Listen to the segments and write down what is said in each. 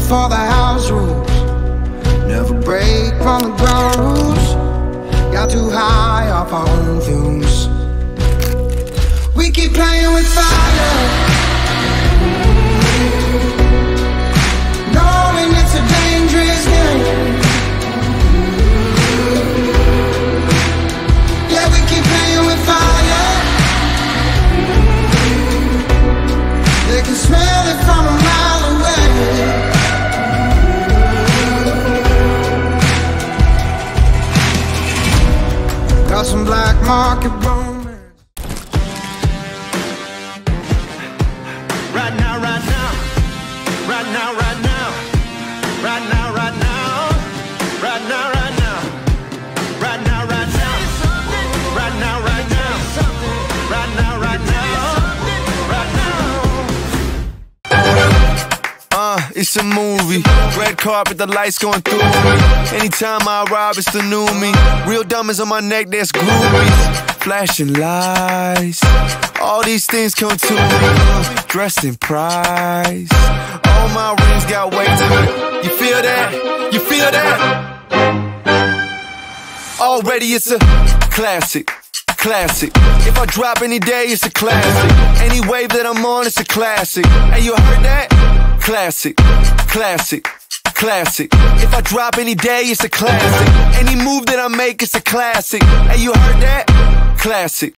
for the house rules. Never break from the ground rules. Got too high off our own fumes. We keep playing with fire, knowing it's a dangerous game. Yeah, we keep playing with fire. They can smell it from a mile away. Got some black market romance. Right now, right now, right now, right now, right now, right now, right now, right now, right now, right now, right now, right now, right now, right now. It's a movie. Red carpet, the lights going through me. Anytime I arrive, it's the new me. Real diamonds on my neck, that's groupies. Flashing lights. All these things come to me. Dressed in price. All my rings got weight to it. You feel that? You feel that? Already it's a classic. Classic. If I drop any day, it's a classic. Any wave that I'm on, it's a classic. Hey, you heard that? Classic, classic, classic. If I drop any day, it's a classic. Any move that I make, it's a classic. Hey, you heard that? Classic.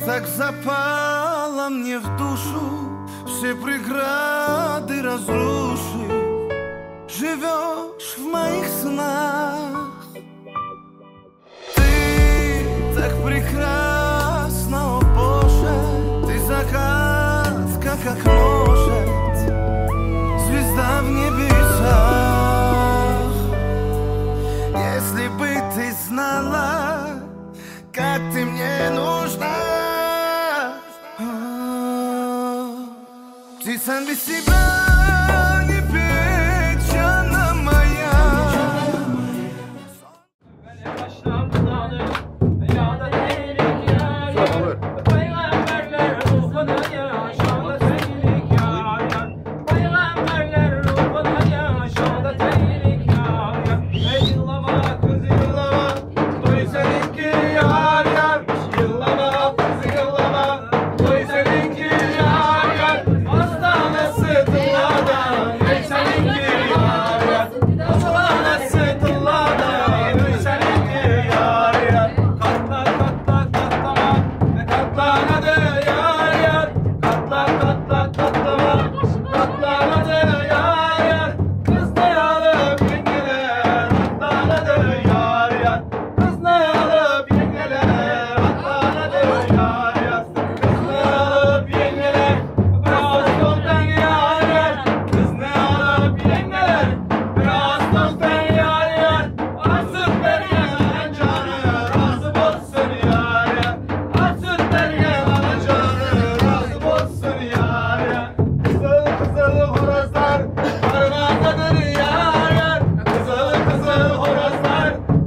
Так запала мне в душу, все преграды разрушив, живешь в моих снах. Ты так прекрасна, о Боже, ты загадка, как может звезда в небесах. Если бы ты знала, как ты мне нужна. Птица без тебя не петь, жена моя.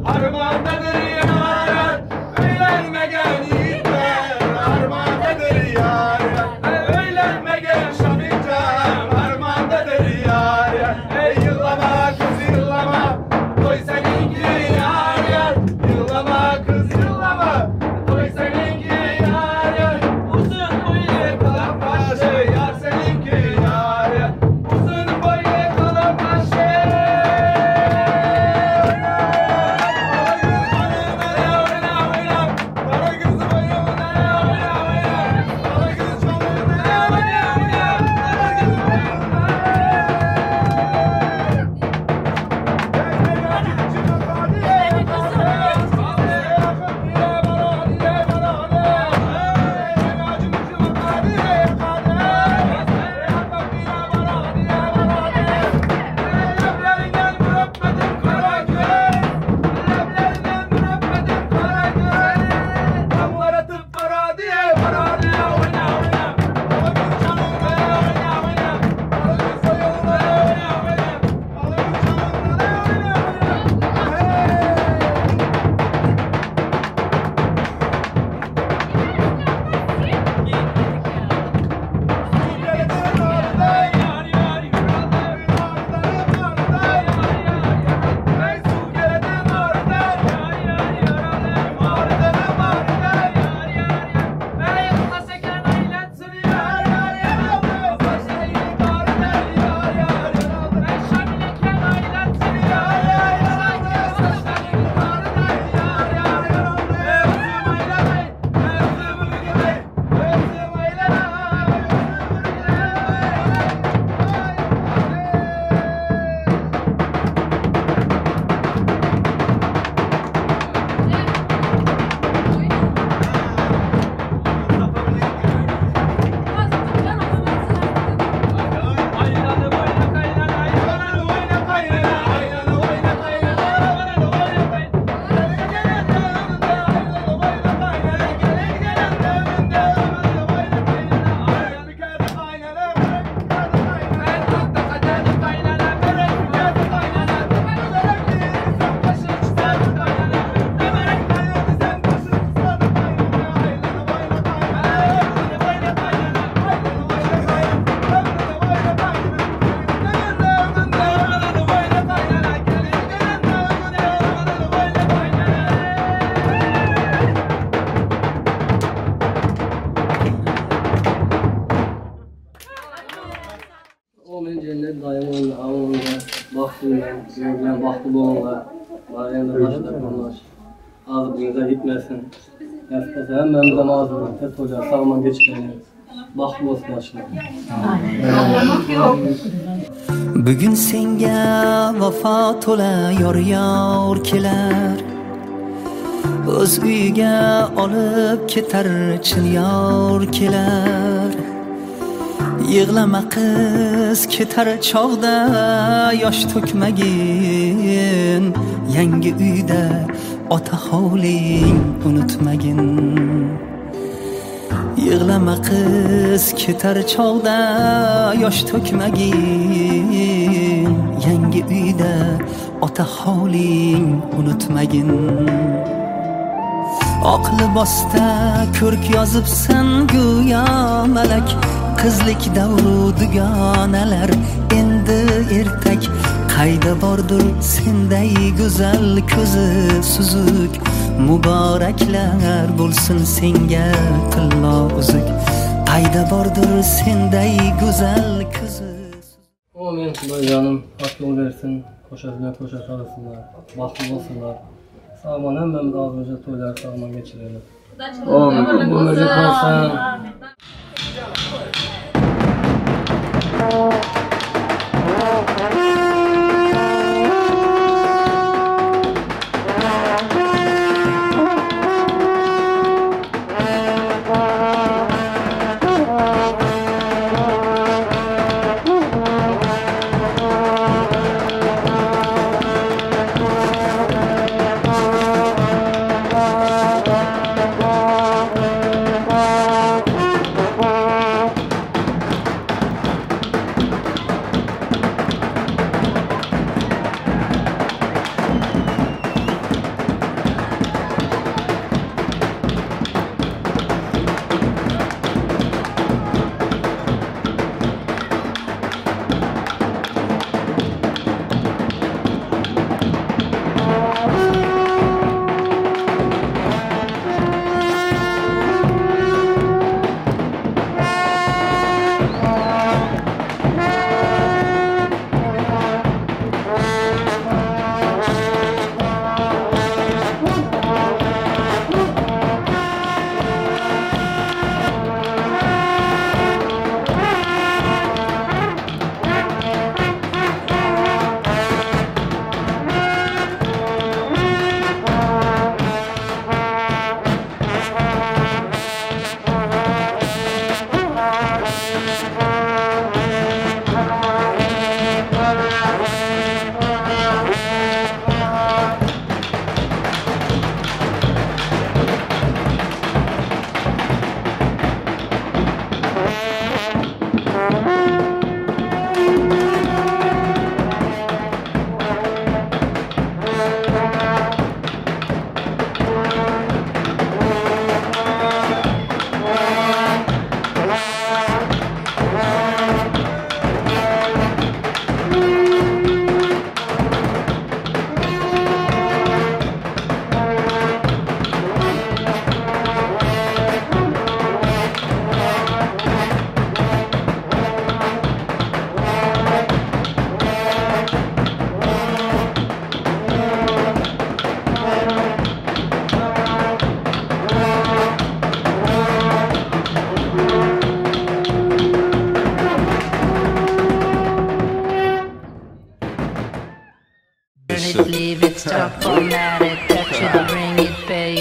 Harmandadır yar, öğrenmegen yiğitler, harmandadır yar. O men cennet daim olunca baktığımdan, görülen baktı boğunlar. Bana yanında başladı konular. Ağzınıza gitmesin. Gerçekten hemen namazını, tek hoca sağman geçmeyin. Baktı olsun başına. Bugün senga vafo to'la yor kelar. O'z uyiga olib ketar yor kelar. Yig'lama qiz ketar chog'da yosh to'kmagin. Yangi uyda ota hovling unutmagin. Yig'lama qiz ketar chog'da yosh to'kmagin. Yangi uyda ota hovling unutmagin. Oq libosda ko'rk yozibsan go'yo malak. Qizlik davru dugonalar endi ertak. Qayda bordur senday go'zal ko'zi suzuk. Muboraklar bo'lsin senga tillo uzuk. Qayda bordur senday go'zal ko'zi. O men Xudoy canım hak yol versin. Koşasına koşa çalısınlar. Baxtlı olsunlar. Sağman hemmemiz ağzımıza toylar sağman geçirelim. Amin. Bu müzik olsun.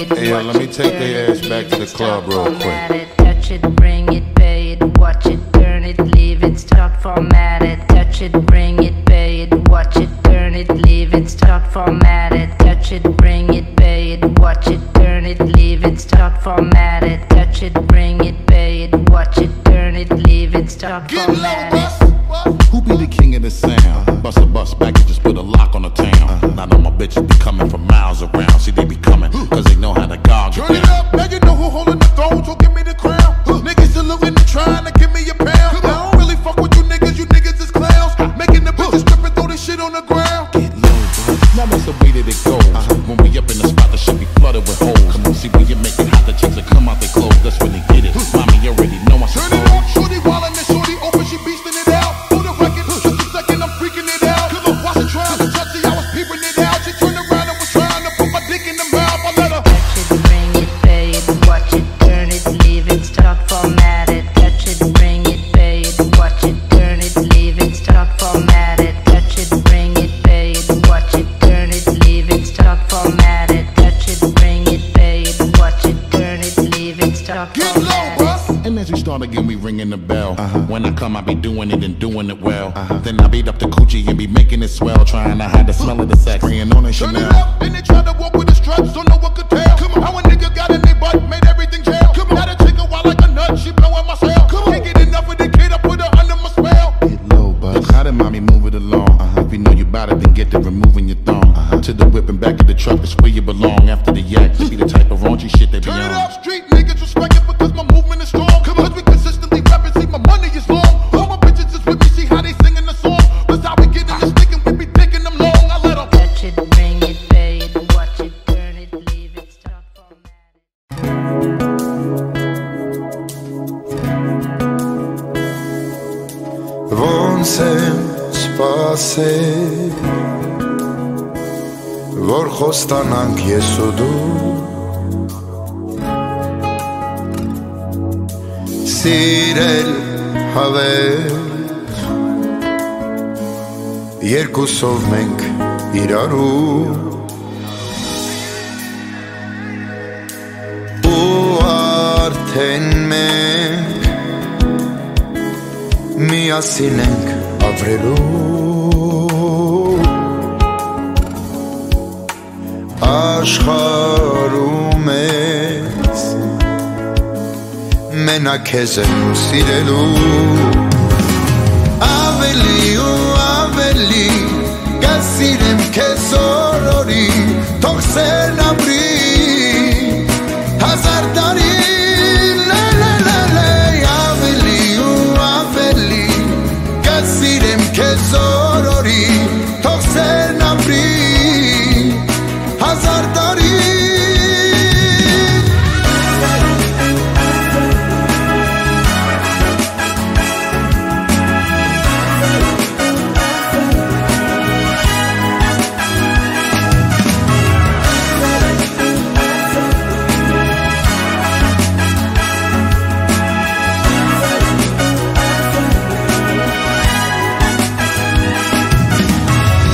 Hey, yo, let me take their ass back to the club real quick. Touch it, bring it, pay it, watch it, turn it, leave it, start formatted. Touch it, bring it, pay it, watch it, turn it, leave it, start formatted. Touch it, bring it, pay it, watch it, turn it, leave it, start formatted. Touch it, bring it, pay it, watch it, turn it, leave it, start formatted. Who be the king of the sound? Bust a bus back and just put a lock on the town. Now all my bitches be coming from miles around. See, they be coming, cause they know how to gog it down. Turn it up, now you know who holding the throne, so give me the crown. Niggas saluting and trying to give me a pound. I don't really fuck with you niggas is clowns. Making the bitches strip and throw this shit on the ground. Get low, bro. Now that's the way that it goes. When we up in the spot, the shit be flooded with holes. Come on, see when you make it hot, the chicks that come out they clothes. That's when they get it. Mommy already know I should. Turn it up, shorty wildin' and shorty open, she beastin' it out. For the record, start again, we ringing the bell. When I come, I be doing it and doing it well. Then I beat up the coochie and be making it swell, trying to hide the smell of the sex. Praying on a Chanel. Turn it up, then they try to walk with the struts, don't know what could tell. Come on. How a nigga got in their butt, made everything jail. Come on. Got a chick a wild like a nut, she blowing my cell. Come on. Can't get enough of the kid, I put her under my spell. Get low, bud. Look how the mommy move it along. If you know you bout it, then get to removing your thong. To the whip and back of the truck, that's where you belong. After the yak, to be the type of raunchy shit they be on. Turn it up, street niggas respect it because my movement is strong. Come on, we consistently rapping, see my money is long. All my bitches is with me, see how they singing the song. That's how we get in the stick and we be taking them long. I let them touch it, bring it, pay it, watch it, turn it, leave it, start format. Ոնց եմ սպասել որ խոստանանք ես ու դու Սիրել հավել երկուսով մենք իրարու ու արդեն մենք միասին ենք ապրելու աշխարհում ես մենակ քեզ եմ սիրելու ավելի ու ավելի կսիրեմ քեզ օրորի թող սերն ապրի հազար տարի ավելի ու ավելի կսիրեմ քեզ օրորի թող սերն ապրի Hazar tarih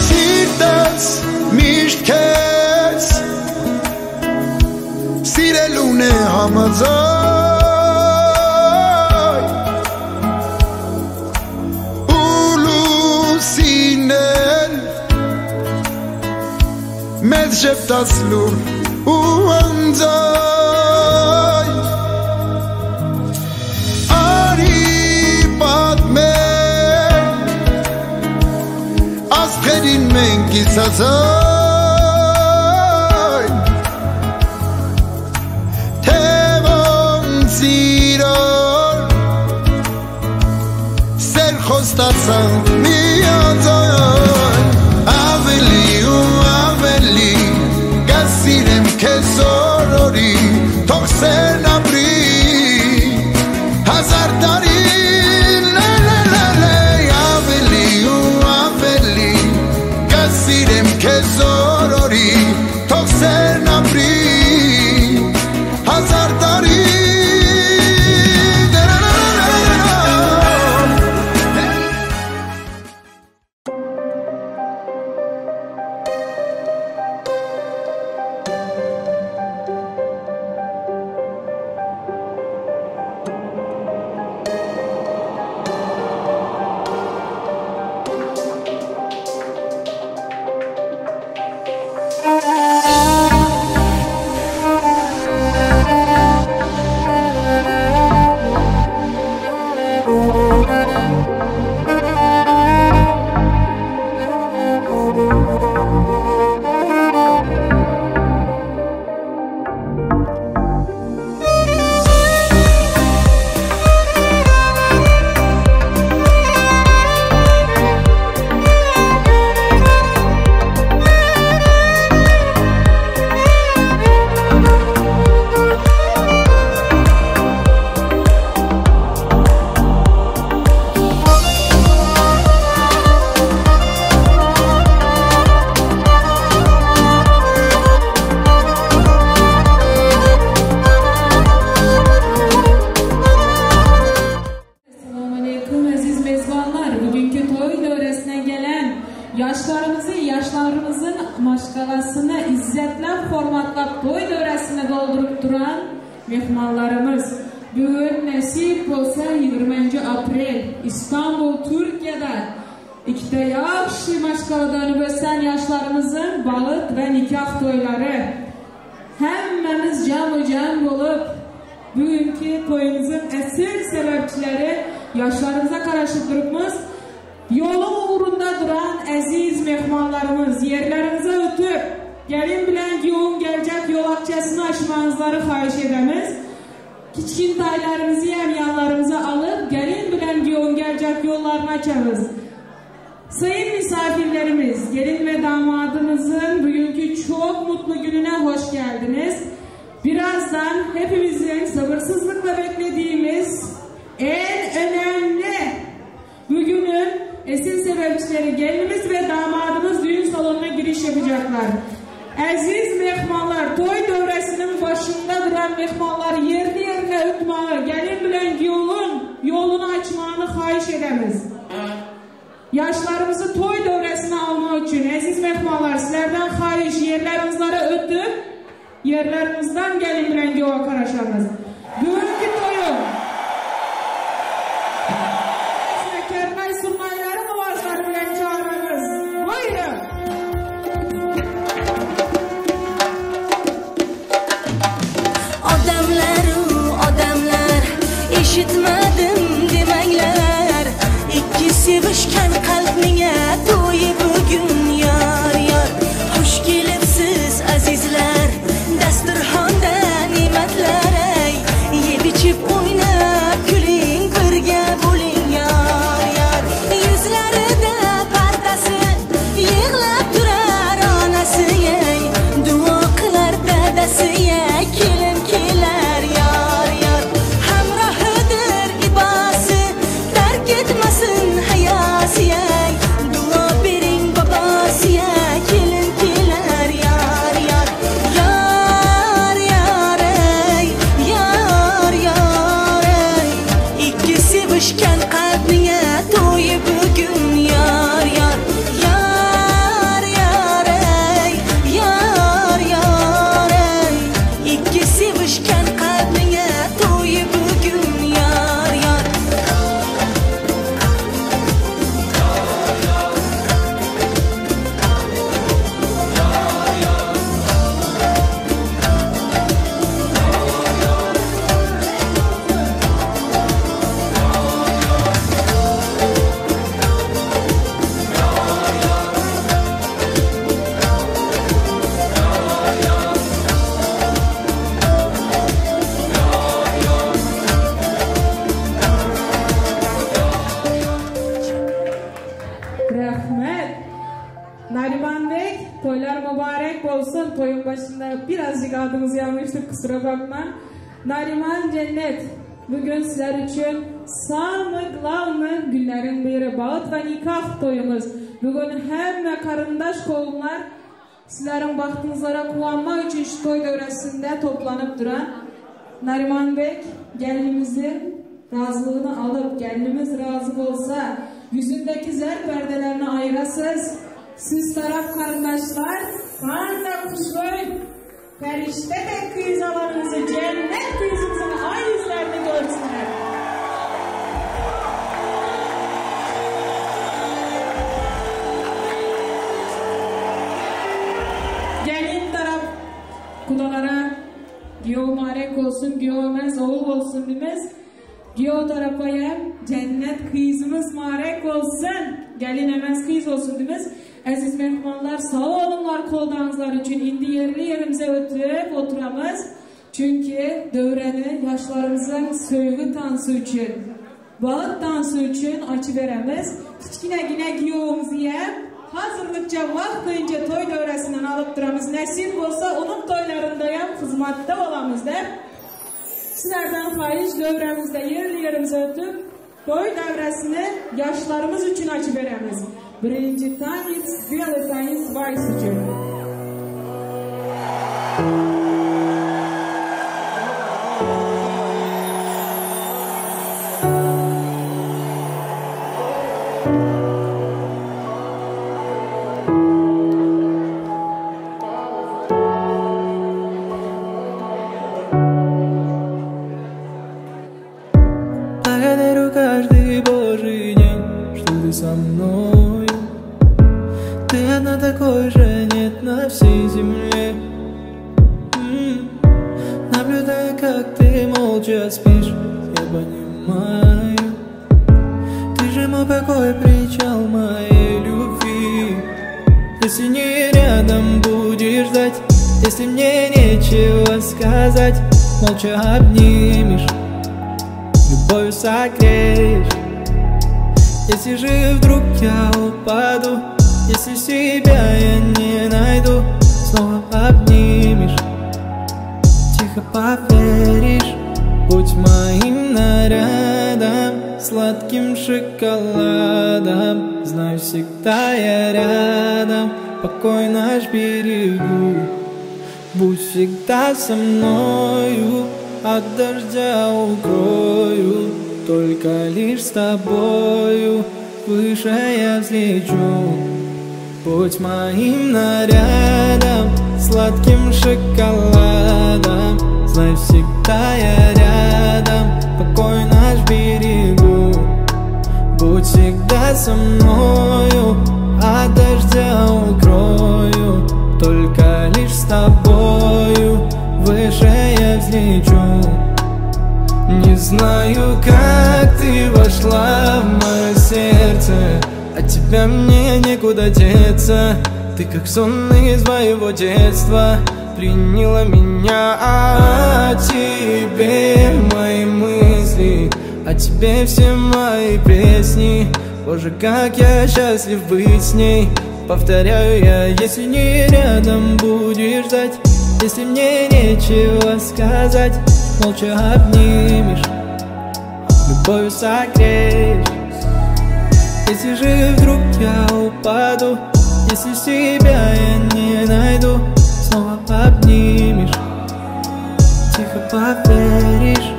Sirtas mishkes Սիրելուն է համաձայն ու լուսին էլ մեզ շեպտաց լուր ու անձայն արի պատմեն աստղերին մենք կիսացան Խոստացանք միաձայն ավելի ու ավելի կսիրեմ քեզ օրորի թող սերն ապրի հազար տարի ավելի ու ավելի կսիրեմ քեզ օրորի թող սերն ապրի հազար տարի yaşlarımızın maşgalasını izzetlab, formatlab toy dövrəsini doldurup duran mehmanlarımız. Bugün nasip olsa 20 aprel İstanbul, Türkiye'de İkide yaxşı maşqaladan öpsen yaşlarımızın balık ve nikah toyları. Hemmemiz cam olup bugünkü toyumuzun esil sebepçileri yaşlarımıza karışıp durupmuz. Yolun uğrunda duran aziz mehmanlarımız yerlerimize ötüp gelin bilen yoğun gelecek yol akçesini aşmanızları xahiş edemiz. Kiçkintaylarımızı yanlarımıza alıp gelin bilen yoğun gelecek yollarını açarız. Sayın misafirlerimiz, gelin ve damadımızın bugünkü çok mutlu gününe hoş geldiniz. Birazdan hepimizin sabırsızlıkla beklediğimiz en önemli bugünün esil sebepçileri gelinimiz ve damadımız düğün salonuna giriş yapacaklar. Aziz mehmanlar, toy dövresinin başında duran mehmanlar yerine ötmeyi, gelin bilen yolunu açmağını xahiş edemiz. Yaşlarımızı toy dövresine almak için aziz mehmanlar sizlerden xahiş yerlerimizlere ötüp yerlerimizden gelin bilen yola karışamız. Bugünkü toyun Kernay Sunmayları muvazları bilen çağırırız. Buyurun. Odamlar eşitmedim demekler. İki sevişken kalbine to'yi bugün yar. Hoş gelipsiz azizler, dasturxonda ne'matlar ey. Yeb ichib o'ynab kuling, birga bo'ling yar. Yuzlarida pardasi yig'lab turar onasi ey. Duo qilar dadasi ey, kelin kelar yar. Hamrohidir ibasi, tark etmasin hayasi ey. Duo bering babasi ey, kelin kelar yar ey. Yar ey. İki sevişken kalbine to'yi bugün yar ey. Yar ey. İki sevişken kalbine to'yi bugün yar. Rahmet. Nariman Bey, toylar mübarek olsun. Toyun başında birazcık adımızı yanlıştık, kusura bakma. Nariman Cennet, bugün sizler için sağlıklı günlerin biri bağıt ve nikah toyumuz. Bugün hem karındaş kolumlar sizlerin baktığınızlara kullanmak için şu toy dövresinde toplanıp duran Nariman Bey, gelinimizin razılığını alıp gelinimiz razı olsa yüzündeki zer perdelerini ayırasız. Siz taraf kardeşler, kan da kuşlayın. Perişte de kıyız alanınızı, cennet kıyızınızın ay yüzlerini görsünler. Gelin taraf kudalara giyo mübarek olsun, giyo emez oğul olsun demez. Giyo tarafa cennet kıyızımız mübarek olsun. Gelin emez kıyız olsun demez. Aziz mehmanlar sağ olunlar koldanızlar için indi yerimize ötüp oturamız. Çünkü dövreni yaşlarımızın söylü dansı için, bağıt dansı için açı veremiz. Kiçkine giyoğumuzu hazırlıkça vaxtınca toy dövresinden alıp duramız. Nasip olsa onun toylarında hizmette olamız der. Sizlerden xahiş dövremizde yerimize ötüp toy dövresini yaşlarımız için açı veremiz. Birinci tanıt, diğer tanıt vals için. такой же нет на всей земле. Наблюдая, как ты молча спишь, я понимаю, ты же мой покой, причал моей любви. Если не рядом будешь ждать, если мне нечего сказать, молча обнимешь, любовью согреешь. Если же вдруг я упаду, если себя я не найду, снова обнимешь, тихо поверишь. Будь моим нарядом, сладким шоколадом, знаю, всегда я рядом, покой наш берегу. Будь всегда со мною, от дождя укрою, только лишь с тобою выше я взлечу. Будь моим нарядом, сладким шоколадом, знай, всегда я рядом, покой наш берегу. Будь всегда со мною, от дождя укрою, только лишь с тобою выше я взлечу. Не знаю, как ты вошла в мое сердце, от тебя мне некуда деться. Ты как сон из моего детства, пленила меня. О тебе мои мысли, о тебе все мои песни. Боже, как я счастлив быть с ней. Повторяю я, если не рядом будешь ждать, если мне нечего сказать, молча обнимешь, любовью согреешь. Если же вдруг я упаду, если себя я не найду, снова обнимешь, тихо поверишь.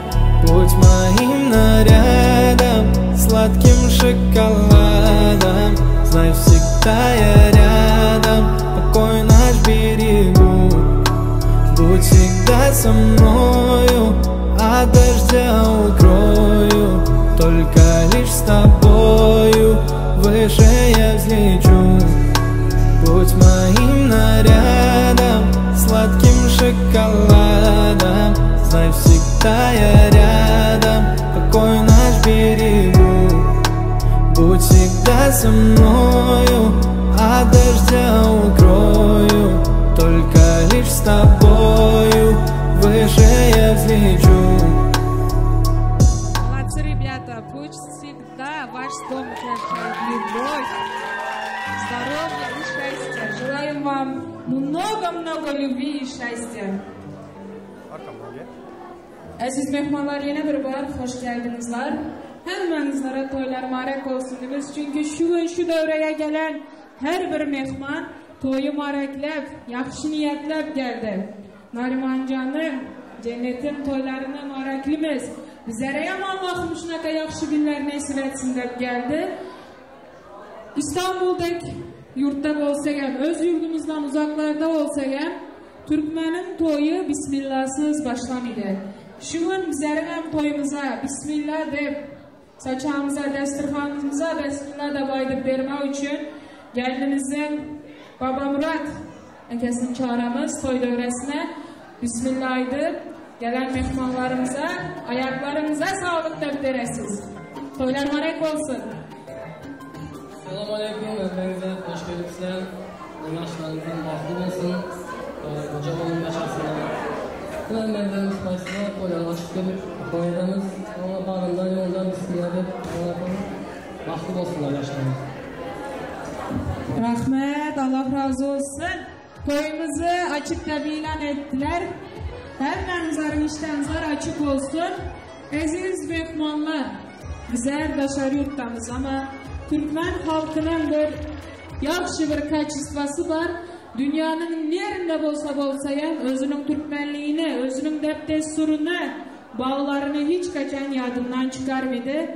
Будь моим нарядом, сладким шоколадом, знай, всегда я рядом, покой наш берегу. Будь всегда со мною, от дождя укрою, только лишь с тобою выше я взлечу. Будь моим нарядом, сладким шоколадом, знай, всегда я рядом, покой наш берегу. Будь всегда со мною, от дождя укрою, только лишь с тобою выше я взлечу. Молодцы, ребята, пусть всегда ваш дом качает любовь, здоровья и счастья. Желаем вам много-много любви и счастья. Aziz mehmanlar, yine bir bar hoş geldinizler. Hemenizlere toylar mübarek olsun demiz. Çünkü şu devreye gelen her bir mehman toyu mübareklep, yaxşı niyetlep geldi. Nariman canım, cennetin toylarına mübareklimiz. Bizlere Allah'ım şunaka yaxşı günler nasip etsin dep geldi. İstanbul'daki yurtta olsa gel, öz yurdumuzdan uzaklarda olsa gel, Türkmenin toyu Bismillahsız başlamaydı. Şuun bizlerin toyumuza Bismillah deyip, saçağımıza, desturxanımıza Bismillah da baydıp verme için geldinizin Baba Murat enkesini çağıramız toy dövresine. Bismillah'ydı. Gelen mehmanlarımıza, ayaklarımıza sağlık deyip veresiz. Toylar mübarek olsun. Selamun Aleyküm, hepinize hoş geldinizler. Yaşlarınızın bahtı olsun. Koca olun yaşasınlar. Hemen benden ispaysına koyalım açık gelip koyadığımız ona bağrında yolda Bismillah'ı anlatalım. Bahtı olsunlar yaşlarınız. Rahmet, Allah razı olsun. Toyumuzu açık da ilan ettiler. Her nazarın işlemizler açık olsun. Aziz mehmanlar, bizler dışarı yurttamız ama Türkmen halkının bir yaxşı bir kaçışması var. Dünyanın nerede bolsa ya özünün Türkmenliğini, özünün depdesturunu, bağlarını hiç kaçan yadından çıkarmadı.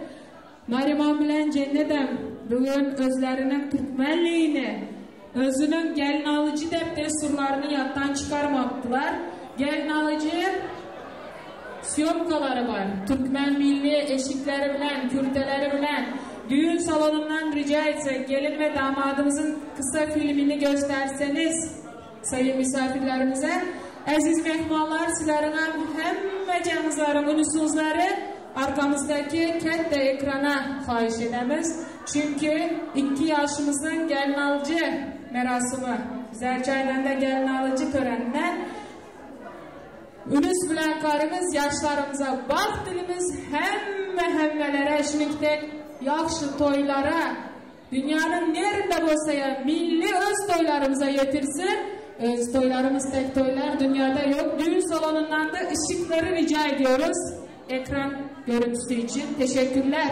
Nariman bilen cennetem bugün özlerinin Türkmenliğini, özünün gelin alıcı depdesturlarını yaddan çıkarmaktılar. Gelin alıcı syomkaları var. Türkmen milli eşikleri bilen, kürteleri bilen, düğün salonundan rica etsek gelin ve damadımızın kısa filmini gösterseniz sayın misafirlerimize. Aziz mehmanlar, sizlerin hem canınızların ulusuzları arkamızdaki katta ekrana xahiş edemiz. Çünkü 2 yaşımızın gelin alıcı merasimi. Zerçaydanda gelin alıcı törenine Ünüs bilen karımız yaşlarımıza bak dilimiz hemmelere şuningdek yaxşı toylara dünyanın nerede bolsa ya milli öz toylarımıza yetirsin. Öz toylarımız tek toylar dünyada yok. Düğün salonundan da ışıkları rica ediyoruz. Ekran görüntüsü için teşekkürler.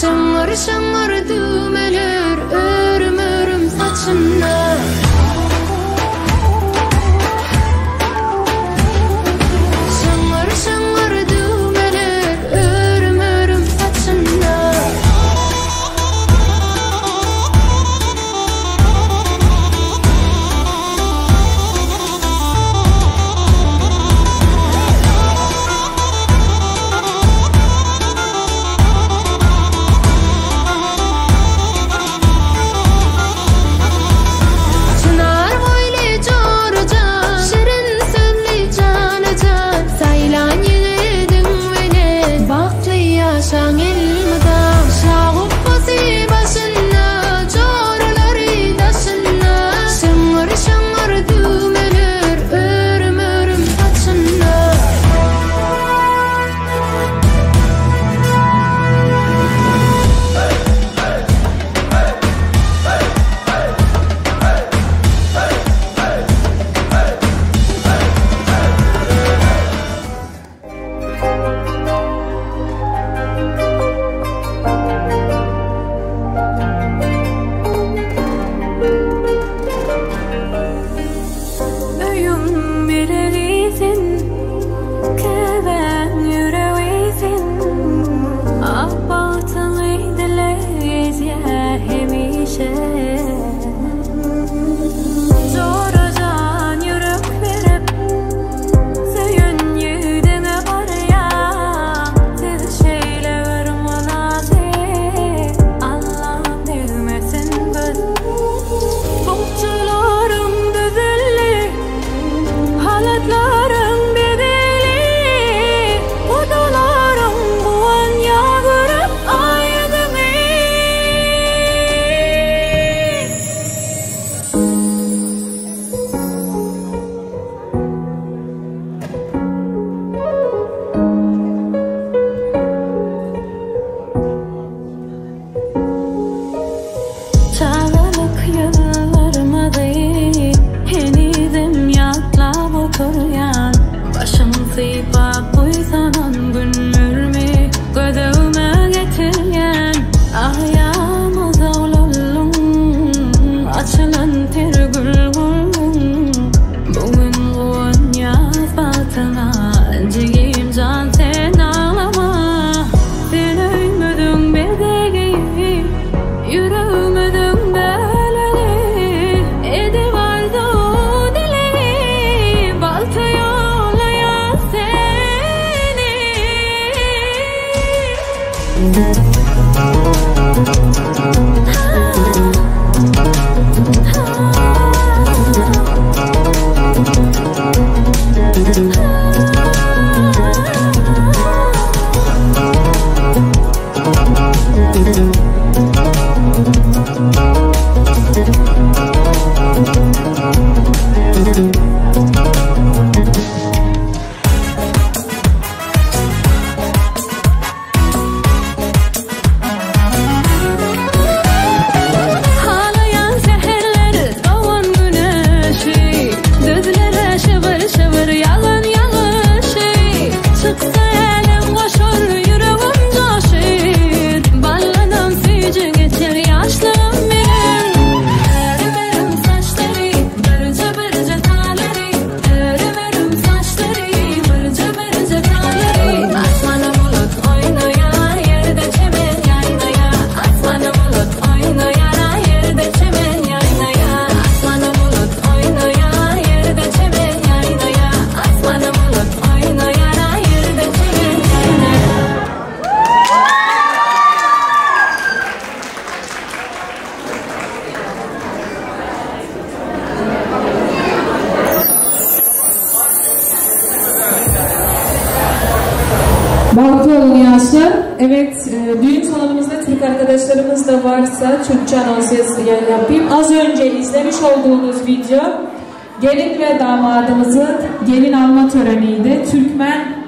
Şangır şangır düğmeler örüm örüm saçımda Şangır şangır düğmeler örüm örüm saçımda Bahtlı olun yaşlar. Evet, düğün salonumuzda Türk arkadaşlarımız da varsa Türkçe anons yapayım. Az önce izlemiş olduğunuz video gelin ve damadımızın gelin alma töreniydi. Türkmen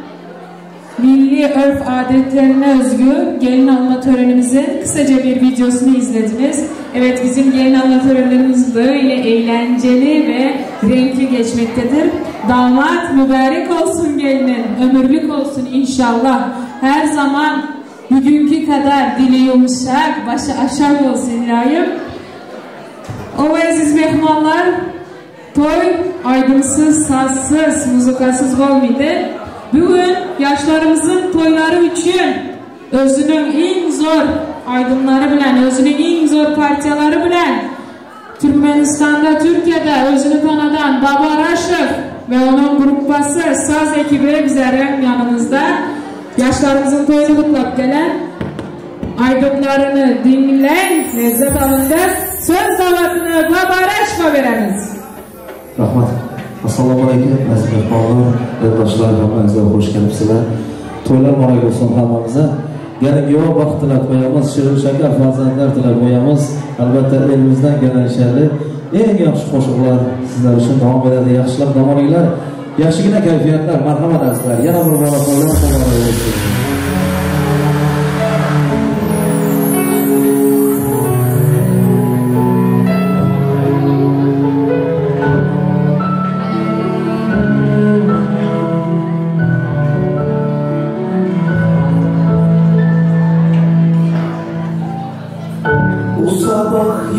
milli örf adetlerine özgü gelin alma törenimizin kısaca bir videosunu izlediniz. Evet, bizim gelin alma törenlerimiz böyle eğlenceli ve renkli geçmektedir. Damat mübarek olsun gelinin, ömürlük olsun inşallah. Her zaman bugünkü kadar dili yumuşak, başı aşağı olsun İlahim. O aziz mehmanlar, toy aydınsız, sazsız, muzikasız olmaydı. Bugün yaşlarımızın toyları için özünün en zor aydınları bilen, özünün en zor partiyaları bilen Türkmenistan'da, Türkiye'de özünü tanıdan Baba Raşif ve onun grupası saz ekibi bizlerin yanımızda. Yaşlarımızın toyunu kutlap gelen aydınlarını dinleyin, lezzet alındı. Söz davatını Baba Raşif'e veriniz. Rahmat. Assalomu alaykum, aziz mehmonlar, yurtdoshlar, hammangizga xush kelibsizlar. To'ylar muborak bo'lsin hammamizga. Yana yo baxt tilab qo'yamiz, shirin shakar farzandlar tilab qo'yamiz. Albatta elimizdan kelganchalik eng yaxshi qo'shiqlar sizlar uchun davom etadi. Yaxshilab dam olinglar. Yaxshigina kayfiyatlar, marhamat azizlar. Yana bir bora qo'llar qo'yamiz.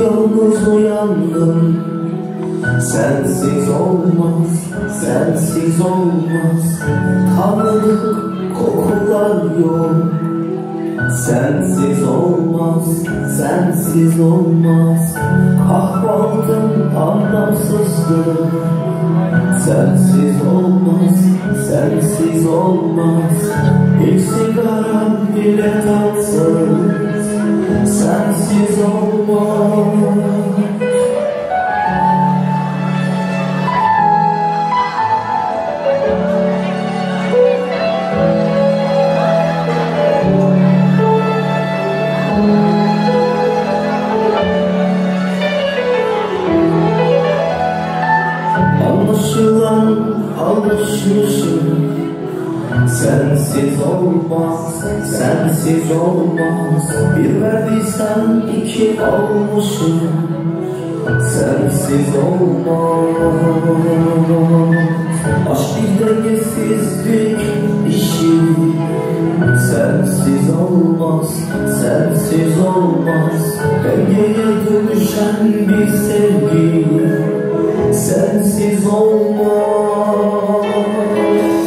Yalnız uyandım, sensiz olmaz, sensiz olmaz. Tanıdık kokular yok, sensiz olmaz, sensiz olmaz. Kahvaltım anlamsızdır, sensiz olmaz, sensiz olmaz. Bir sigaram bile tatsız, sensiz olmaz. Anlaşılan alışmışım, sensiz olmaz, sensiz olmaz. Bir verdiysen iki almışım, sensiz olmaz. Aşk bir dengesizlik işi, sensiz olmaz, sensiz olmaz. Dengeye dönüşen bir sevgi, sensiz olmaz.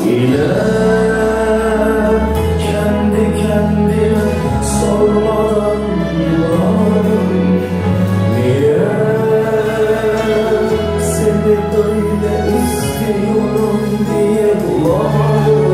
Yine kendi kendime sormadan bulamam. Niye seni böyle istiyorum diye bulamadım.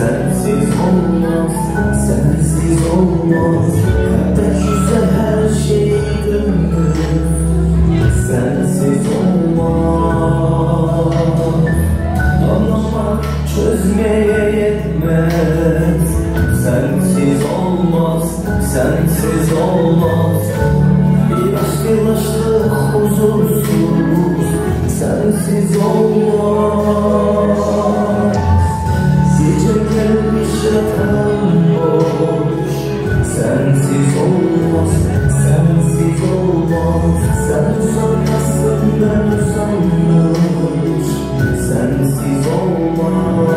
Sensiz olmaz, sensiz olmaz. Kalpte güzel her şey gönlüm, sensiz olmaz. Anlamak çözmeye yetmez, sensiz olmaz, sensiz olmaz. Bir aşk yılaştık huzursuz, sensiz olmaz. Gece gelmiş yatan boş, sensiz olmaz, sensiz olmaz. Sen uzaktasın, ben uzanmış, sensiz olmaz.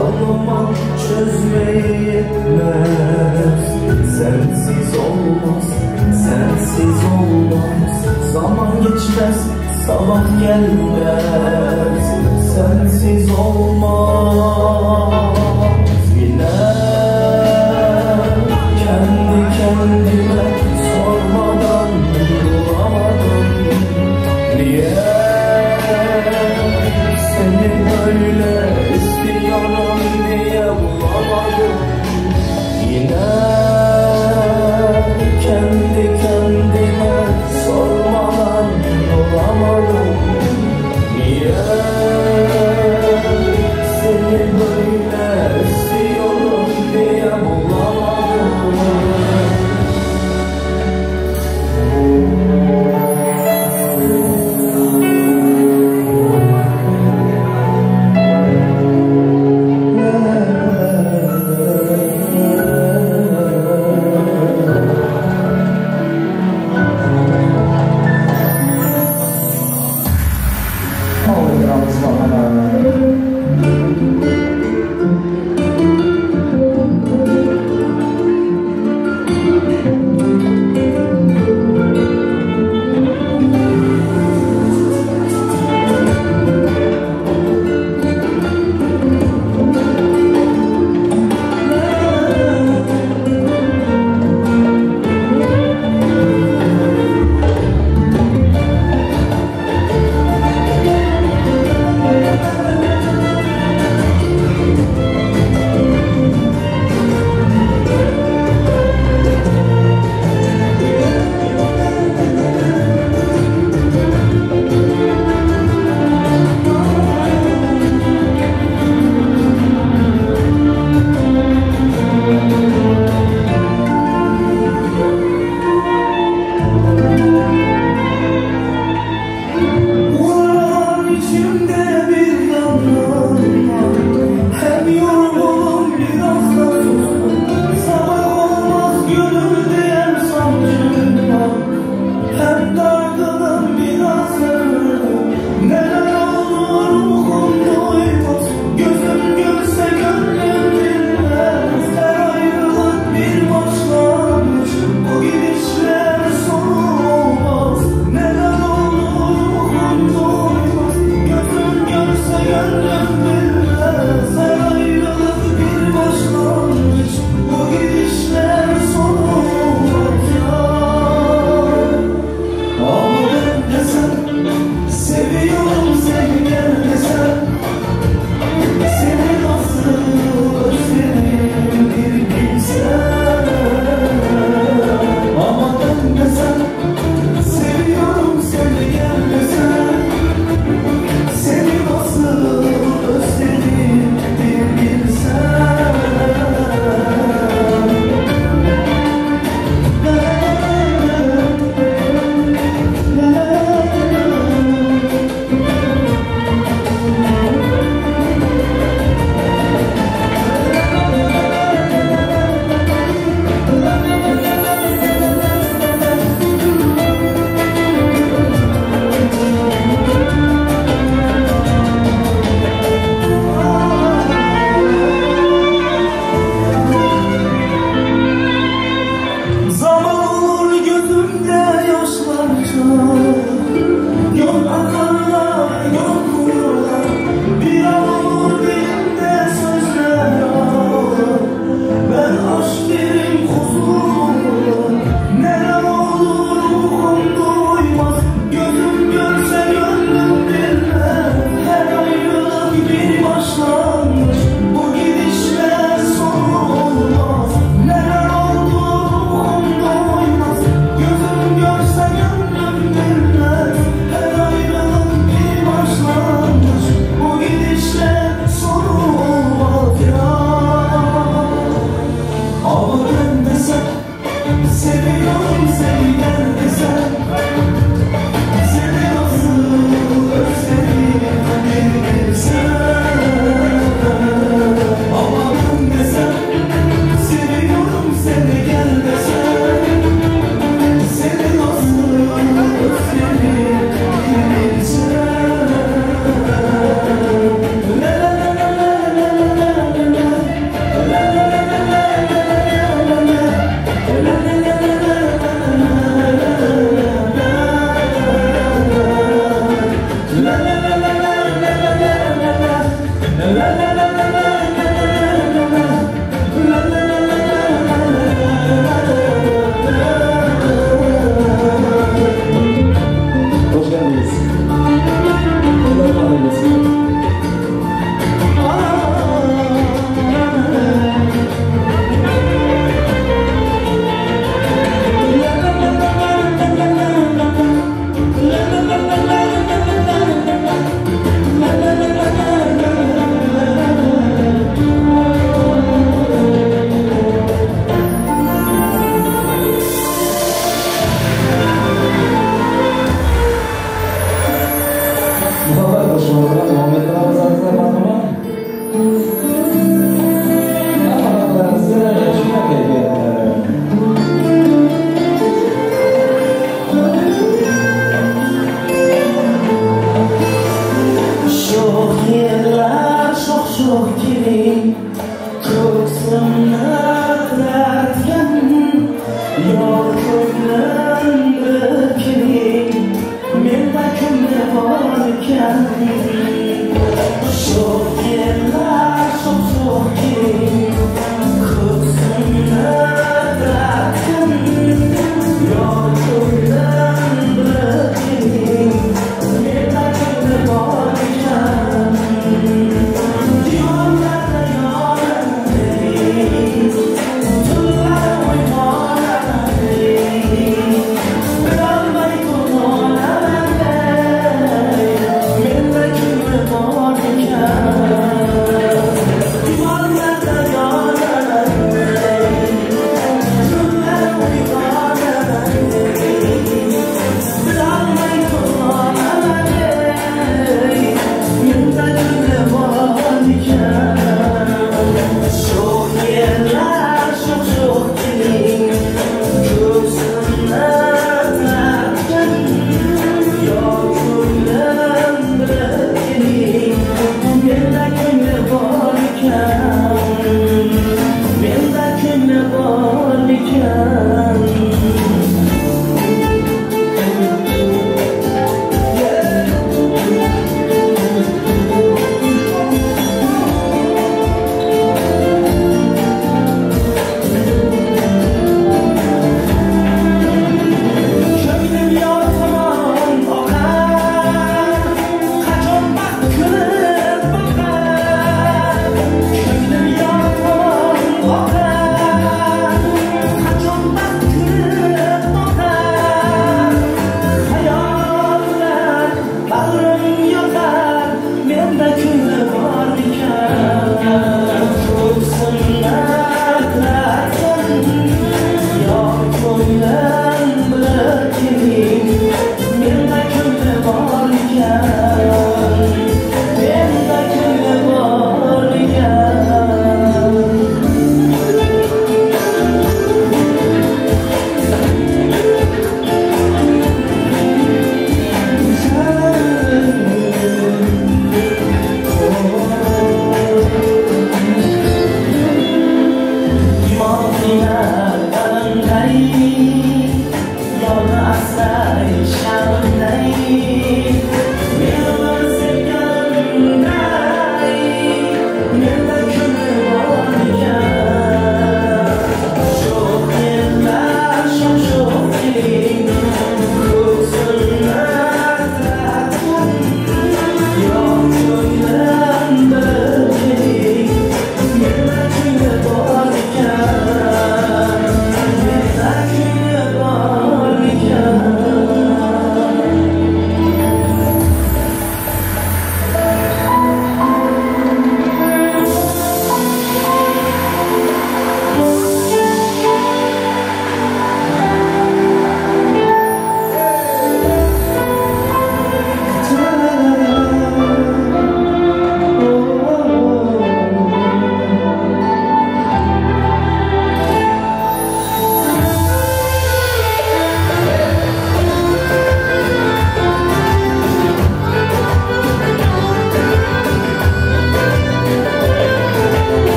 Anlamak çözmeye yetmez, sensiz olmaz, sensiz olmaz. Zaman geçmez, sabah gelmez, sensiz olmaz. Yine kendi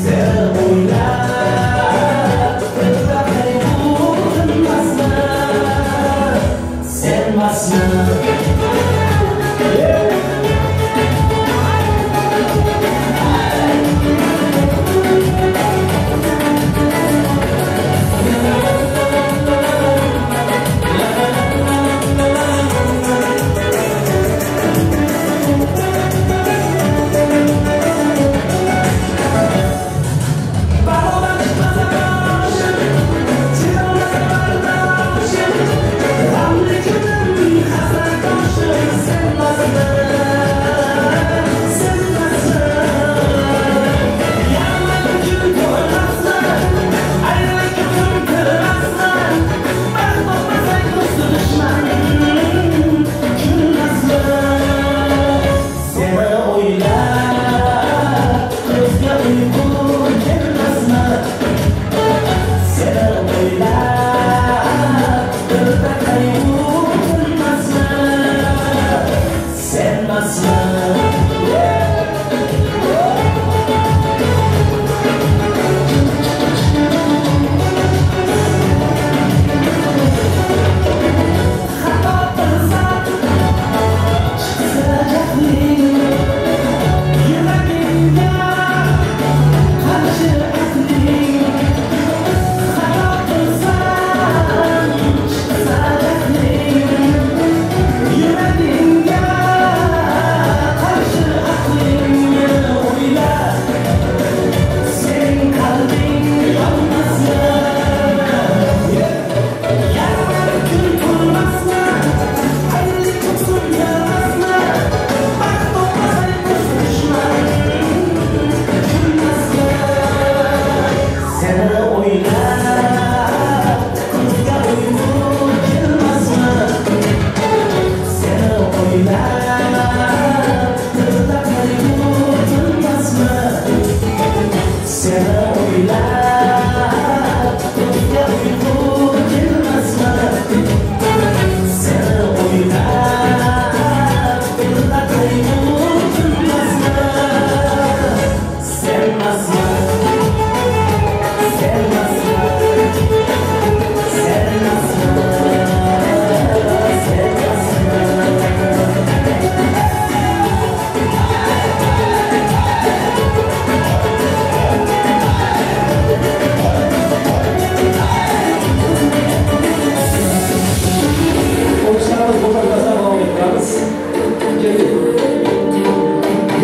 Sen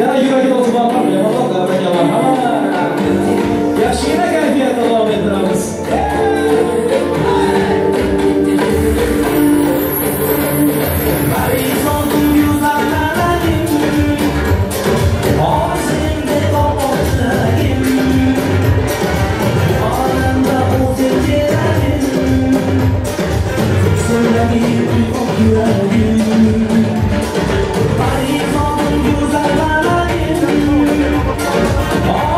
Yana yuragini o'tib yaxshigina kayfiyatda davom ettiramiz. Oh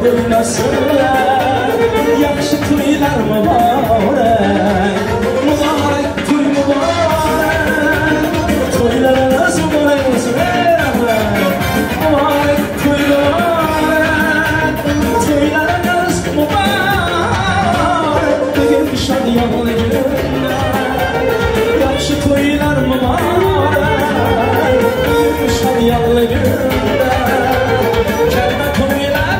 o'ynasınlar yaxshi to'ylar muborak muborak to'y muborak to'ylarimiz muborak bo'lsin muborak to'y muborak to'ylarimiz muborak bugun shodiyoqli kunlar yaxshi to'ylar muborak bugun shodiyoqli kunlar katta to'ylar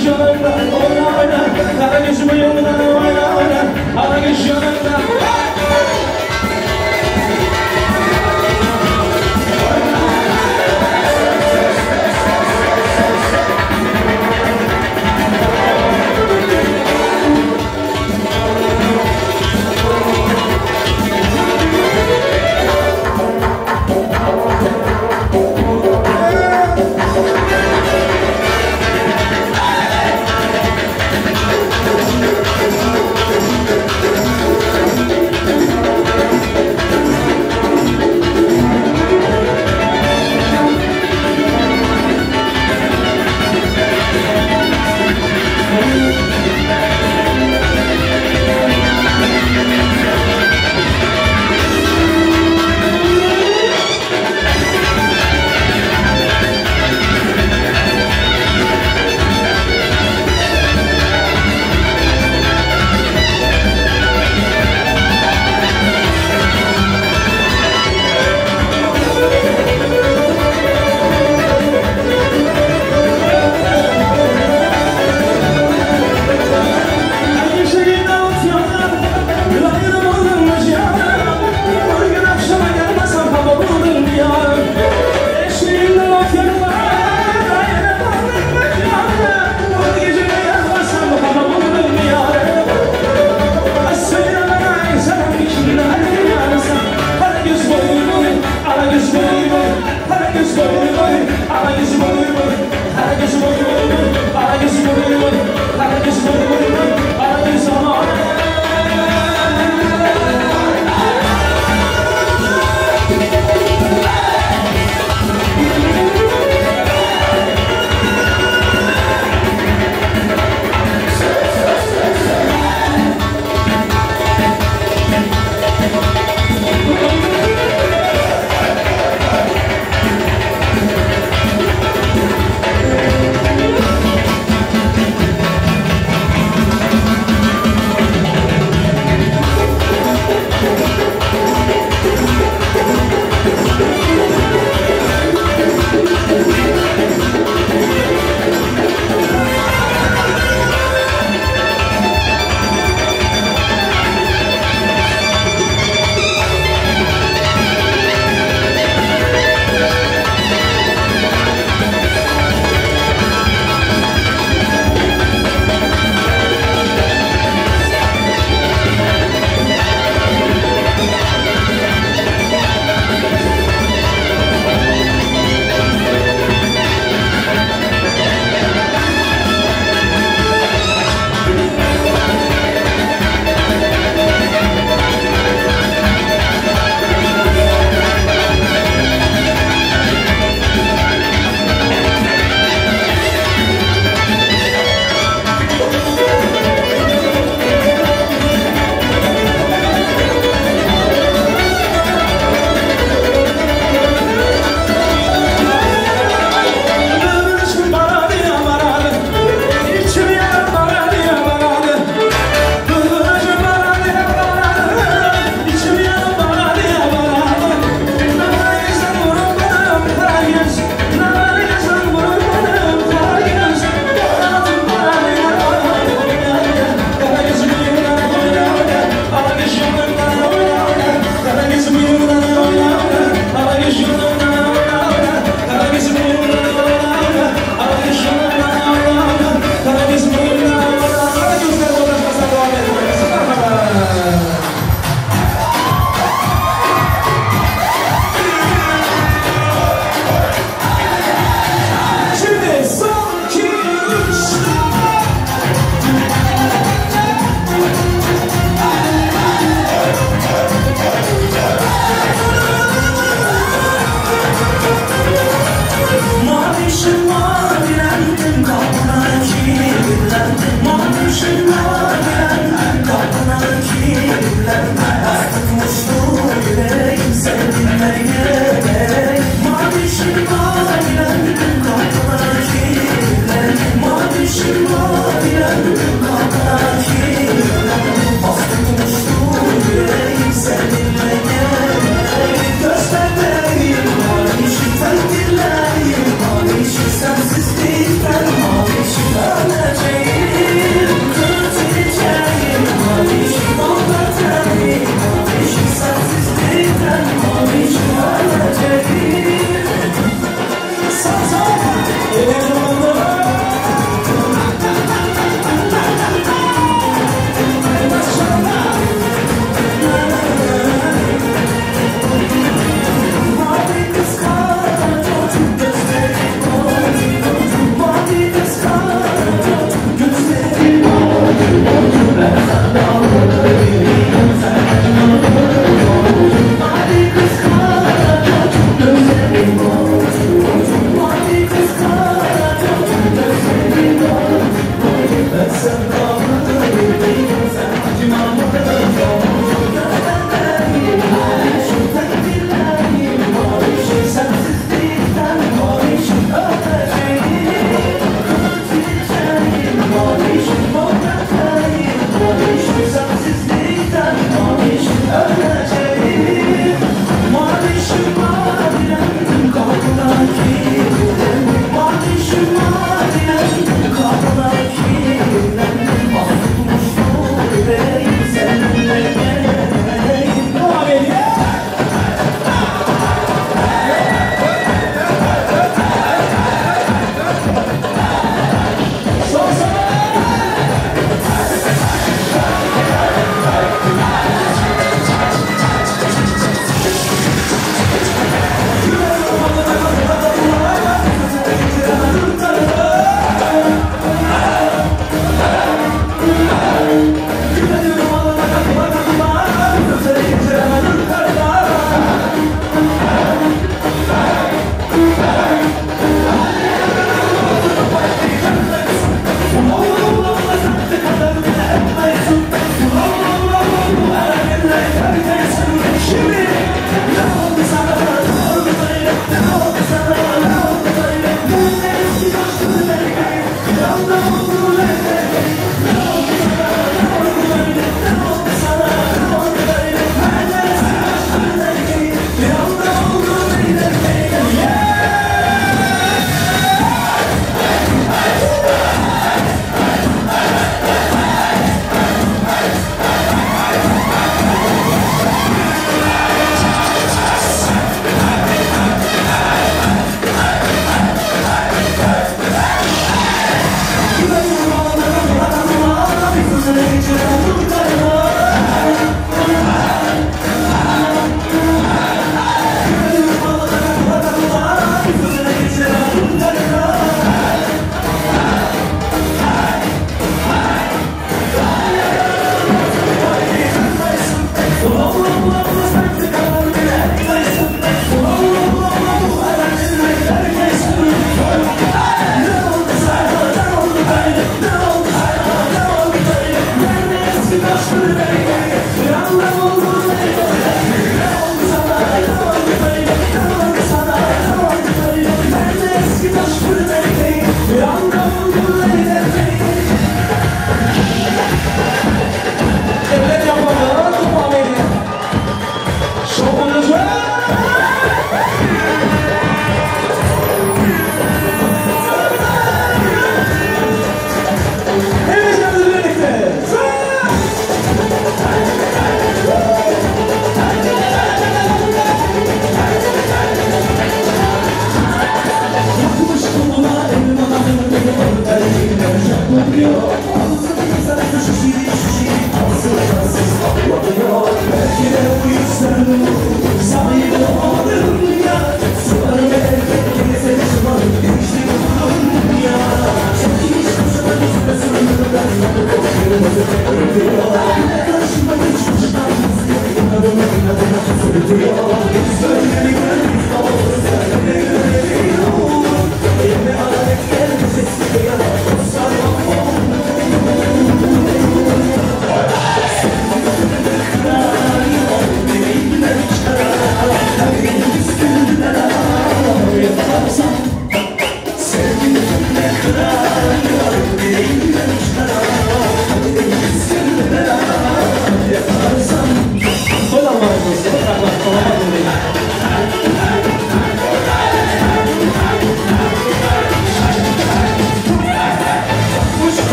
kış yanında oyna oyna Kara gözümü yoluna oyna oyna Kara kış yanında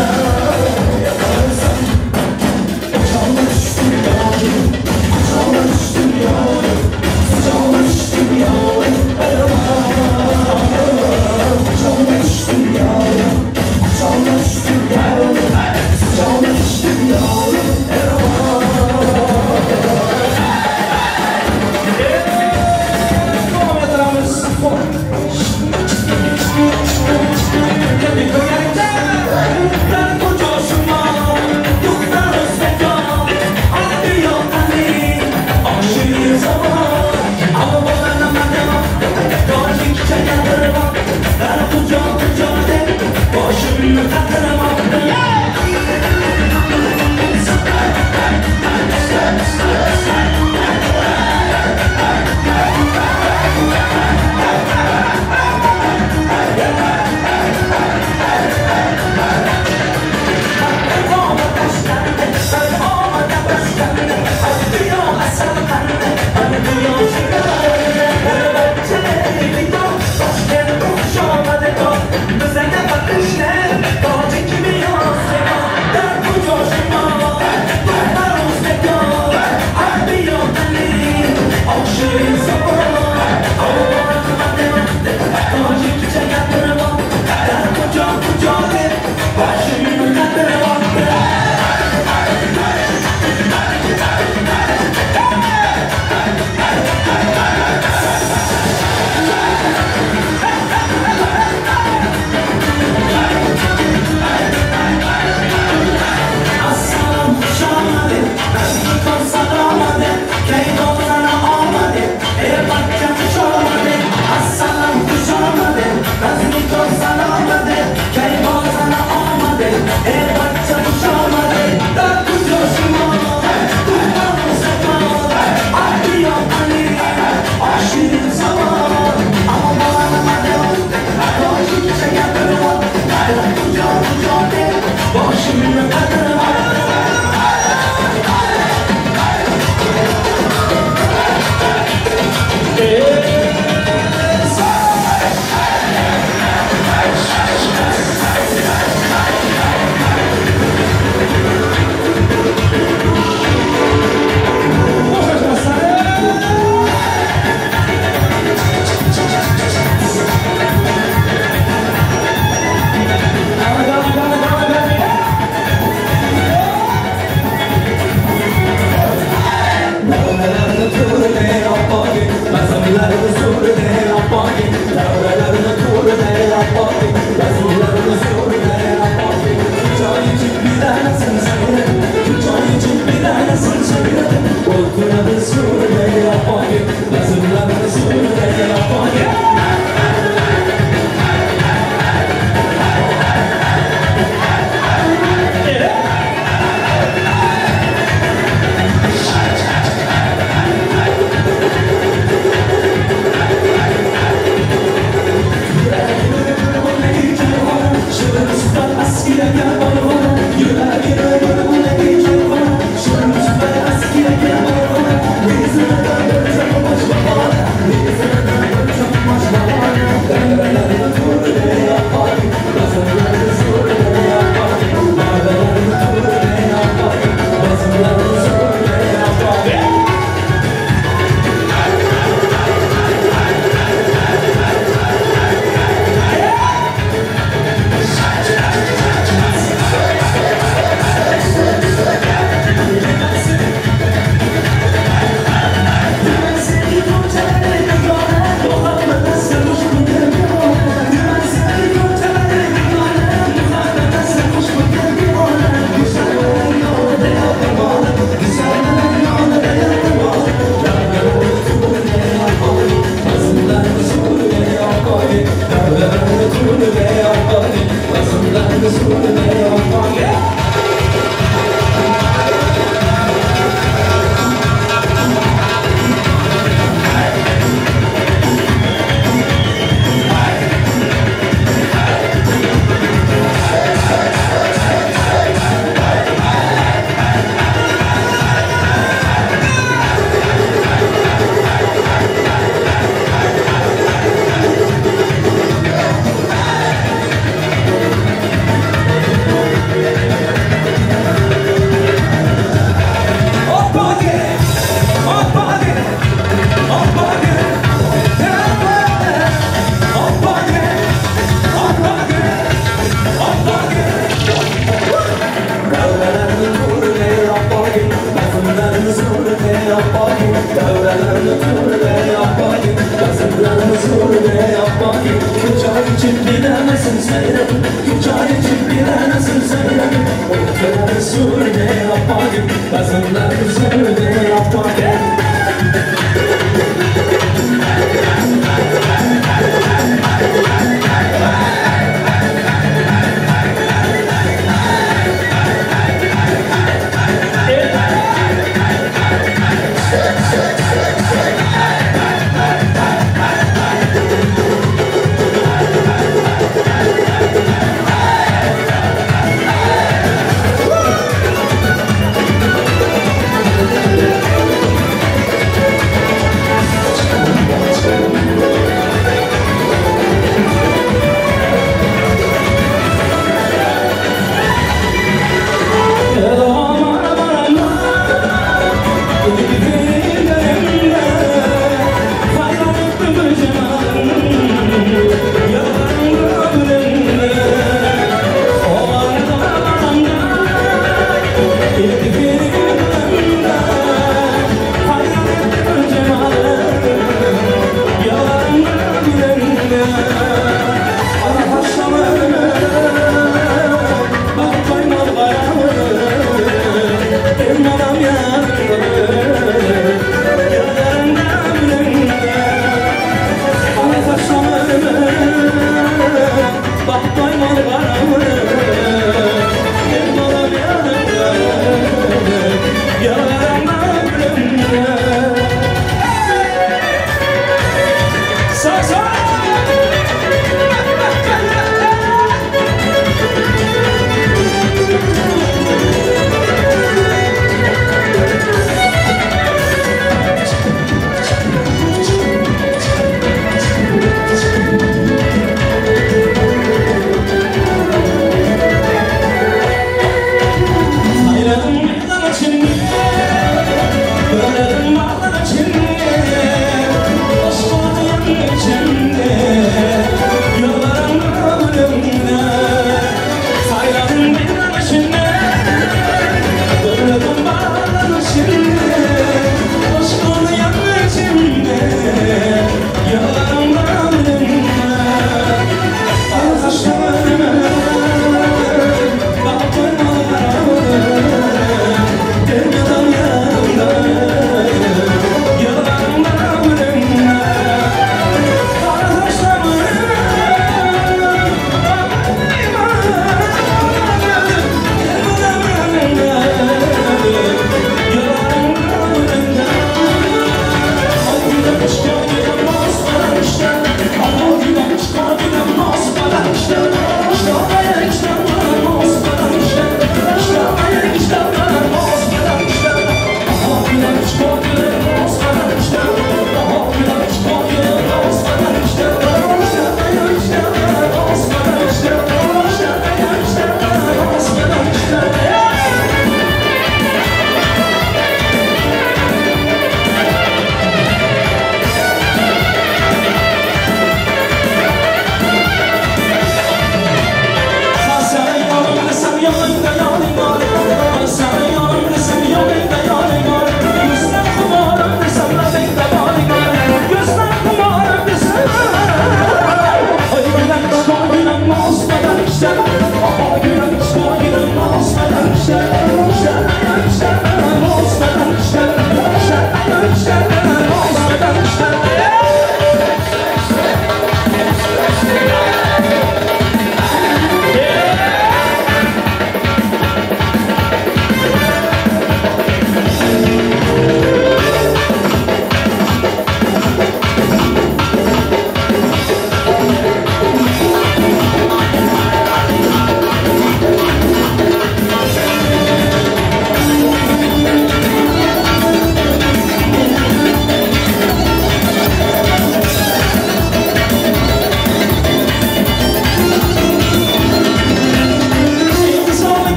Love surde yapmadım Bazımlar surde yapmadım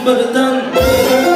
birdan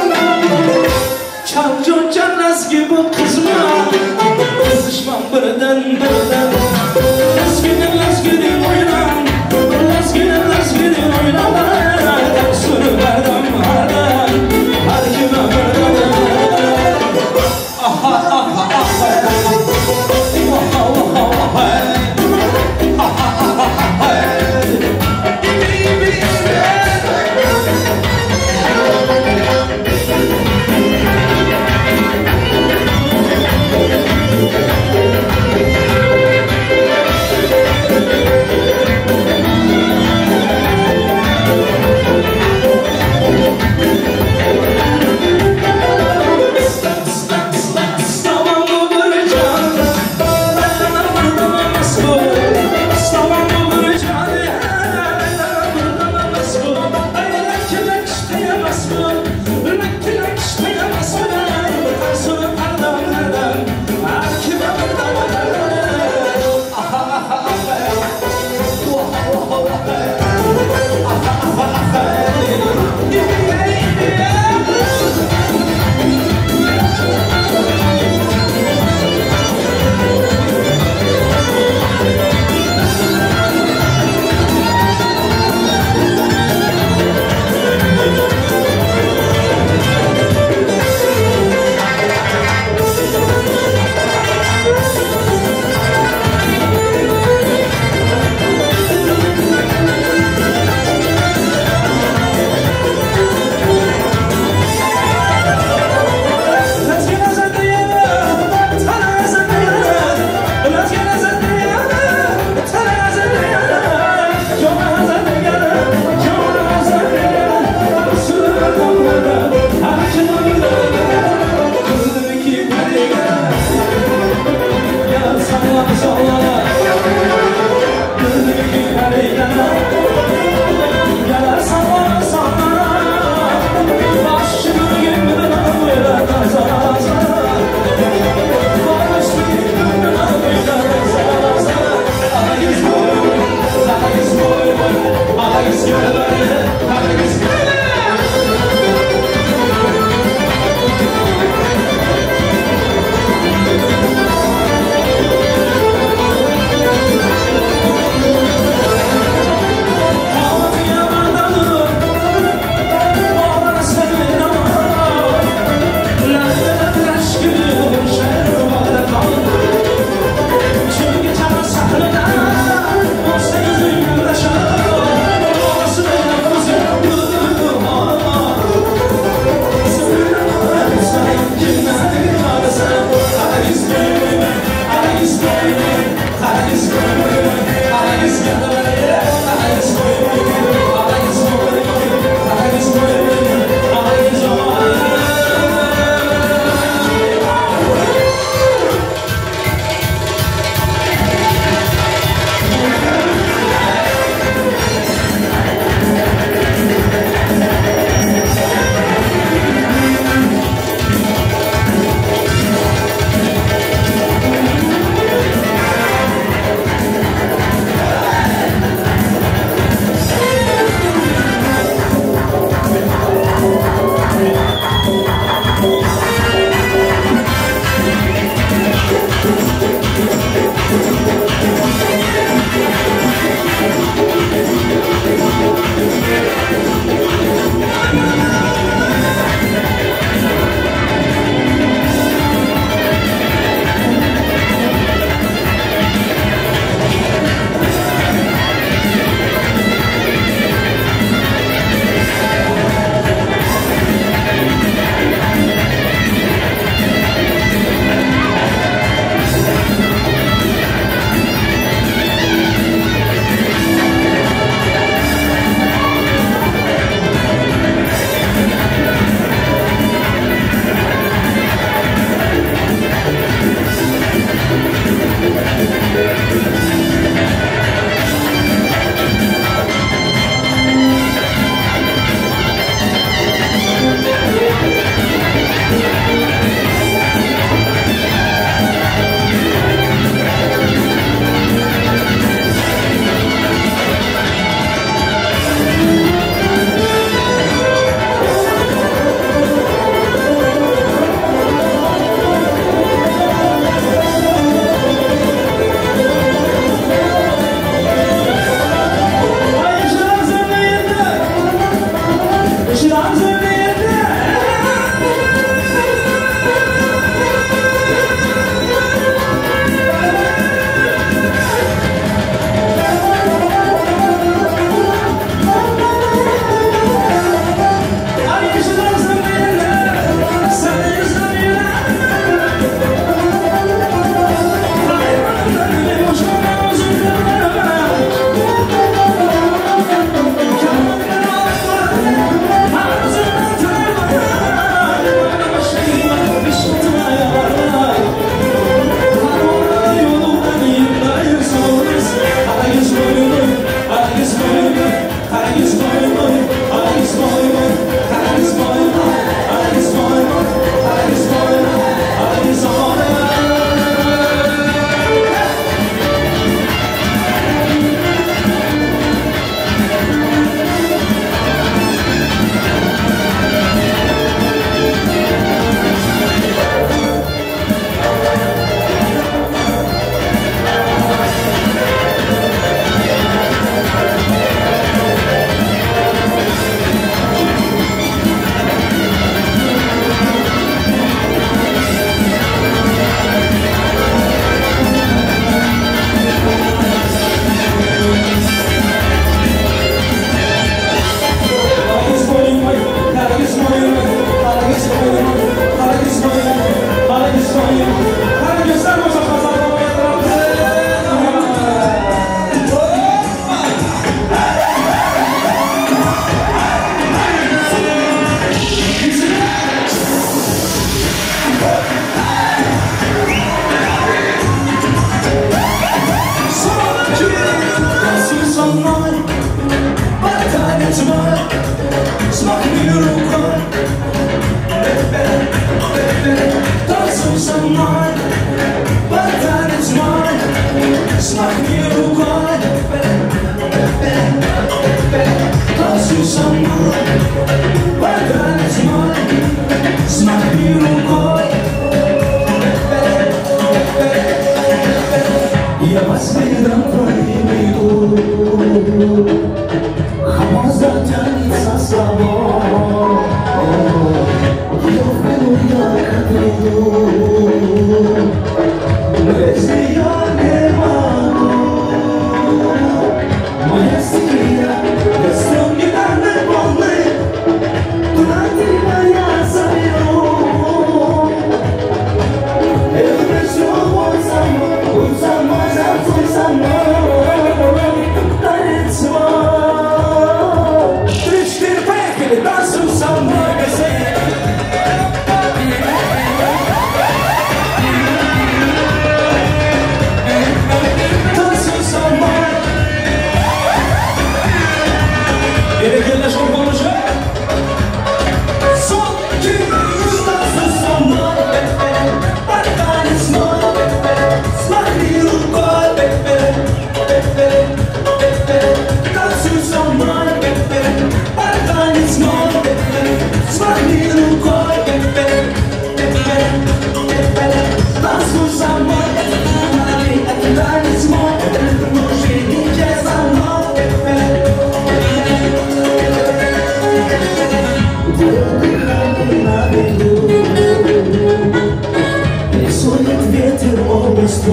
Рисует ветер область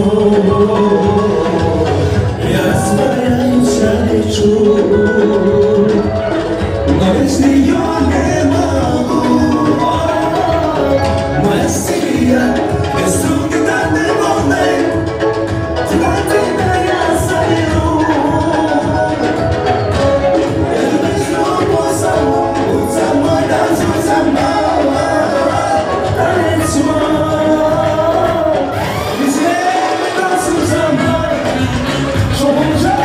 я растворяюсь, я лечу. Но без нее не могу. Моя стихия, без рук гитарной волны, туда тебя я заведу. Я без любовь со мной, будь со мной, танцуй со мной, танцуй. Везде танцуй со мной, чтобы уже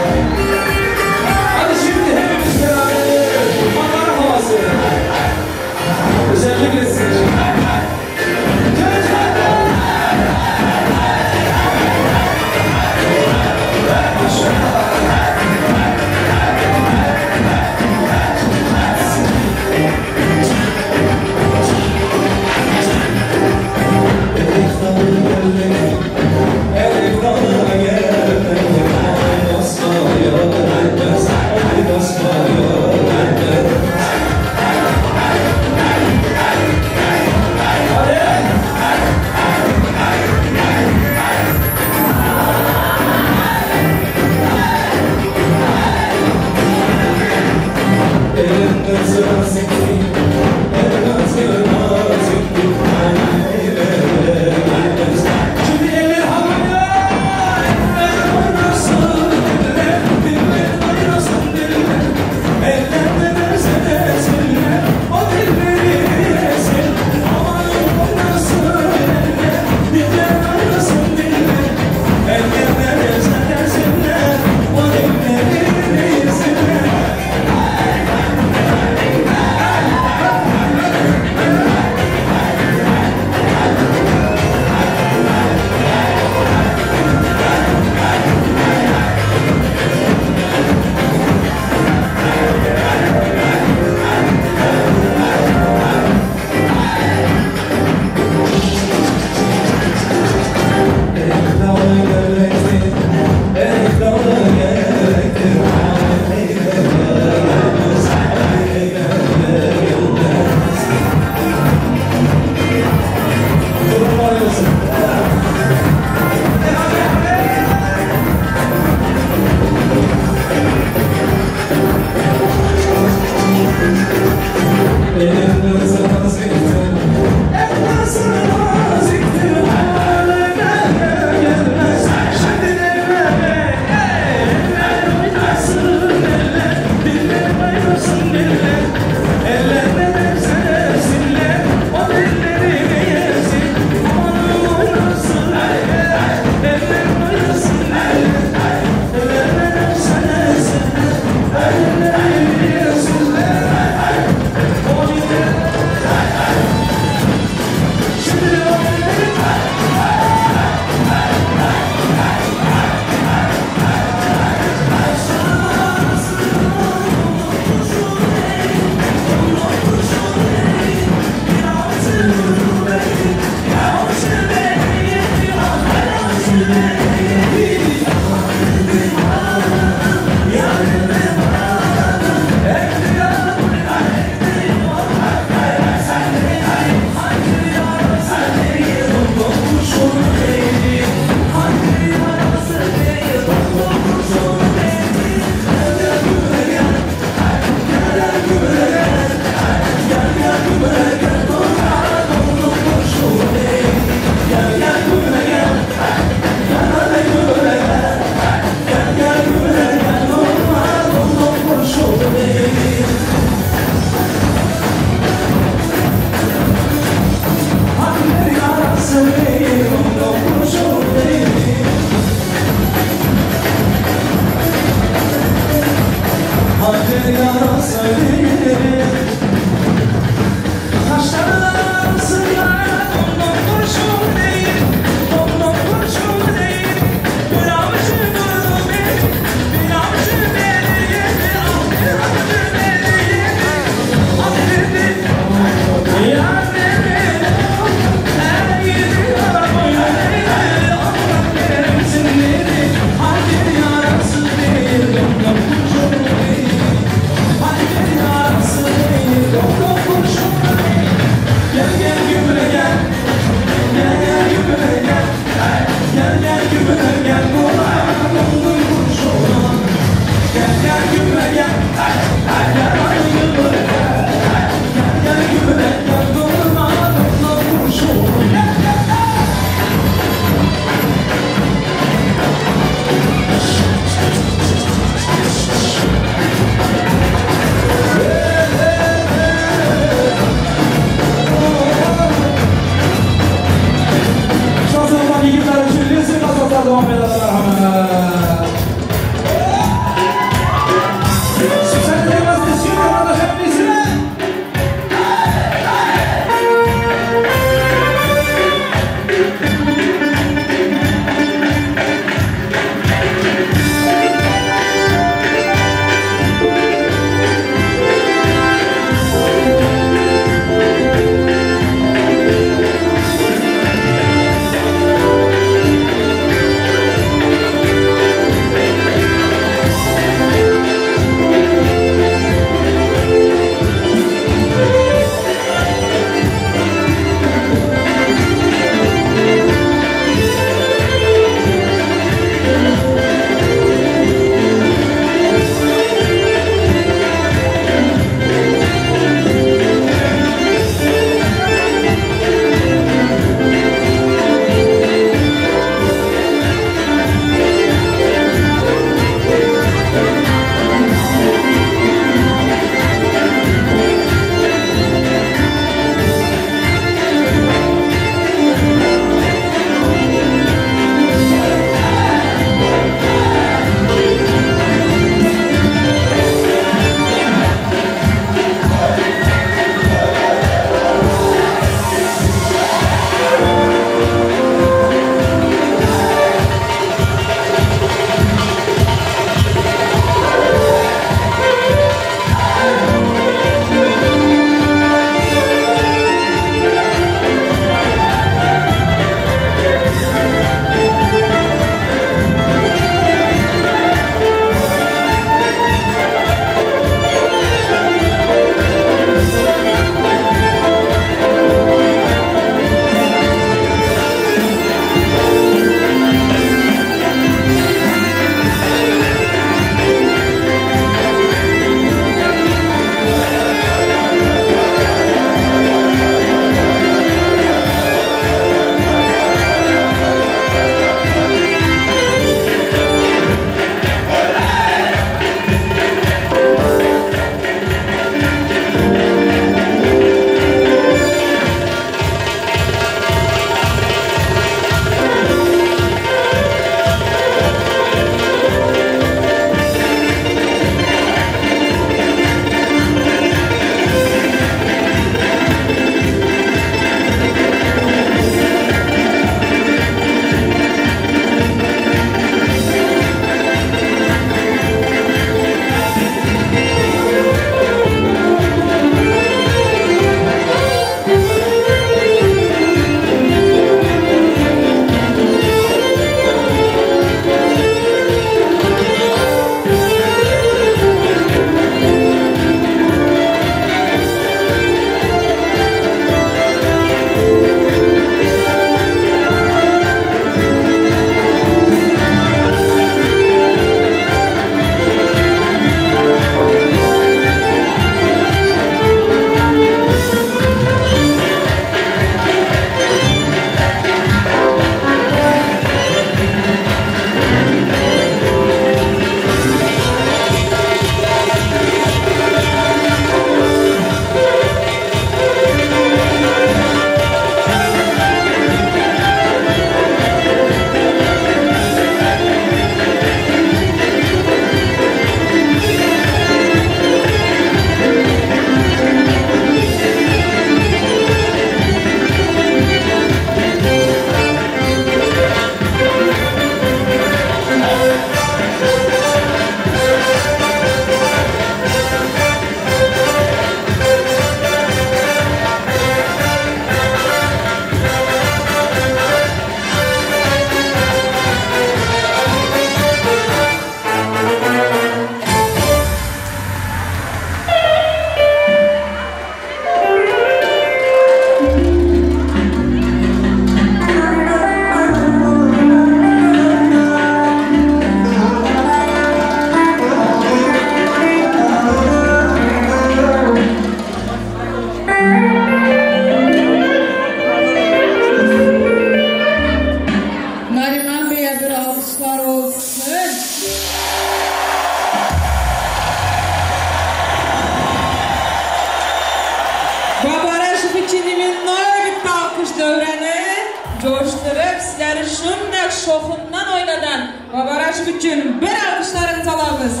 Çoxundan oynadan Babaraşıq üçün bir alqışlarınızı alırız.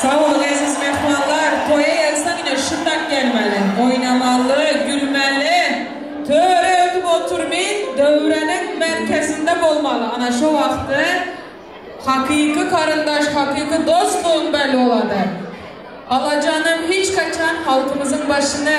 Sağ olun əziz mehmanlar. Toya gəlsən yine şundak gelmeli. Oynamalı, gülmeli. Töre ötüb oturmayın, dövrənin mərkəzində olmalı. Ana şu vaxtı hakiki karındaş, hakiki dostluğun belli oladı. Alacanım hiç kaçan halkımızın başını,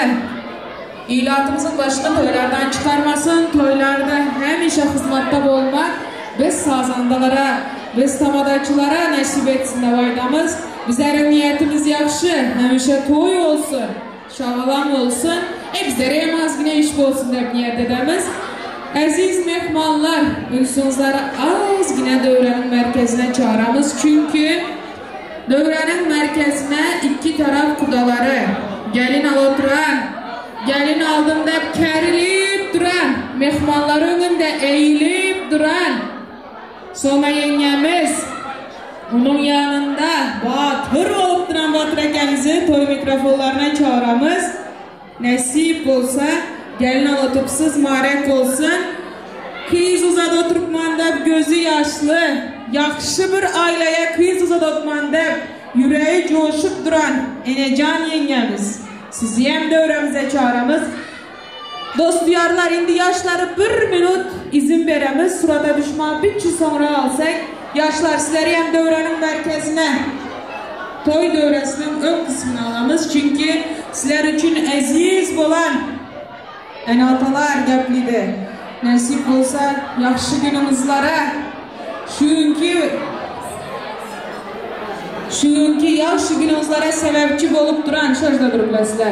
ilatımızın başını toylardan çıkarmasın. Toylarda həmişə xizmətdə olmak, biz sazandalara, biz tamadaçılara nəsib etsin vaydamız. Bizlerin niyetimiz yaxşı, həmişə toy olsun, şağalam olsun, bizlere hem az güne iş olsun deyip niyet edemiz. Aziz mehmanlar, ülsünüzleri az güne dövrenin merkezine çağıramız. Çünkü dövrenin merkezine iki taraf kudaları, gelin al oturan, gelin aldım deyip kerilip duran, mehmanlar önünde eğilip duran Sona yengemiz, onun yanında batır olup duran Batır ekemizi toy mikrofonlarına çağıramız. Nasip olsa gelin al otupsuz marek olsun. Kız uzad oturtman deyip gözü yaşlı, yaxşı bir aileye kız uzad oturtman deyip yüreği coşup duran Enecan yengemiz. Sizi hem dövremize çağıramız. Dost duyarlar, indi yaşları bir minut izin veremiz. Surata düşman bütçü sonra alsak, yaşlar sizleri hem dövrenin merkezine, toy dövresinin ön kısmını alamız. Çünkü sizler için aziz olan enatalar gəplidir. Nasip olsa yaxşı günümüzlere, şunki yaxşı günümüzlere sebepçi olup duran sözde durublar sizler.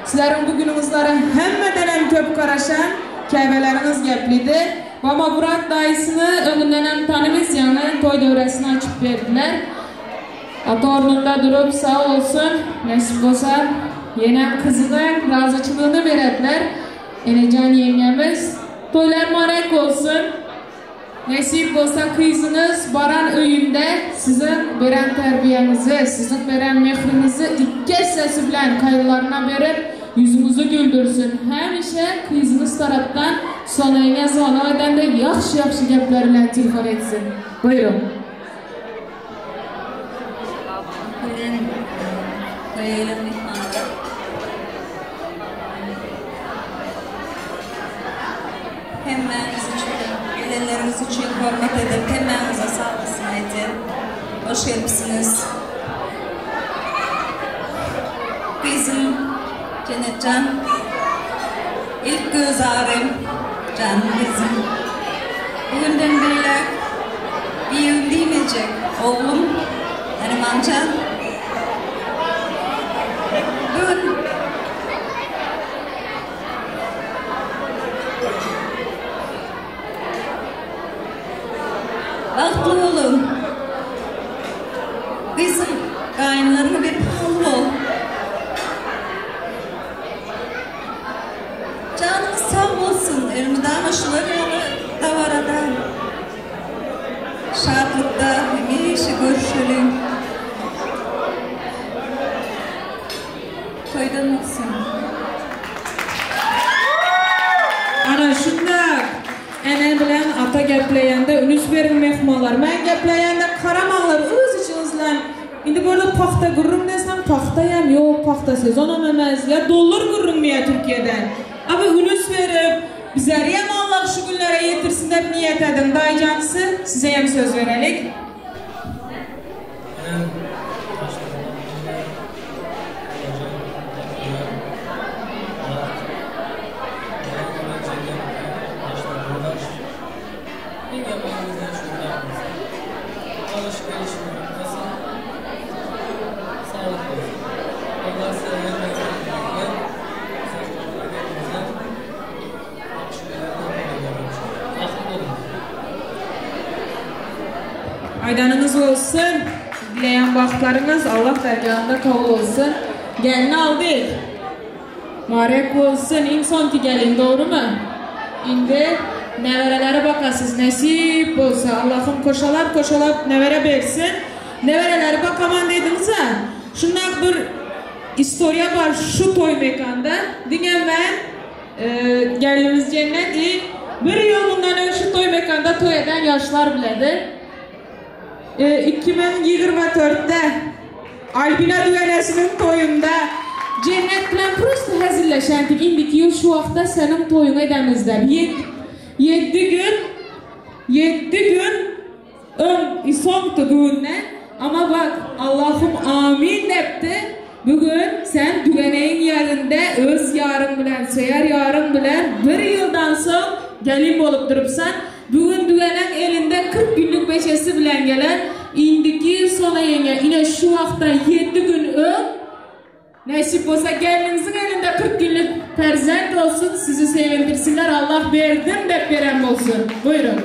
Sizlerin bu günümüzlere hemmeden hem köp karaşan kəbələriniz gəplidir. Ama Murat dayısını önünden hem tanımız yani toy dövresini açıp verdiler. Ata ornunda durup sağ olsun, nasip olsa yenem kızına razıçılığını verediler. Enecan yengemiz, toylar marek olsun. Nasip olsa kızınız baran öyünde sizin veren terbiyenizi, sizin veren mehrinizi iki sesi bilen kayılarına verip yüzünüzü güldürsün. Həmişə kızınız taraftan sonayına zona öden de yaxşı gəplərlə telefon etsin. Buyurun. Hemmeniz için, gelenlerimiz için hürmet edip hemmenize sağ olasın Ayten. Hoş gelmişsiniz. Bizim Cennetcan, ilk göz ağrım, canım bizim. Bugünden beri bir yıl demeyecek oğlum, Nerimancan. Bugün Baktlı oğlum, bizim kayınlarına bir pahalı ol. Canımız sağ olsun, elimden aşılar yolu davaradan. Şartlıkta hemişe görüşelim. Toydan olsun. Ana şundak. Ene bilen ata gəpləyəndə ünüs verin mehmanlar. Mən gəpləyəndə qaramaqlar öz içinizlə. İndi burada paxta qurrum desem paxtayam, yok paxta sezonam eməz. Ya dollar qurrum ya Türkiye'den. Ama ünüs verip bizləriyəm Allah şu günlere yetirsin de niyet edin. Dayıcansı size hem söz verelik. Aydanınız olsun, dileyen vaxtlarınız Allah dərgahında kabul olsun. Gəlini aldık, marek olsun, insan ki gelin, doğru mu? İndi neverelere bakasız, nasip olsa Allah'ım koşalap nevere versin. Neverelere bakaman dediniz ha, şundan bir istoriya var şu toy mekanda. Degen ben geldiğimiz cennet bir yıl bundan önce şu toy mekanda toy eden yaşlar biledi. 2024'te Albina Düğenesi'nin toyunda cennet bilen prosto hazırlaşandık. İndiki yıl şu vakta senin toyunu edemizler. 7 gün soğuktu düğünden. Ama bak Allah'ım amin depti. Bugün sen düğeneğin yerinde öz yarın bilen, seyer yarın bilen bir yıldan sonra gelin olup durupsan. Bugün düğenek elinde 40 günlük beşesi bilen gelen indiki yıl sona yenge yine şu vakta 7 gün nasip olsa gelinizin elinde 40 günlük perzent olsun, sizi sevindirsinler, Allah verdim de veren olsun. Buyurun.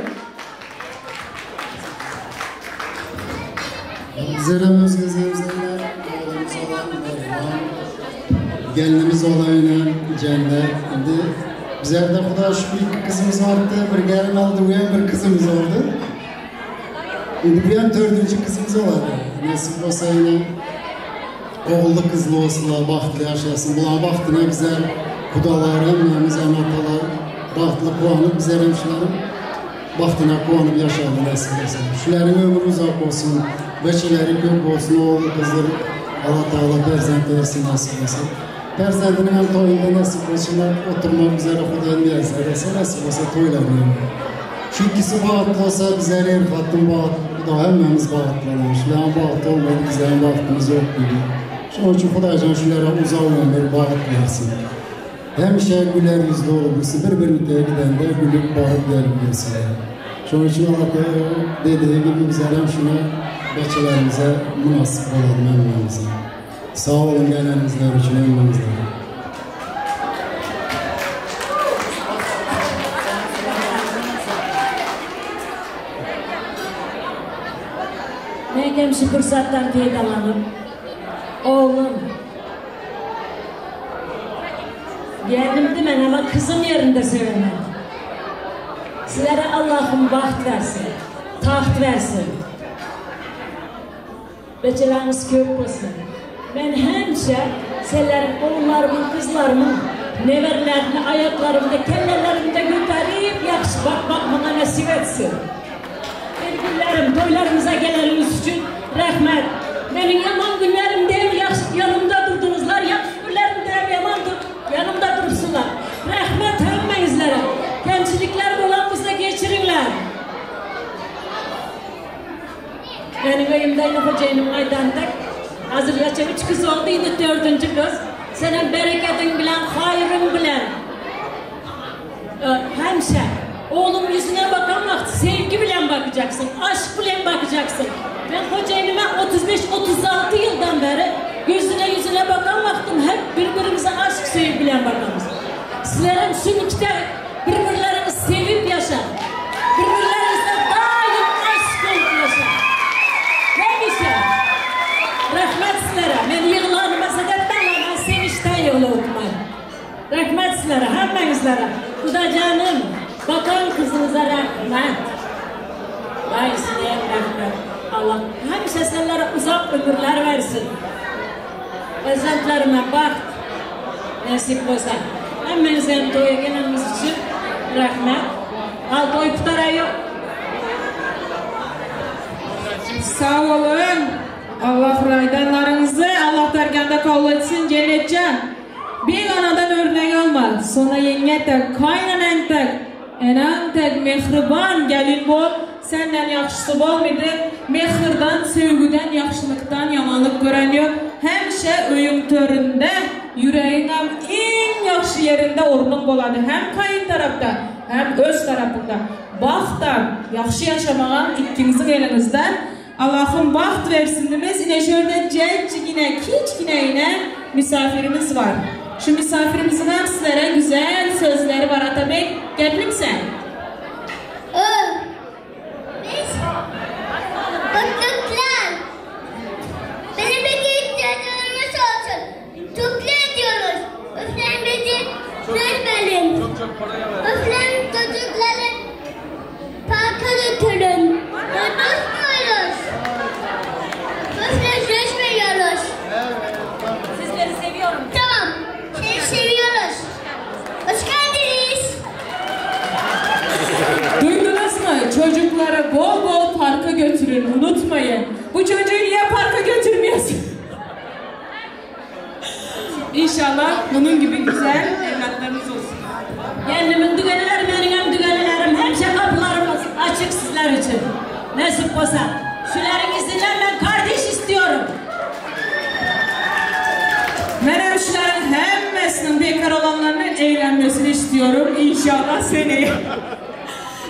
Zeremiz gezemizler, gelinimiz olayına cennet. Şimdi bizlerde Xuda şükür kızımız vardı, bir gelin aldı, bu yan bir kızımız oldu. Şimdi bu yan 4. kızımız oldu. Nasip olsa yine oğullu kızlı olsunlar, bahtlı yaşasın. Bunlar bahtına bize kudalarım, bize anatalar, bahtlı puanı, bize hemşilerim bahtına puanı yaşadı nasip olsa. Şuların ömrü uzak olsun, beçileri kök olsun, oğullu kızları Allah Teala perzent versin nasip olsa. Perzentinin hem toyunda nasip olsunlar, oturmak üzere Xudayın miyazlarıysa nasip olsa toylanıyor. Şu ikisi bağıtlı olsa bize Revfat'ın bağıtlı, bu da hemmemiz bağıtlanır. Şuların bağıtlı olmadı, bizlerin bağıtımız yok gibi. Onun için Xudaycan şulara uzak ömür bağıt versin. Hemşe güler yüzlü olursa bir-birini giden de gülüp bağıt verilmesin. Onun için Allah dediği gibi bizlerin şuna beçelerimize münasip olalım emmemize. Sağ olun gelenizler için emmemizler. Ben hem şu fırsattan faydalanıp oğlum geldim ben ama kızım yerinde sevemem. Sizlere Allah'ım baht versin, taht versin. Beçeleriniz kök olsun. Ben hemşe sizlerin oğullarımın, kızlarımın neverlerini ayaklarımda, kellelerimde götürüp yakşı bakmana nasip etsin. Sevgililerim, toylarımıza geleniniz için rahmet. Benim yaman günlerimde yanımda durdunuzlar, yakış günlerimde yanımda dursunlar. Rahmet hemmenizlere. Gençlikler olan bize geçirinler. Benim evimde yine Hoca'nın maydanda hazırlaça 3 kız olduydu, 4. kız. Senin bereketin bilen, hayrın bilen. Hemşe, oğlum yüzüne bakamak, sevgi bilen bakacaksın, aşk bilen bakacaksın. Ben Hoca'nıma 35-36 yıldan beri yüzüne bakan baktım, hep birbirimize aşk sevgi bilen bakamız. Sizlerin sünükte birbirlerinizi sevip yaşa. Birbirlerinizle daim aşk olup yaşa. Neyse, rahmet sizlere. Ben yığılarıma sebepten ama ben sevinçten yolu okumayım. Rahmet sizlere, hemmenizlere. Bu da canım, bakan kızınıza rahmet. Vay size rahmet. Allah hemşe sizlere uzak ömürler versin. Özentlerime bak, nasip olsa. Hemmenizden toya gelenimiz için rahmet. Al toy kutarayı. Sağ olun. Allah raydanlarınızı Allah derganda kabul etsin cennetcan. Bir anadan örnek olma. Sonra yenge tek, kaynanan tek, enan tek, mehriban gelin bol. Senden yaxşısı bol mıydı? Mehirdan, sevgiden, yaxşılıktan yamanlık gören yok. Hemşe öyüm töründe, yüreğin en yaxşı yerinde ornun boladı. Hem kayın tarafta, hem öz tarafında. Baxtdan, yaxşı yaşamağın ikinizin elinizden. Allah'ım baxt versinimiz. Yine şöyle cencigine, kiçgine misafirimiz var. Şu misafirimizin hem sizlere güzel sözleri var Atabey. Geldim sen. Mutluluklar. Benim peki ihtiyaclarımız olsun. Mutlu ediyoruz. Üflen bizi üzmeyin. Üflen çocukları parka götürün. Unutmuyoruz. Üflen üzmüyoruz. Sizleri İnşallah bunun gibi güzel evlatlarınız olsun. Kendimin düğünlerim, benim düğünlerim, hepsi kapılarımız açık sizler için. Nasip olsa. Şuların izinle ben kardeş istiyorum. Ben şuların hemmesinin bekar olanlarının eğlenmesini istiyorum. İnşallah seneye.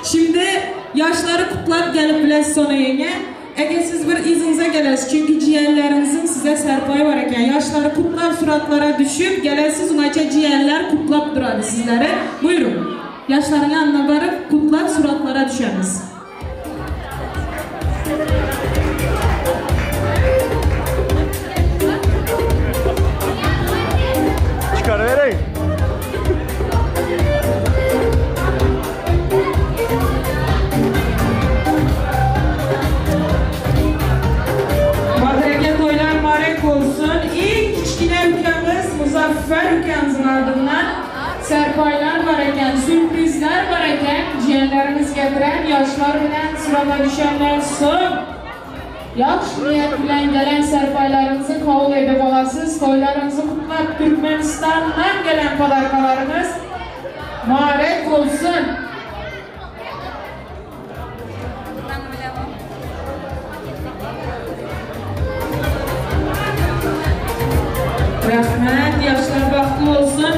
Şimdi yaşları kutlap gelip biləsiz sonra yenge. Eğer siz bir izinize geləsiz, çünkü ciğerlerinizin size serpayı var eken, yaşları kutlap suratlara düşüp geləsiz, unaca ciğerler kutlap duradı sizlere. Buyurun, yaşların yanına varıp kutlap suratlara düşeniz. Çıkarıvereyim. Badrege toylar mübarek olsun. İlk kichkina ülkemiz Muzaffer ülkemizin ardından serpaylar var eken, sürprizler var eken, ciğerlerimiz getiren yaşlar bilen sırada düşenler son. Yaxşı niyet bilen gelen serpaylarımızı kabul edip olasız. Toylarımızı kutlap Türkmenistan'dan gelen padarkalarımız mübarek olsun. Rahmet, yaşlar baktı olsun.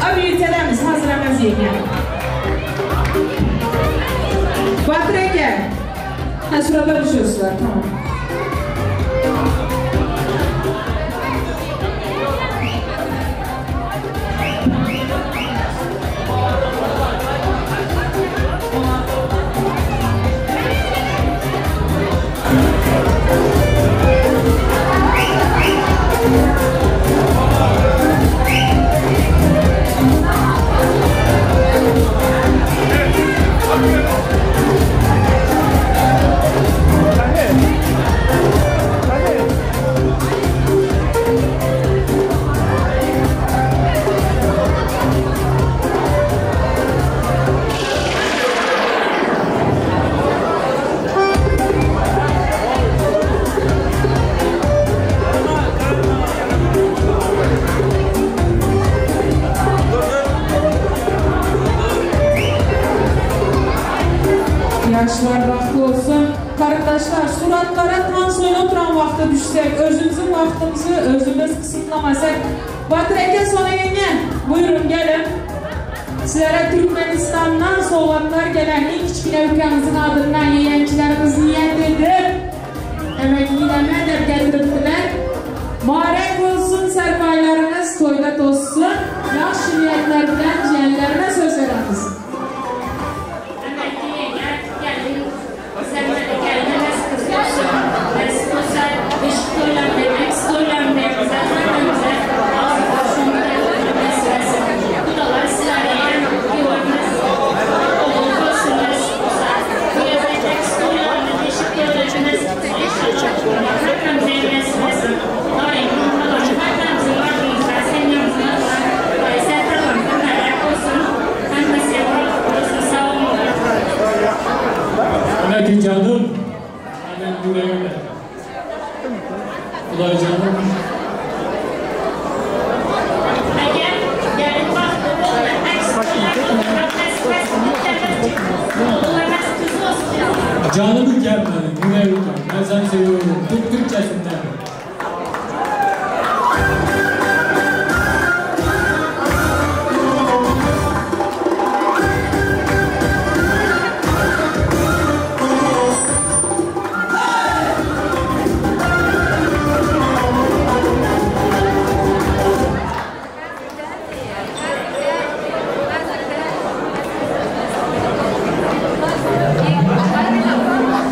Abi ülkelerimiz hazırlamaz yenge. Badrege. Ha sırada düşüyorsunlar, tamam. Yaşlar vakti olsun. Arkadaşlar suratlara tam soyun oturan vakti düşsek, özümüzün vaktimizi özümüz kısıtlamasak. Badrege sonra yenge, buyurun gelin. Sizlere Türkmenistan'dan soğuklar gelen ilk kichkina ülkemizin adından yeğencilerimiz niyet edip emeklilerine getirdiler. Mübarek olsun serpaylarınız, toyda tozsun. Yaxşı niyetler bilen ciğerlerine söz veririz. Canım, hemen yüreğimle. Ulan canım. Canımı gelmedi, yüreğimle. Ben seni seviyorum. Türkçesinden.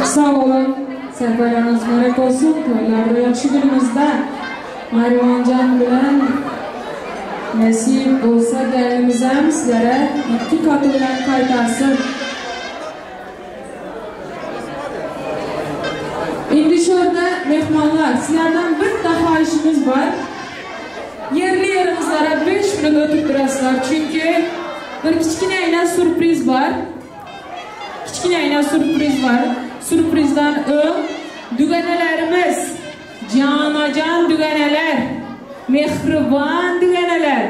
Sağ olun. Serpaylarınız mübarek olsun. Toylarda yaxşı günümüzde Marivancan bilen nasip olsa değerlimizden sizlere 2 katı bilen kaytarsın. Şimdi şurada mehmanlar, sizlerden bir daha işimiz var. Yerli yerimizlere 5 minut oturturasılar çünkü bir kichkina sürpriz var. Kichkina sürpriz var. Sürprizden düğenelerimiz, canacan düğeneler Mehribon deganlar.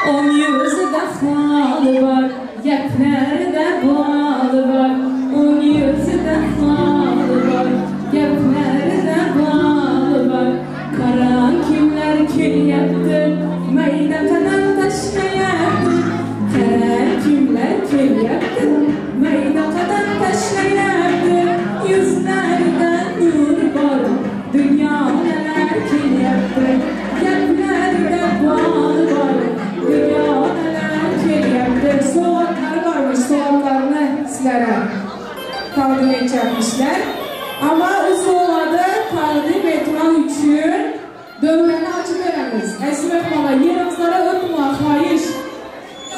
On yüzüde halı var, gaplarda balı var. On yüzüde halı var, gaplarda balı var. Karan kimler kelyapti, mayda qadam tashlayapti. Karan kimler kelyapti, mayda qadam tashlayapti. Yuzlarida nur bor, dunyolar kelyapti. Gaplarda balı var, dunyolar kelyapti. Soatlar varmış, soatlarni sizlere taqdim etmişler. Ama o soatı taqdim etmek için dövreni açıp veremiz. Esmek bana yerimizlere öpme, hayır.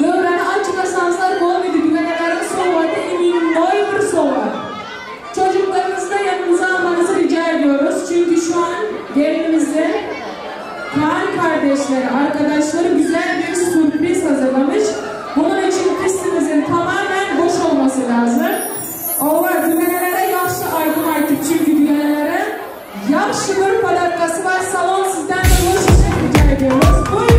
Dövreni açıklasanızlar olmaydı. Düğmelerin soğuatı eminmoy bir soğuat. Çocuklarınızla yanınıza almanızı rica ediyoruz. Çünkü şu an gelinimizin kan kardeşleri, arkadaşları güzel bir sürpriz hazırlamış. Bunun için pistimizin tamamen boş olması lazım. O var, düğmelere yaxşı aydın artık. Çünkü düğmelere yaxşı bir palatkası var. Salon sizden de boş için rica ediyoruz. Buyurun.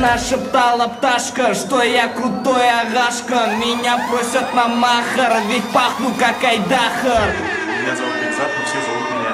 нашиб талап ташка, что я крутой агашка. Меня просят на махар, ведь пахну как айдахар. Меня зовут Бекзат, но все зовут меня.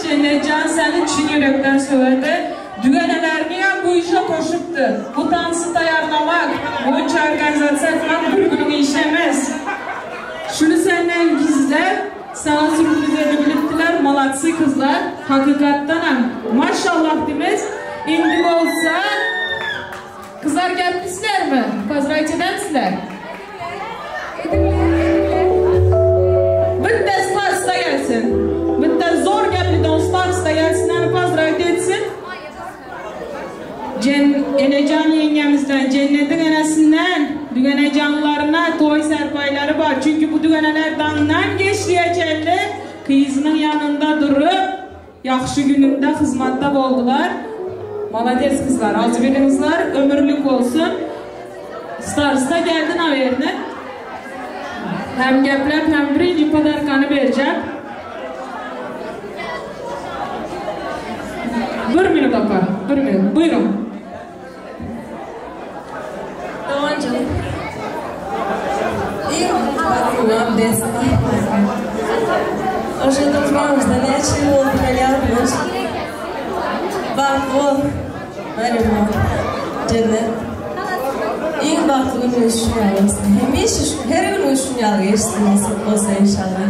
Cennetcan seni Çin yürekten söyledi. Düğenelerini bu işe koşuptu. Bu dansı ayarlamak, bu organizasyon falan bir gün işemez. Şunu senden gizler, sana sürpriz edebilirdiler, malatsı kızlar. Hakikatten maşallah demez. İndim olsa, kızlar gelmişler mi? Kazrayç edemsizler. Bir de stars da gelsin. Bitta zor gapli dostlar da gelsinler pozdravit etsin. Enecan yengemizden, cennetin enesinden dügenecanlarına toy serpayları var. Çünkü bu dügenelerden geçleyecekler. Kıyızının yanında durup yaxşı gününde hizmette oldular. Malades kızlar, az birinizler ömürlük olsun. Stars'ta geldin haberine. Hem geplep hem birinci padarkanı vereceğim. Bir minut opa, bir minut. Buyurun. Tamam canım. İyi bakıyorum desin. Hoje estamos da net o trabalhamos. Bakvo, merhaba. Cennet. İyi bakıyorum şu an. Her gün uyuşuyor geçtiğiniz olsa inşallah.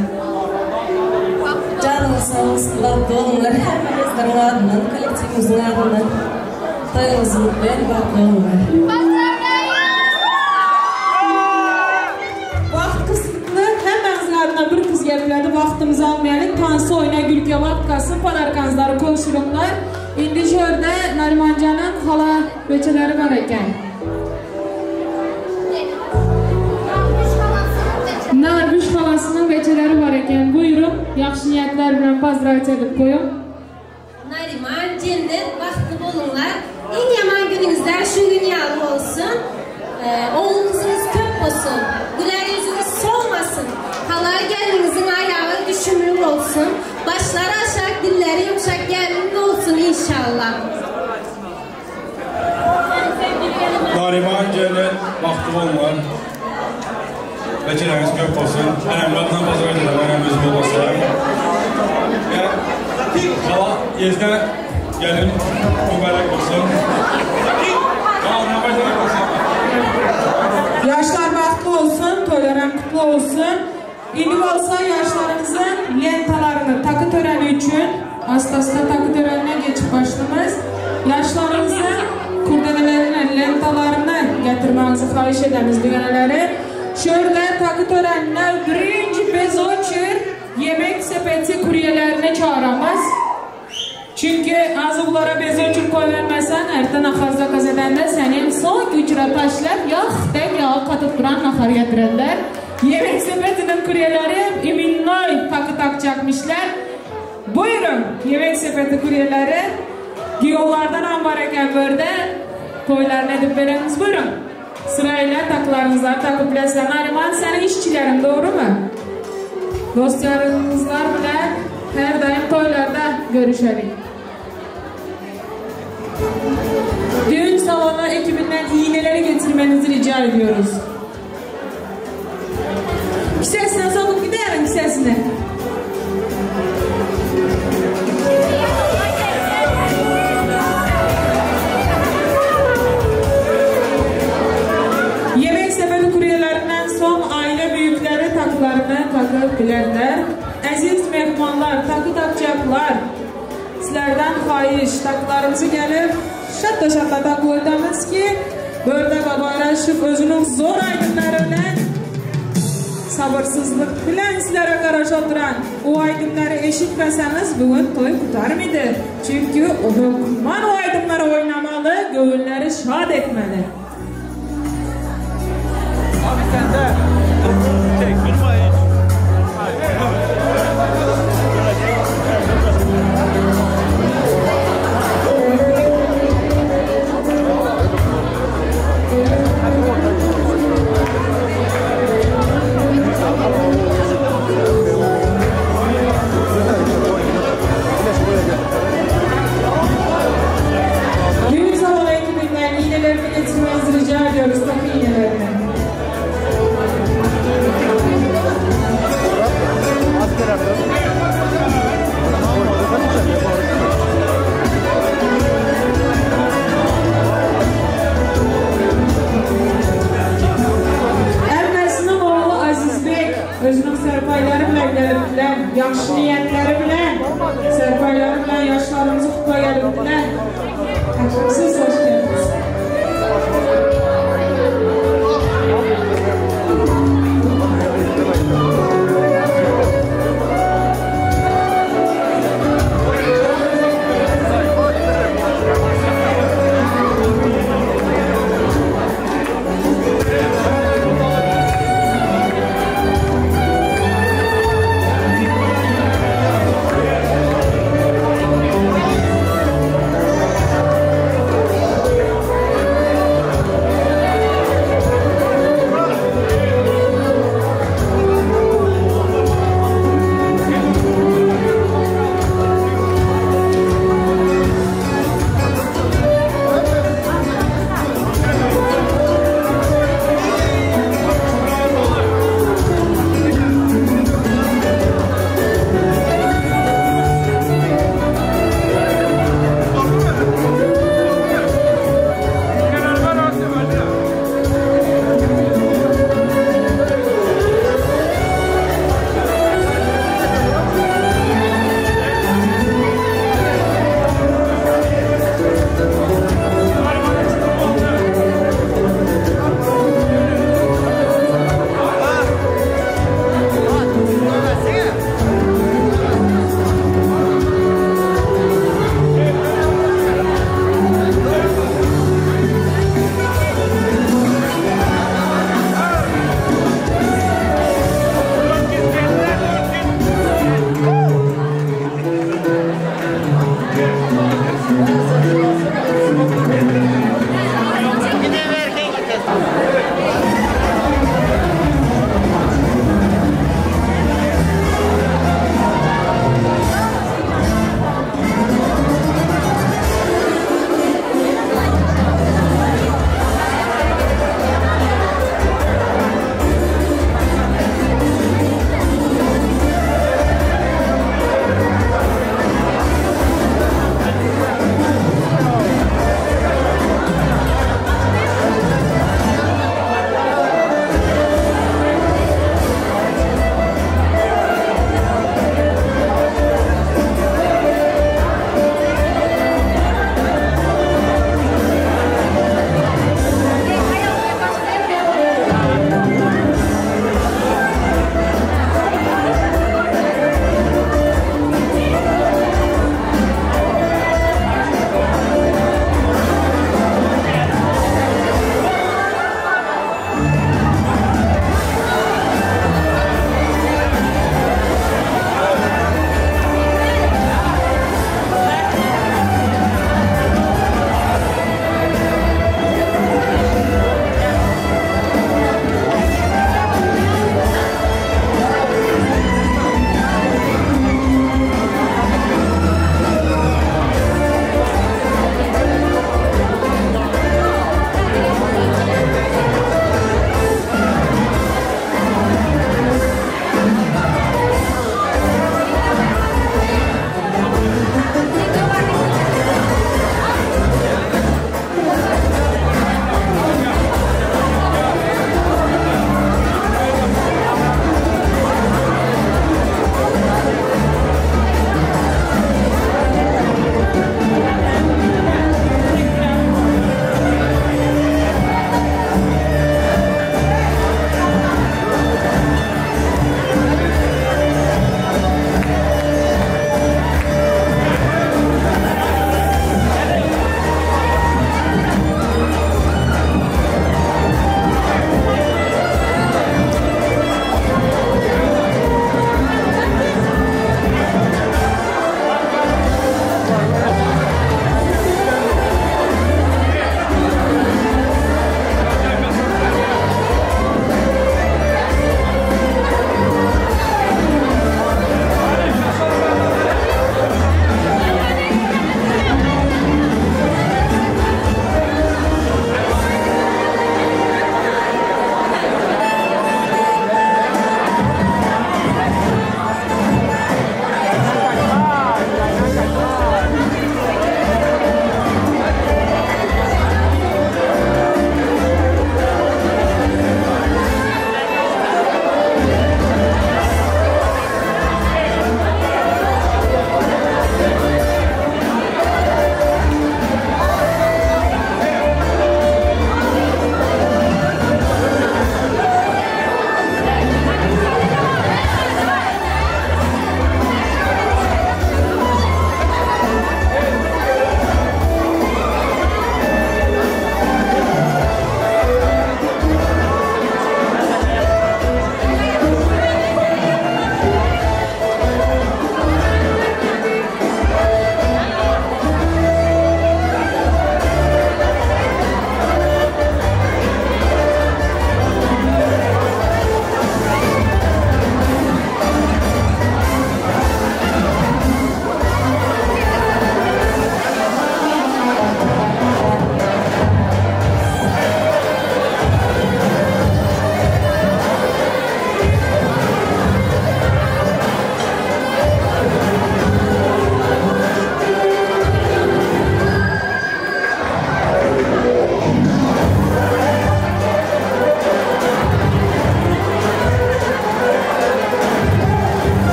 Canım sağ olsunlar, dolunlar. Hepimizden adından, kolektifimizin adından. Tanımızı mutlu bakıyorum. Vaxt kısıtlı, hemen adına bir kız gelirlerdi. Vaxtımızı almayalım. Tansı oyna, gülke vatkası, padarkanızları konuşurumlar. İndi şöyle Narimancan'ın hala beçeleri var eken. Narbiş halasının beçeleri var eken. Buyurun, yaxşı niyetler bilen pozdravit edip koyun. Nariman, cennet, vaxtlı bolunlar. En yaman gününüzler şu gün yağlı olsun. Oğlunuzunuz köp olsun. Güler yüzünüz solmasın. Halar gelinizin ayağı düşümlü olsun. Başları aşağı, dilleri yumuşak gelin olsun inşallah. Nariman, cennet, vaxtlı bolunlar. Beçeleriniz köp olsun. Əhəmraddan bazar edirəm, əhəmimiz bol olsun. Hala, yeznə gəlin, mübarək olsun. Yaşlar vaxtlı olsun, toylaran kutlu olsun. İndi olsa yaşlarınızın lentalarını takı törəni üçün astasında takı törəninə geçip başlamız. Yaşlarınızın kurdenelerinin lentalarını getirmenizi xahiş edemiz düğeneleri. Şöyle takı törenine birinci bezoçur yemek sepeti kuryelerini çağıramaz. Çünkü azıqlara bezoçur koy vermesen erten axarza kazedende senin son gücüre taşlar yax dek yağı katıp duran naxar getirirler. Yemek sepetinin kuryeleri iminnoy takı takacakmışlar. Buyurun yemek sepeti kuryeleri giyollardan ambar eken böyle toylarını edip vereniz buyurun. Sırayla takılarınızlar takıp biləsən. Nariman, sənin işçilərin doğru mu? Dostlarınızlar bile her daim toylarda görüşelim. Düğün salonu ekibinden iğneleri getirmenizi rica ediyoruz. Kisesine sokup gidelim kisesine. Yemek sepeti kuryelerinden son aile büyükleri takılarını takıp bilenler. Aziz mehmanlar, takı takacaklar. Sizlerden xahiş takılarımızı gelip şatla takı ödəmiz ki Börde Babayraşov özünün zor aydınları bilen, sabırsızlık bilen sizlere karşı oturan o aydınları eşitmeseniz bugün toy kurtarmaydı. Çünkü o hükman o aydınları oynamalı, göğünleri şad etmeli. Abi sen de çek, Düğün salonu ekibinden iğnelerini getirmenizi rica ediyoruz. Takı iğnelerini. Emmesinin oğlu Azizbek özünün serpayları bilen, yaxşı niyetleri bilen, serpayları bilen yaşlarımızı kutla geldiler. Siz hoş geldiniz.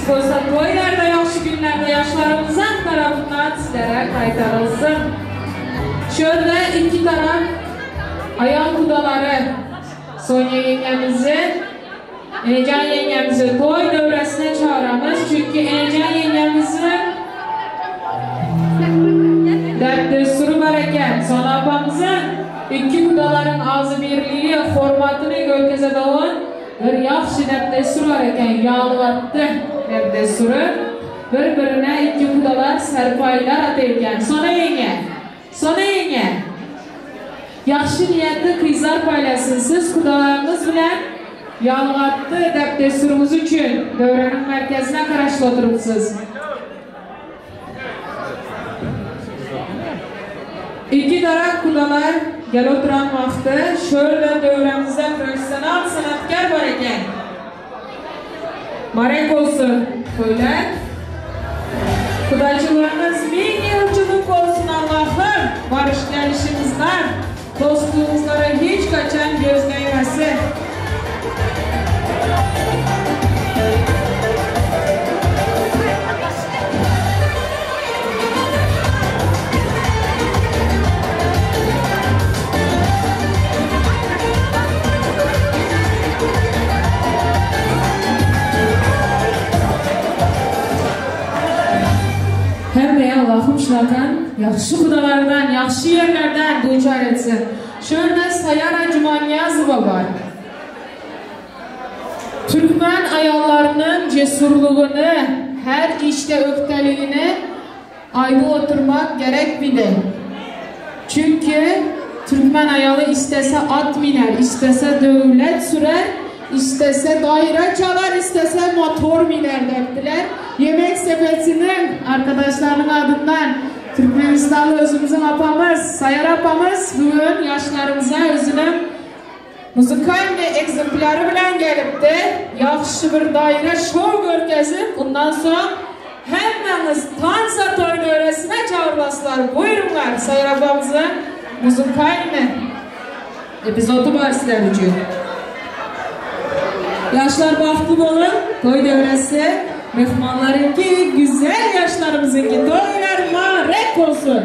bo'lsa to'ylarda, yaxshi kunlarda yoshlarimiz tarafından sizlere qaytarılsın. Şöyle iki taraf ayol xudoları Sonya yengemizin, Enecan yengemizi to'y davresine çağıramiz. Çünkü Enecan yengemizin dasturi bor ekan. Sona opamizin ikki xudoların ağzı birliği formatini o'tkazadigan bir yaxshi dasturi bor ekan. Yolg'atdi dasturi. Bir-birine ikki xudolar sarpoylar atayotgan. Sona yenge. Yaxshi niyatli qizlar paylasin. Siz xudolarimiz bilan yolg'atdi dasturimiz uchun davraning markazına qarashib o'tiribsiz. İki taraf xudolar kelib o'tirgan vaqtda sho'rda davramizda professional san'atkor bor ekan. Muborak bo'lsin to'ylar. Xudochilarimiz ming yilchilik bo'lsin Allohim. Barishlanishingizlar, do'stluğunuzlara hech qachon ko'zlaymasin. Allah'ım şunakan yaxshi xudolardan, yaxshi yerlerden duçar etsin. Şöyle Sayara Jumaniyazova var. Türkmen ayollarının cesurluğunu, her işte ökteliğini ayrı oturmak gerek miydi? Çünkü Türkmen ayalı istese at miner, istese devlet sürer, istese daire çalar, istese motor miner dediler. Yemek sepetinin arkadaşlarının adından Türkmenistanlı özümüzün apamız, Sayar apamız bugün yaşlarımıza özünün müzikal bir egzempları bilen gelip de yaxşı bir daire şov görkezip bundan sonra hemmeniz tansa toy döresine çağırmaslar. Buyurunlar Sayar apamızın müzikal epizodu var sizler için. Yaşlar bahtlı olun, toy devresi. Mehmanlarınki güzel yaşlarımızınki toylar mübarek olsun.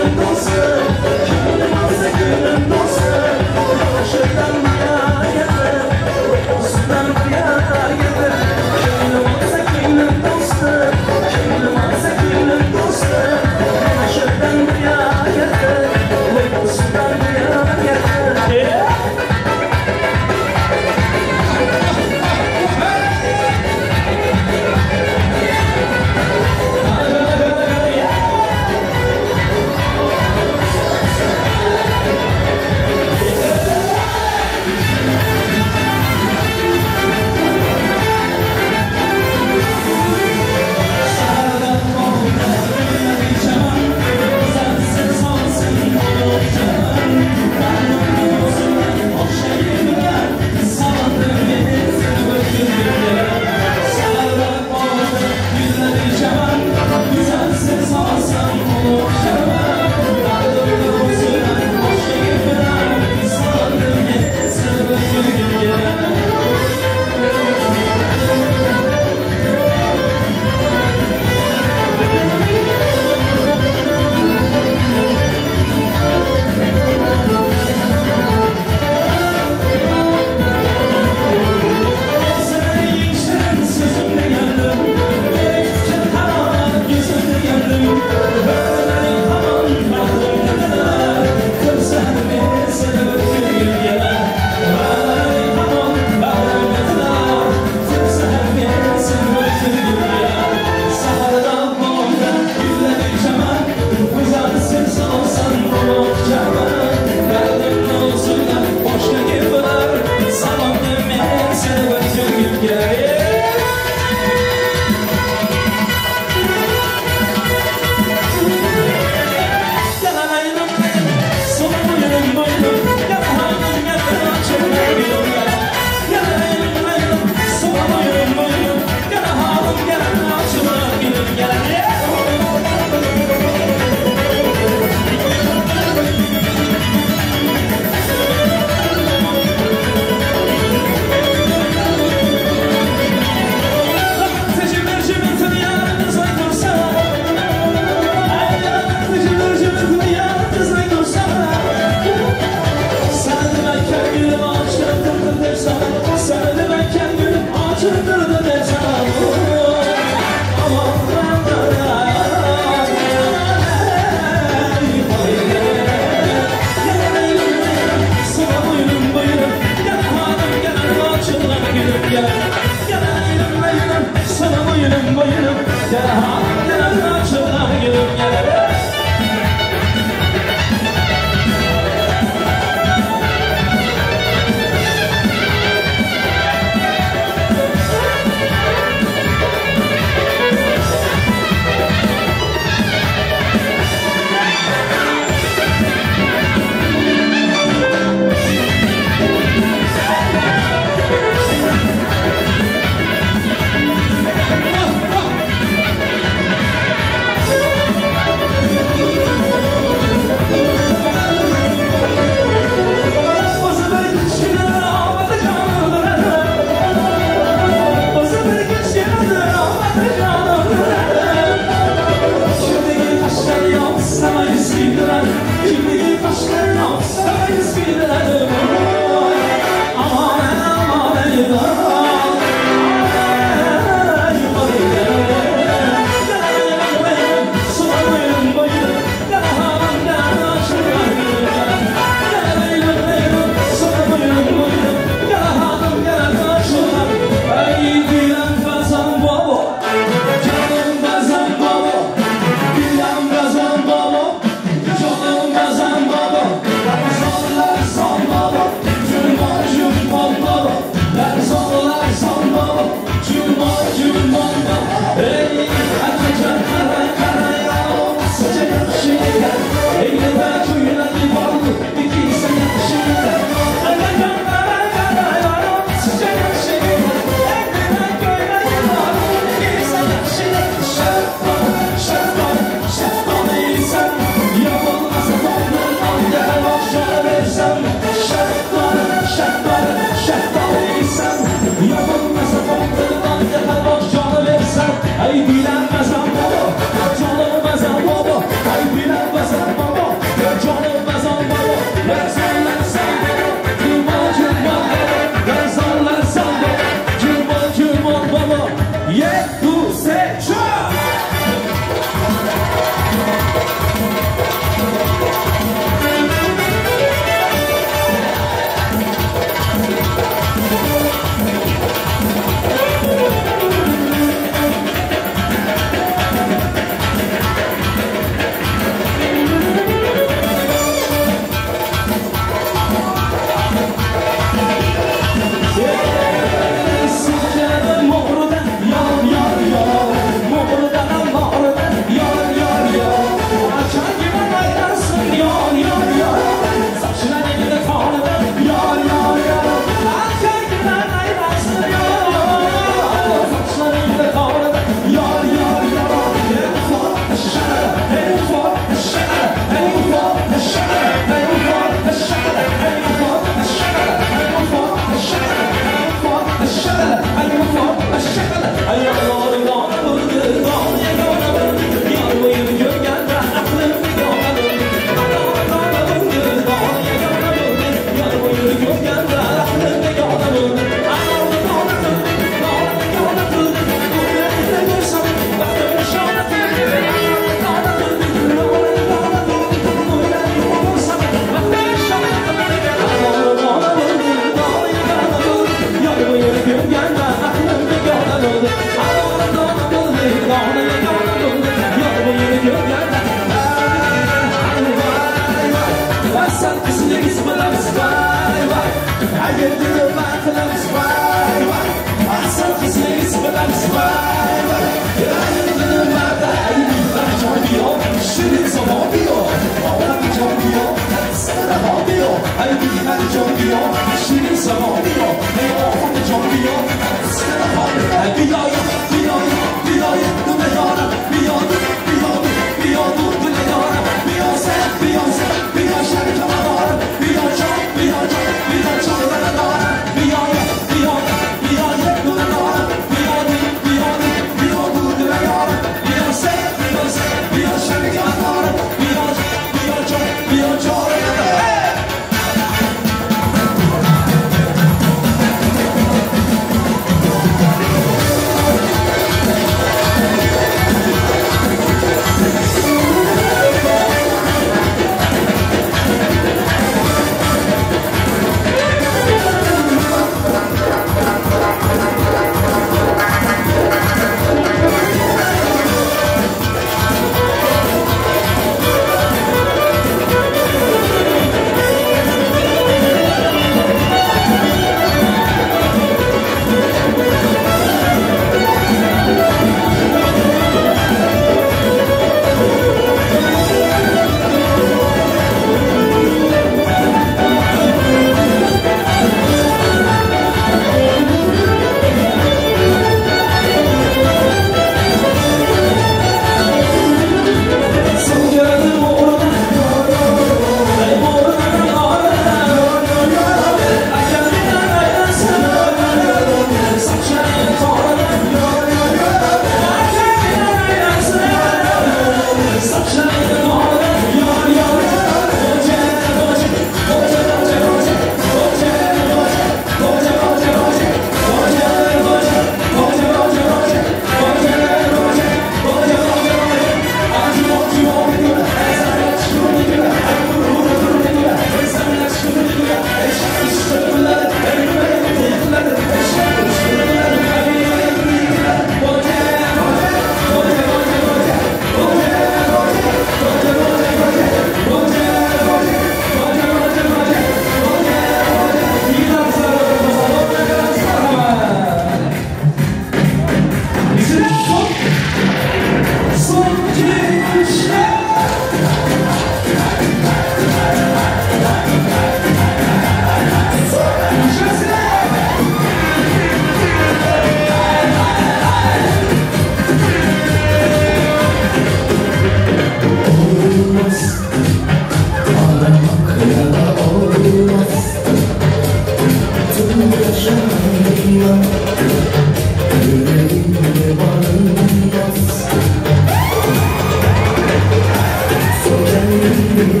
güzelliği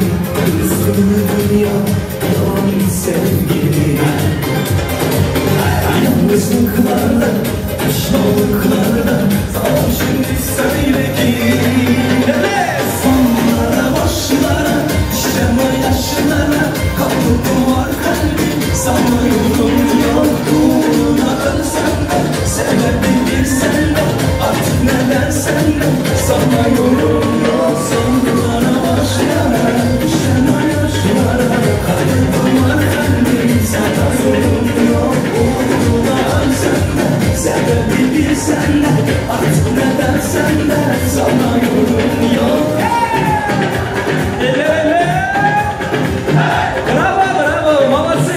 üstünü dünya yalan sevgili yalnızlıklarla pişmanlıklarla tamam şimdi söyle ki sonlara başlara işleme yaşlara kapı var kalbim sana yolum yok uğruna ölsem sebebi bir sende artık neden sende sana yolum yok sonlara başlara işleme yaşlara kapı var kalbim sana yolum yok uğruna ölsem sebebi bir sende artık neden sende sana yolum yok. Bravo, молодцы!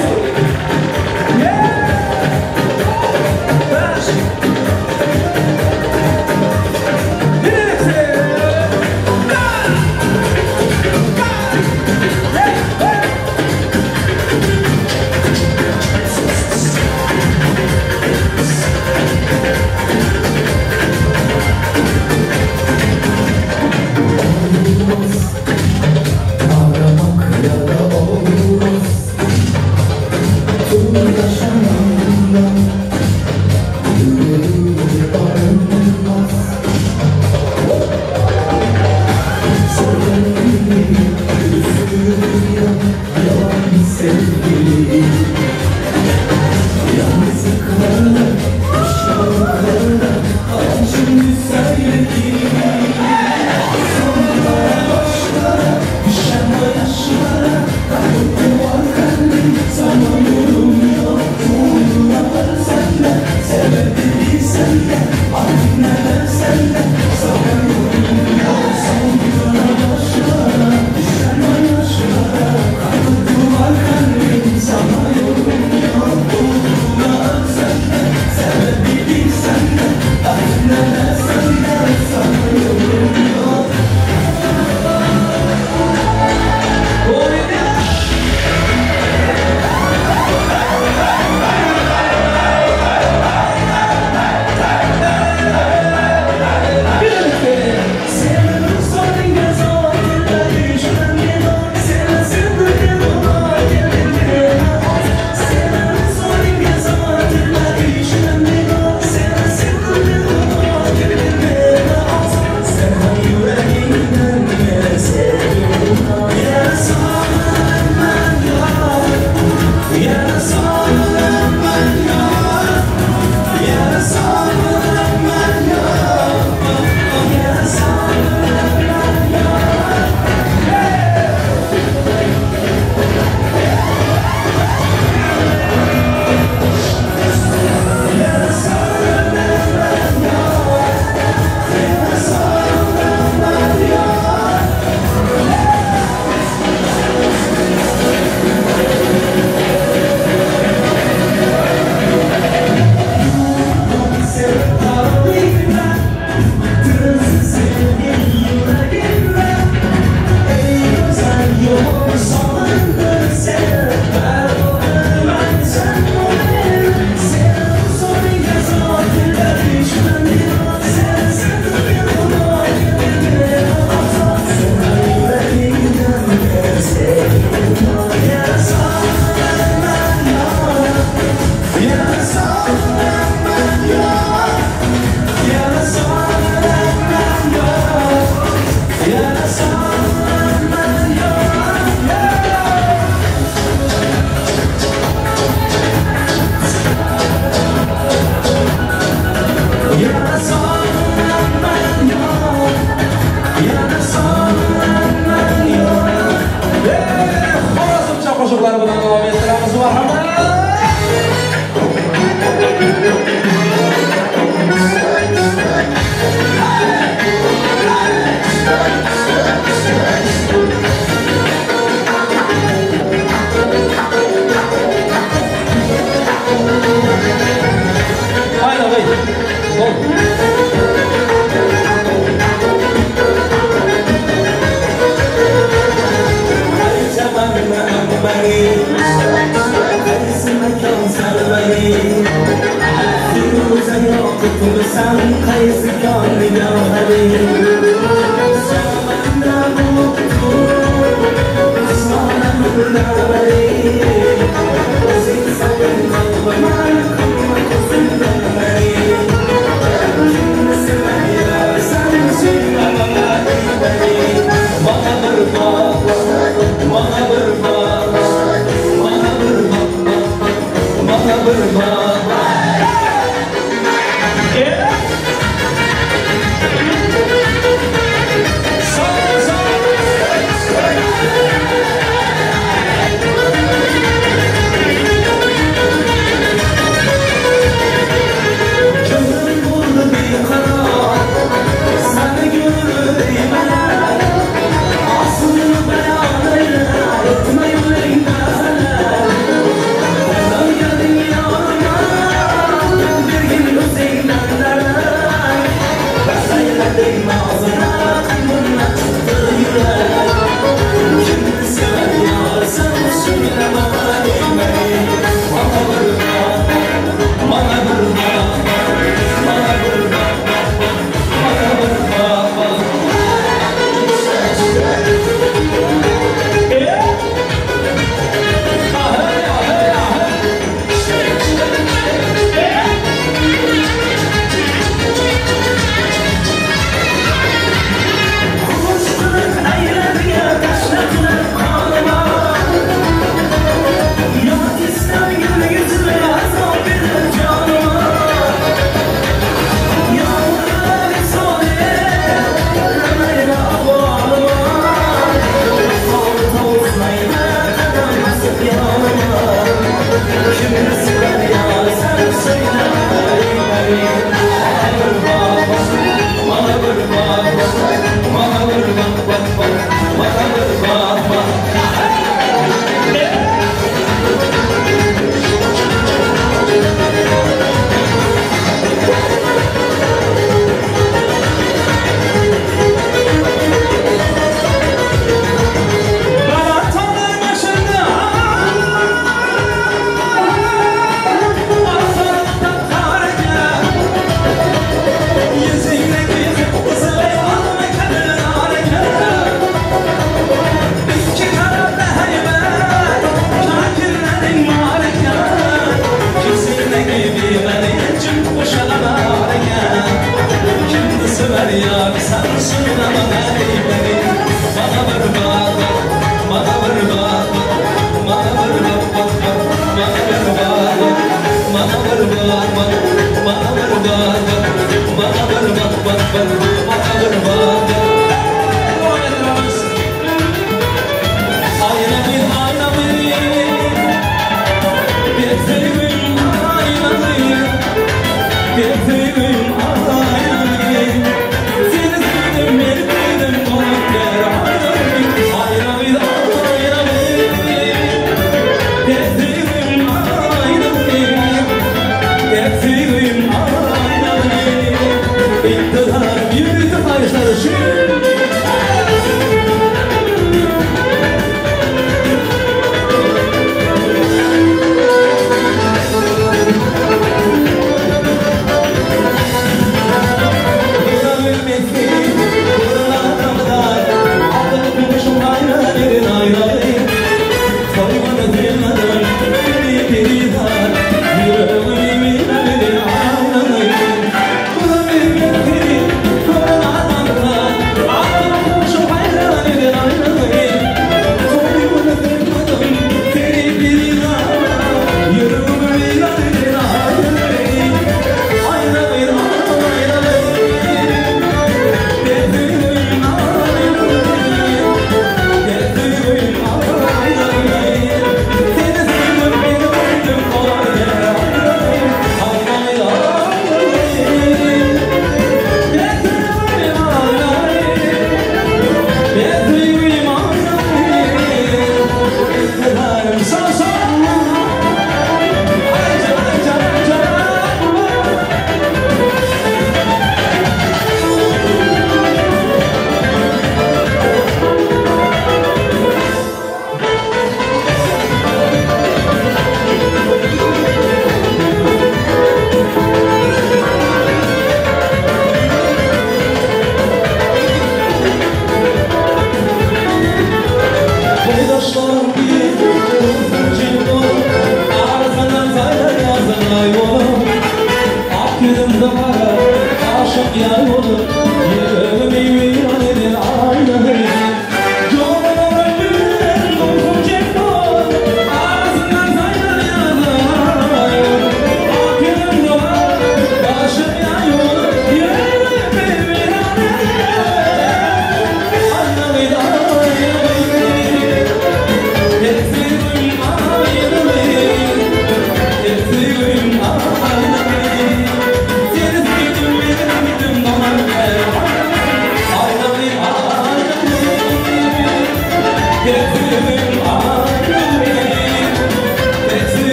Qaysi konga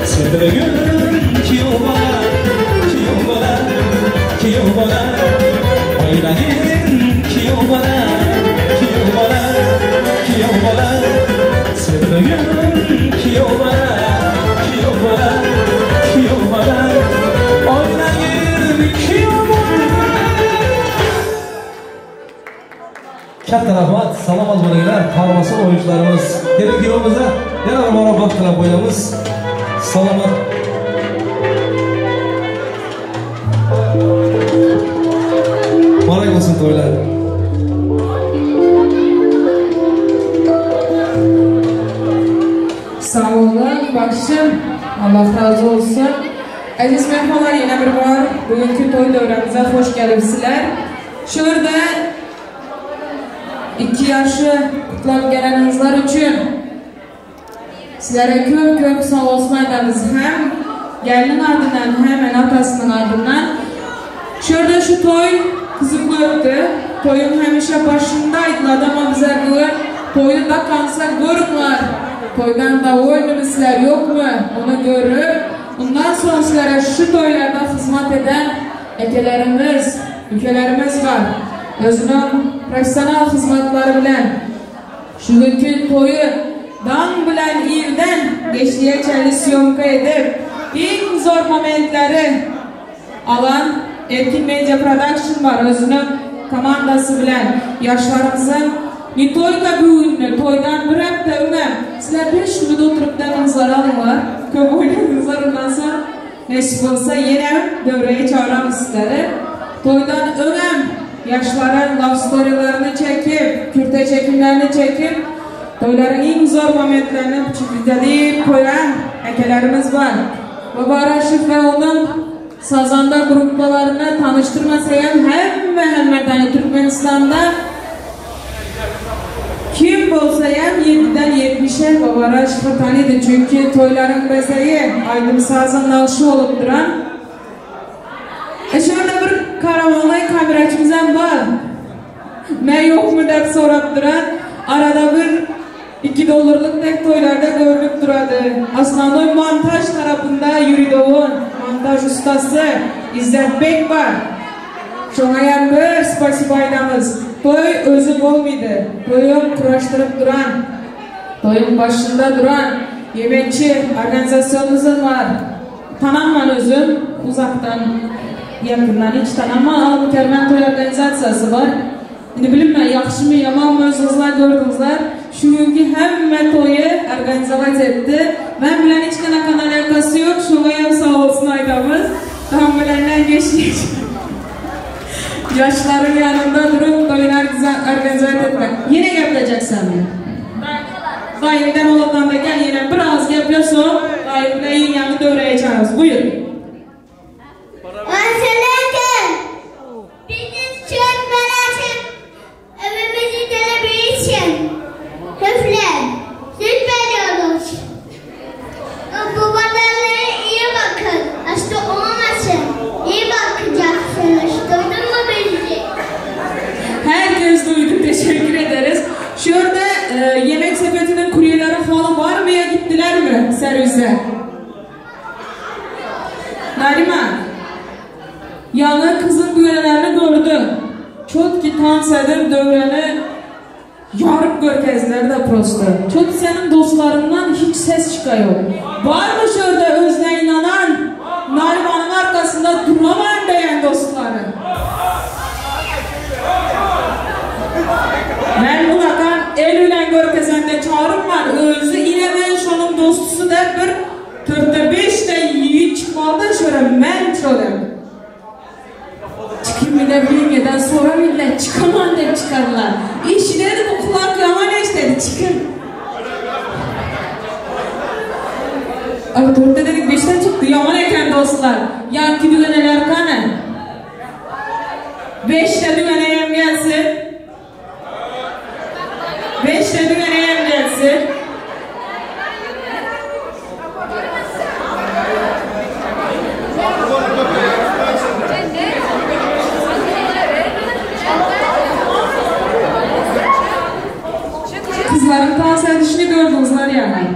Sevdiğim kiyov bola, oynayın kiyov bola, sevdiğim kiyov bola, oynayın kiyov bola. Katta rahmat, salomat bo'linglar, qarmasın oyuncularımız. Demek kiyovimize yana bir marhamat qilib qo'yamiz. Salomat. Muborak bo'lsin to'ylar. Sağ olun, başım. Allah razı olsun. Aziz mehmonlar, yine bir bor bugünkü to'y davramize hoş kelibsizlar. Şurada 2 yaşı kutlab gelenizler için sizlere köp sağ olsun aytamiz. Hem gelinin ardından hem atasının ardından. Şurada şu toy kızıklı öptü. Toyun hemişe başındaydılar ama bize diyor toyu da kansa görünler. Toydan da oyunumuzlar yok mu? Onu görüp bundan sonra sizlere şu toylarda hizmet eden ülkelerimiz var. Özünün profesyonel hizmetleri bilen şu günkü toyu dan bilen ilden geçtiğe çeli syomka edip en zor momentleri alan Erkin Media Production var. Özünün komandası bilen yaşlarımızın ne toyda büyüğünü, toydan bırak da önem. Sizler 5 minut oturup denizler alınlar. Köp oynadınızlar ondan sonra nasip olsa yine devreye çağıramız sizleri. Toydan önem. Yaşların love story'lerini çekip, kürte çekimlerini çekip toyların en zor momentlerini çizgileyip koyan ekelerimiz var. Baba Raşif ve onun Sazanda gruplarını tanıştırmasayım hemen Türkmenistan'da kim bolsayam 7'den 70'e Baba Raşif'i tanıydı. Çünkü toyların bezeyi Aydın Saz'ın alışı olup duran. Şöyle bir karavanlay kameracımızdan var. Ne yok mu der sorup duran. Arada bir $2 tek toylarda görünüp duradı. Aslında montaj tarafında yürüdüğün montaj ustası İzzet Bek var. Şuna yan bir spasiba aydamız. Toy özü olmaydı. Toyun kuraştırıp duran, toyun başında duran yemekçi organizasyonumuzun var. Tananman özüm uzaktan yakından hiç tananma Al Mükermen Toy organizasyası var. Ne bileyim ben yaxşı mı yaman mı özünüzler gördünüzler. Şu günkü hemen toyu organizasyon etti. Ben bilen hiç kanal alakası yok. Şuna sağ olsun aydamız. Tam bilenden geçtik. Yaşların yanında durup toyunu organizasyon etmek. Yine yapacaksın mı? Dayımdan olandan da gel yine biraz yapıyorsun. Dayımla yine yanı devreye çağırırız. Buyur. Köfler, süt veriyoruz. Babalarına iyi bakın. Hasta olmasın. İyi bakacaksınız. Duydun mu bizi? Herkes duydu. Teşekkür ederiz. Şurada yemek sepetinin kuryeleri falan var mı ya gittiler mi servise? Nariman. Yanı kızın düğünlerini gördüm. Çok ki tansedim dövreni yarıp görkezler de prosto. Çok senin dostlarından hiç ses çıkıyor. Var mı şurada özne inanan, Nariman'ın arkasında duramayan diyen dostları? Ben bu bakan el ülen görkezende çağırım var. Özü yine ben şunun dostusu der bir 4-5 yiğit çıkmadı şöyle men şöyle. Çıkayım bile bilmeden sonra millet çıkaman deyip çıkarlar. İşleri bu kulak yaman işleri çıkın. Ay 4'te dedik 5'ten çıktı yaman eken dostlar. Yanki düğeneler kanı. 5'te düğeneyem gelsin. 5'te düğeneyem gelsin. Kızların dans edişini gördünüzler yani.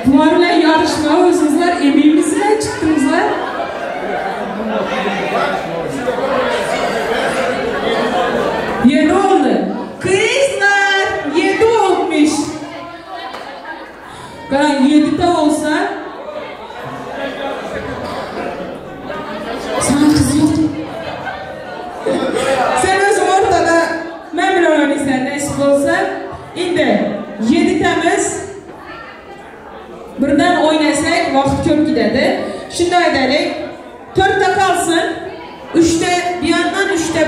Bunlarla yarışma özünüzler emeğimizle çıktınızlar. Yedi oldu. Kızlar 7 olmuş. Ben 7'de olsa sana kız yok. Sen özün ortada memnun olanıysan nasip olsa indi 7 temiz birden oynasak vakit çok gidedi. Şimdi edelim 4'te kalsın 3'te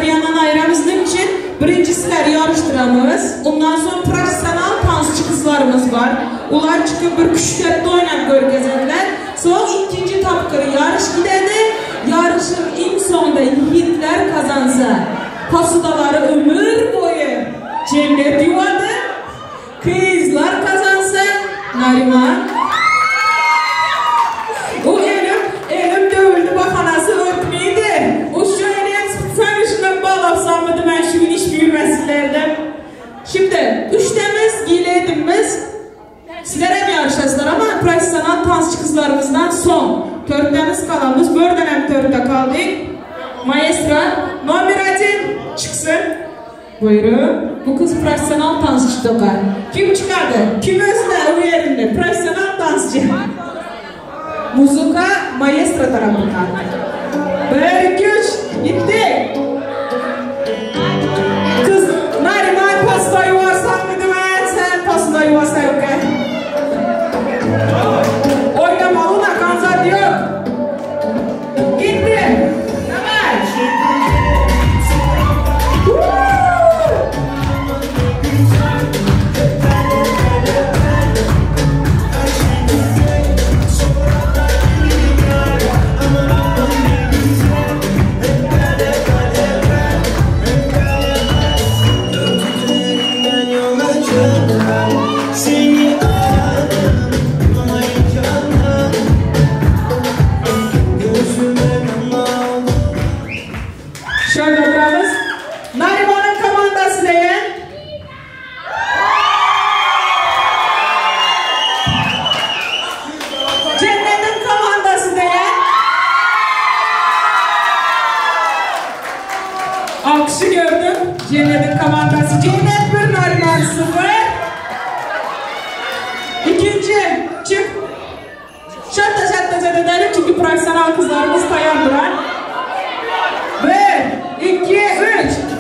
bir yandan ayıramızın için birincisileri yarıştıramız. Ondan sonra profesyonel dansçı kızlarımız var. Onlar çıkıp bir küçüklerinde oynayıp görkezediler. Sonra ikinci tapkırı yarış gidedi. Yarışın en sonunda yiğitler kazansa pasıdaları ömür boyu cennet yuvadı. Kızlar kazansa Nariman. O elim dövüldü bakanası örtmeydi. O şu eliyem sen işine bağlapsam mıydı ben şu gün iş büyümesilerden. Şimdi 3'temiz giyileydimiz. Sizlere mi yarışasılar ama profesyonel dansçı kızlarımızdan son 4'temiz kalanımız. Böyle dönem 4'te kaldık. Maestro номер 1 çıksın. Buyurun. Bu kız profesyonel dansçı dokar. Kim çıkardı? Kim özüne o yerinde? Profesyonel dansçı. Muzika maestro tarafından. 1, 2, 3 gitti. Kız Nariman pasta yuvarsan mıydı ben? Sen pasta yuvarsan yok ya. Oynamalına kanzat yok. Gitti. Tamam. Şöyle oturalım. Nariman'ın komandası diye. Cennet'in komandası diye. Alkışı gördüm. Cennet'in komandası. Cennet 1, Nariman 0. İkinci çık. Şatta zededelim çünkü profesyonel kızlarımız dayandılar. 1, 2, 3.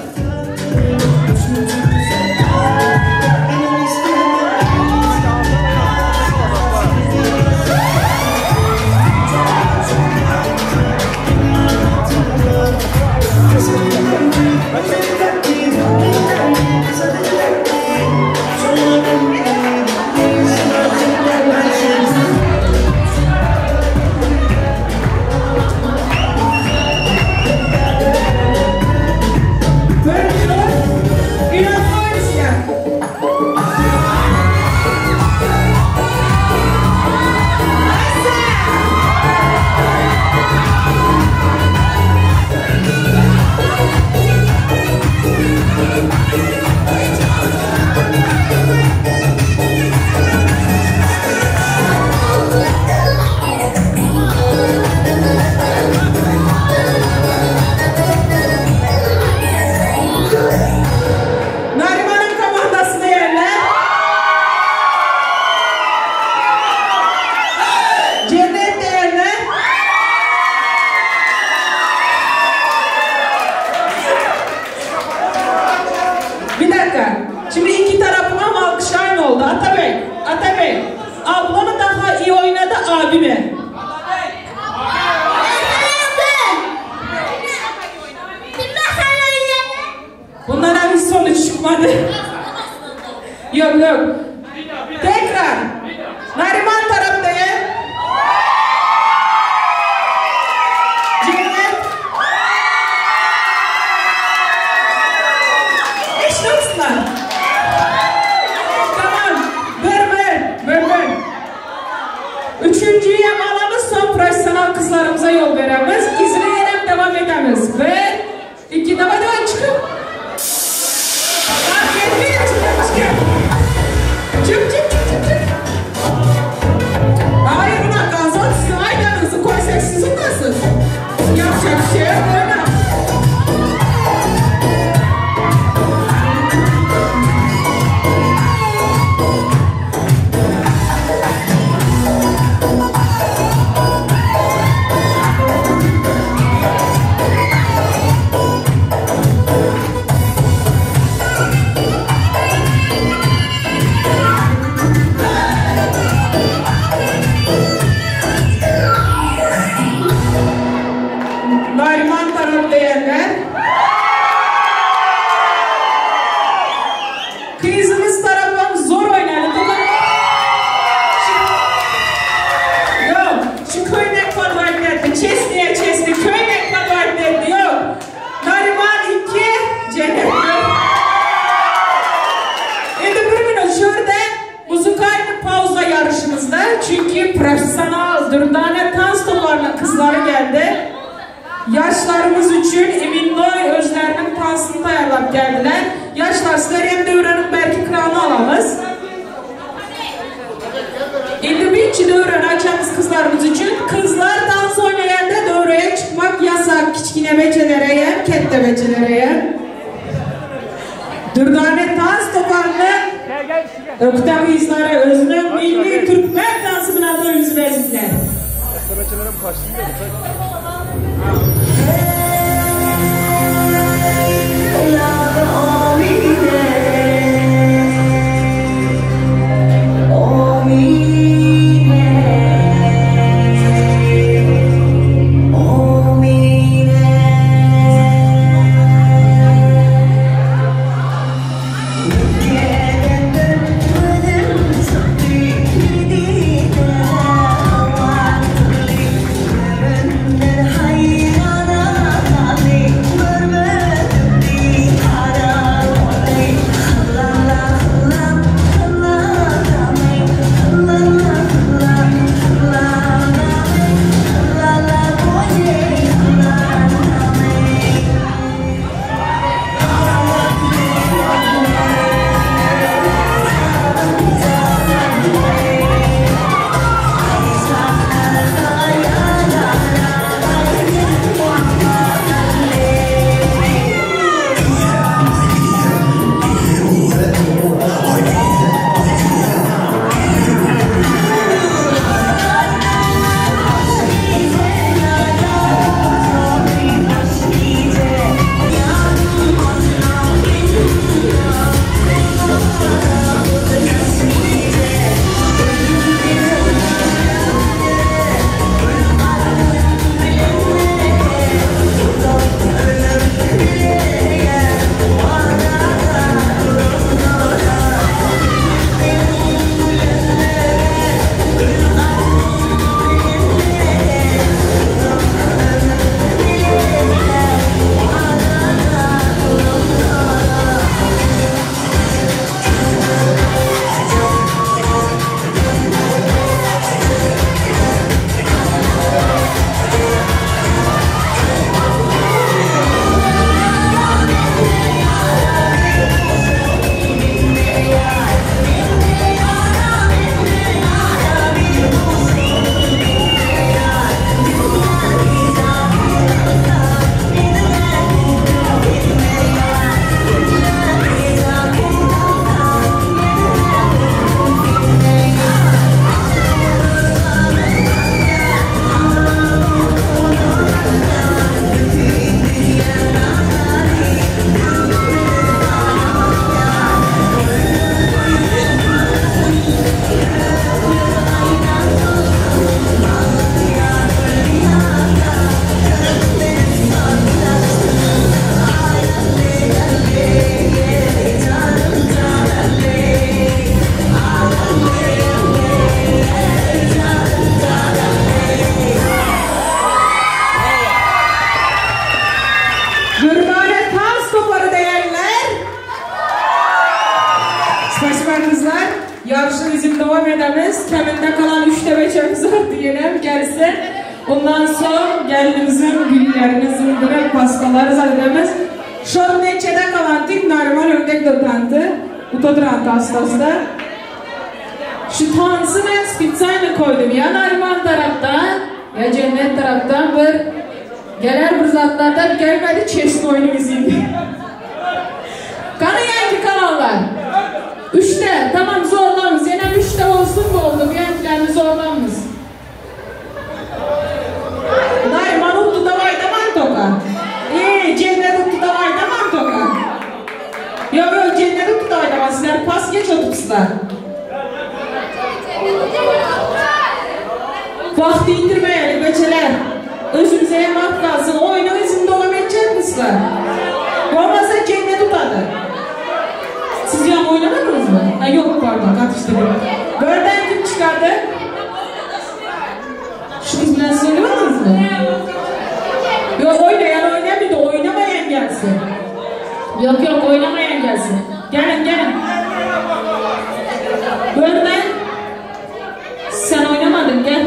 Şimdi iki tarafıma alkış aynı oldu. Atabey. Ablamı daha iyi oynadı abimi. Bunlara bir sonuç çıkmadı. Yok. Tekrar. Nariman taraftayım. Cennet. İşte tamam. Ver. Üçüncüye alamız son profesyonel kızlarımıza yol veremiz. İzleyerek devam edemiz. Ve 2 devam çıkın. Çık. Hayır. Profesyonel Dürdane Dans Toparı'nın kızları geldi. Yaşlarımız için eminnoy özlerinin tansını tayarlap geldiler. Yaşlar sizler hem de öğrenin belki kralını alamız. Şimdi bir içi dövreni açamız kızlarımız için. Kızlar dans oynayanda dövreye çıkmak yasak. Kiçkine becelere yer, kette becelere yer. Dürdane Dans Toparı'nın Öktem izleri özünün milli Türkmen dansı buna da yüz versinler. Yarışı bizim devam edemiz. Keminde kalan 3'te 5'imiz var diyelim gerisi. Ondan sonra gelinimizin güllerimizin direkt pastaları zannedemiz. Şu an neçede kalan tip normal öndek dötantı. Utodurantı hastasında. Şu tansı ben spitsayını koydum. Ya normal taraftan ya cennet taraftan bir gelir bir zatlardan gelmedi çeşit oyunu izleydi. Kanı yanki kanallar. 3'te tamam zorlanmış. Yine 3'te olsun mu oldu? Gençlerimiz zorlanmış. Nariman uttu davay daman toka. Cennet uttu davay daman toka. Yok yok cennet uttu davay daman. Sizler pas geç otupsuzlar. Vakti indirmeyelim beçeler. Özümüze yemek kalsın. Oyunu izin devam edecek misler? Olmazsa cennet utadı. Siz yan oynamadınız mı? Ha yok pardon katıştırdım. Börden kim çıkardı? Şu kızımdan söylüyorsunuz mu? Yok oynayan oynamıyordu, oynamayan gelsin. Yok yok oynamayan gelsin. Gelin gelin. Börden sen oynamadın gel.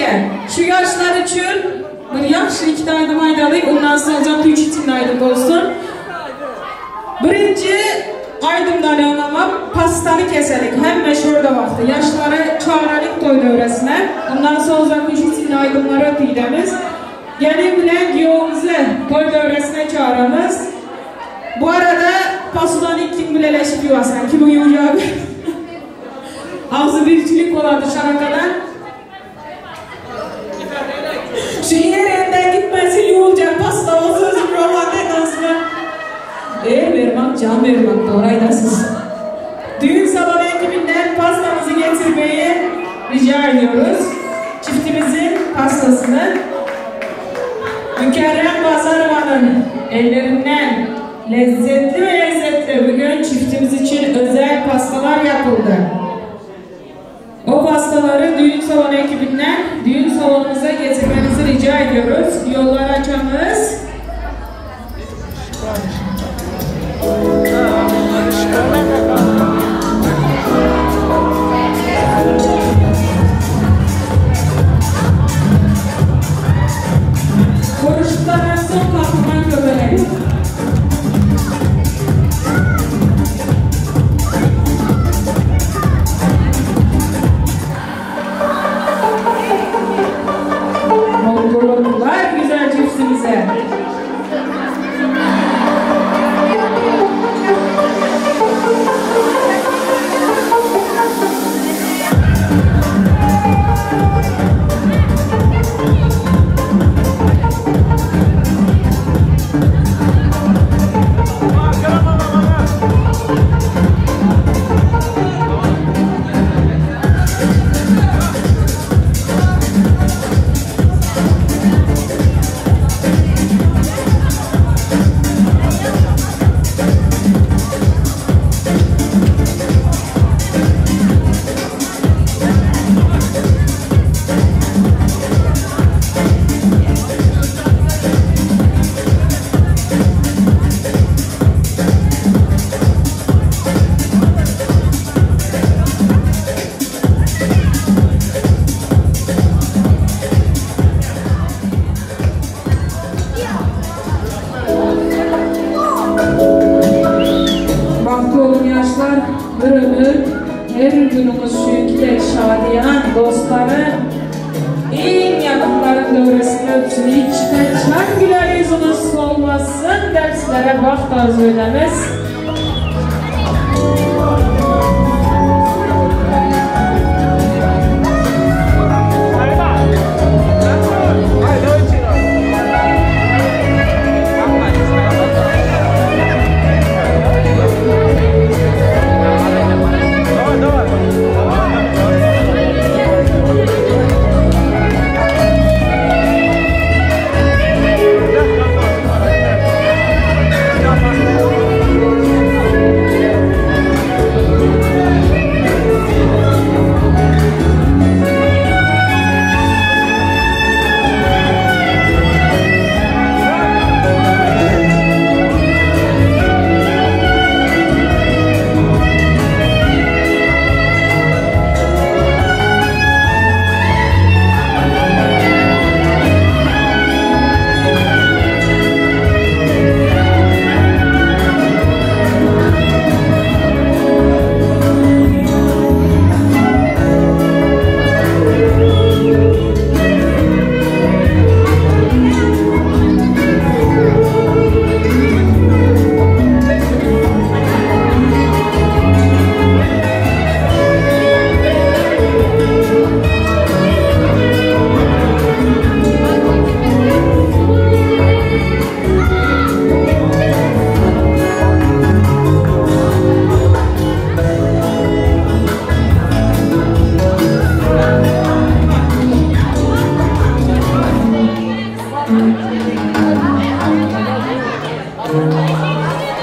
Bizge şu yaşlar için bir yaxşı iki tane aydalık, ondan sonra üç için aydım olsun. Birinci aydımdan anlamam pastanı keserik. Hem meşhurda vakti. Yaşları çağıralık toy dövresine. Ondan sonra üç için aydımları ötüydemiz. Gelin bilen yolumuzu toy dövresine çağıramız. Bu arada pasudan ilk kim bileleşip yuvasan. Kim uyuyacağı ağzı birçilik olardı şarakadan. Şu yerden gitmesi yolacak pasta o sözüm romantik aslında. Vermem, can vermem. Doğrayda siz. Düğün salonu ekibinden pastamızı getirmeyi rica ediyoruz. Çiftimizin pastasını. Mükerrem Bazarovan'ın ellerinden lezzetli ve lezzetli bugün çiftimiz için özel pastalar yapıldı. O pastaları düğün salonu ekibinden düğün salonumuza getirmenizi rica ediyoruz. Yollar açamız. Konuştuklardan son kahraman göbeleri. Mutluluklar güzel çiftimize. Bir ömür her günümüz şünküdek şadiyan dostların en yakınların dövresine öpsün. İçten çan güler yüzünüz olmasın derslere vaxt arzu edemiz.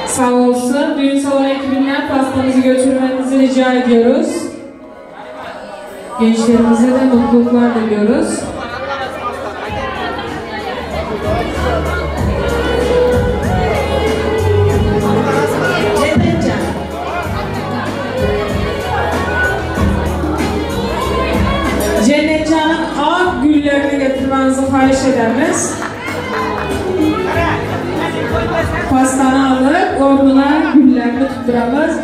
Sağ olsun. Düğün salonu ekibinden pastamızı götürmenizi rica ediyoruz. Gençlerimize de mutluluklar diliyoruz. Cennetcan'ın ak gülleri edemiz. Pastanı alıp orduna güllerini tutturamız.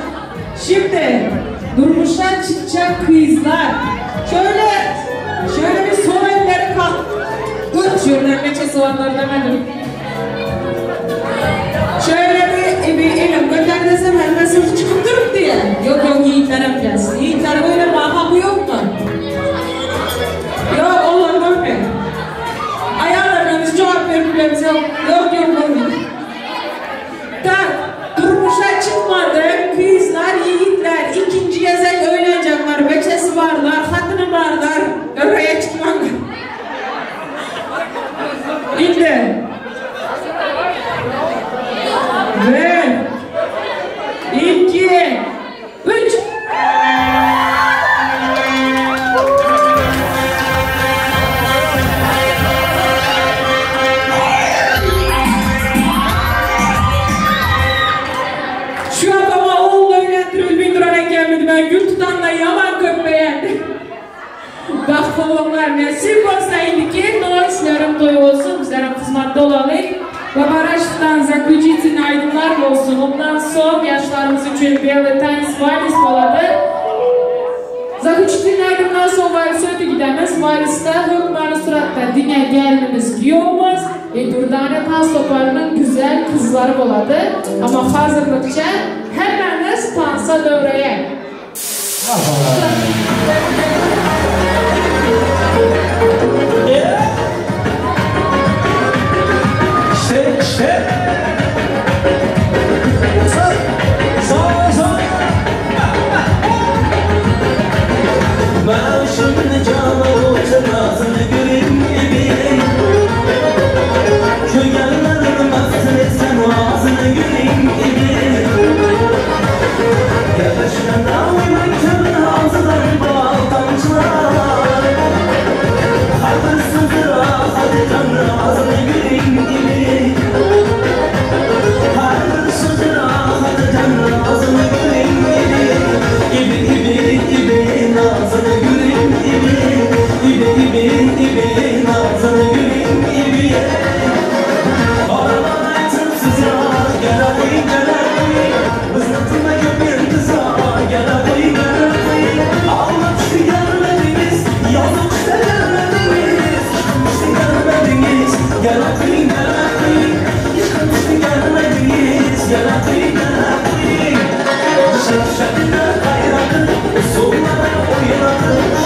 Şimdi durmuşlar çıkacak kızlar. Şöyle bir sol elleri kalk. Şöyle meçe soğanları demedim. Şöyle bir elim gönder desem hemen sırtı çıkıp durur diye. Yok yiğitlerim gelsin. Yiğitler böyle makamı yok mu? Yok olur mu? Ayağlarına biz cevap vermemiz yok. Yok olmuyor. Durmuşa çıkmadı. Kızlar, yiğitler ikinci yazak oynayacaklar. Beçesi varlar, hatını varlar. Oraya çıkmadı. İndi. Ve 2 3 Şu adama oğul öğrendirir bindiren gelmedi. Ben gül tutanla yaman köpeğendi. Baktılar nasip olsa indiki dolayısıyla toy olsun. Bizlerin kızmakta olalım. Babarash'tan Zakıcı'nın aydınlar olsun. Ondan son yaşlarımız için bir tanesi valiz oladı. Zakıcı'nın aydınlar son valisi öte gidemez. Valiste hükmanı suratta dine gelmemiz giyomuz. Durdane pastoparının güzel kızları oladı. Ama hazırlıkça hemeniz tansa dövreye. Ben şimdi cama oturmasını göreyim gibi. Köygenlerin baksın etsen ağzını göreyim gibi. Yerleşken dağıyla kömür ağzından bal tamçılar. Kalbin sızdıra hadi canlı ağzını göreyim gibi. Kalbin sızdıra hadi canlı ağzını göreyim gibi. İbi nazını göreyim İbi nazını göreyim İbi Araban aytımsız ya Gel koyayım Hızlatına köpüğün kıza Gel koyayım Ağlamıştı gelmediniz Yazmıştı gelmediniz Çıkmıştı gelmediniz Gel koyayım Çıkmıştı gelmediniz Gel koyayım Şaşırtına hayratı Sollara oynadı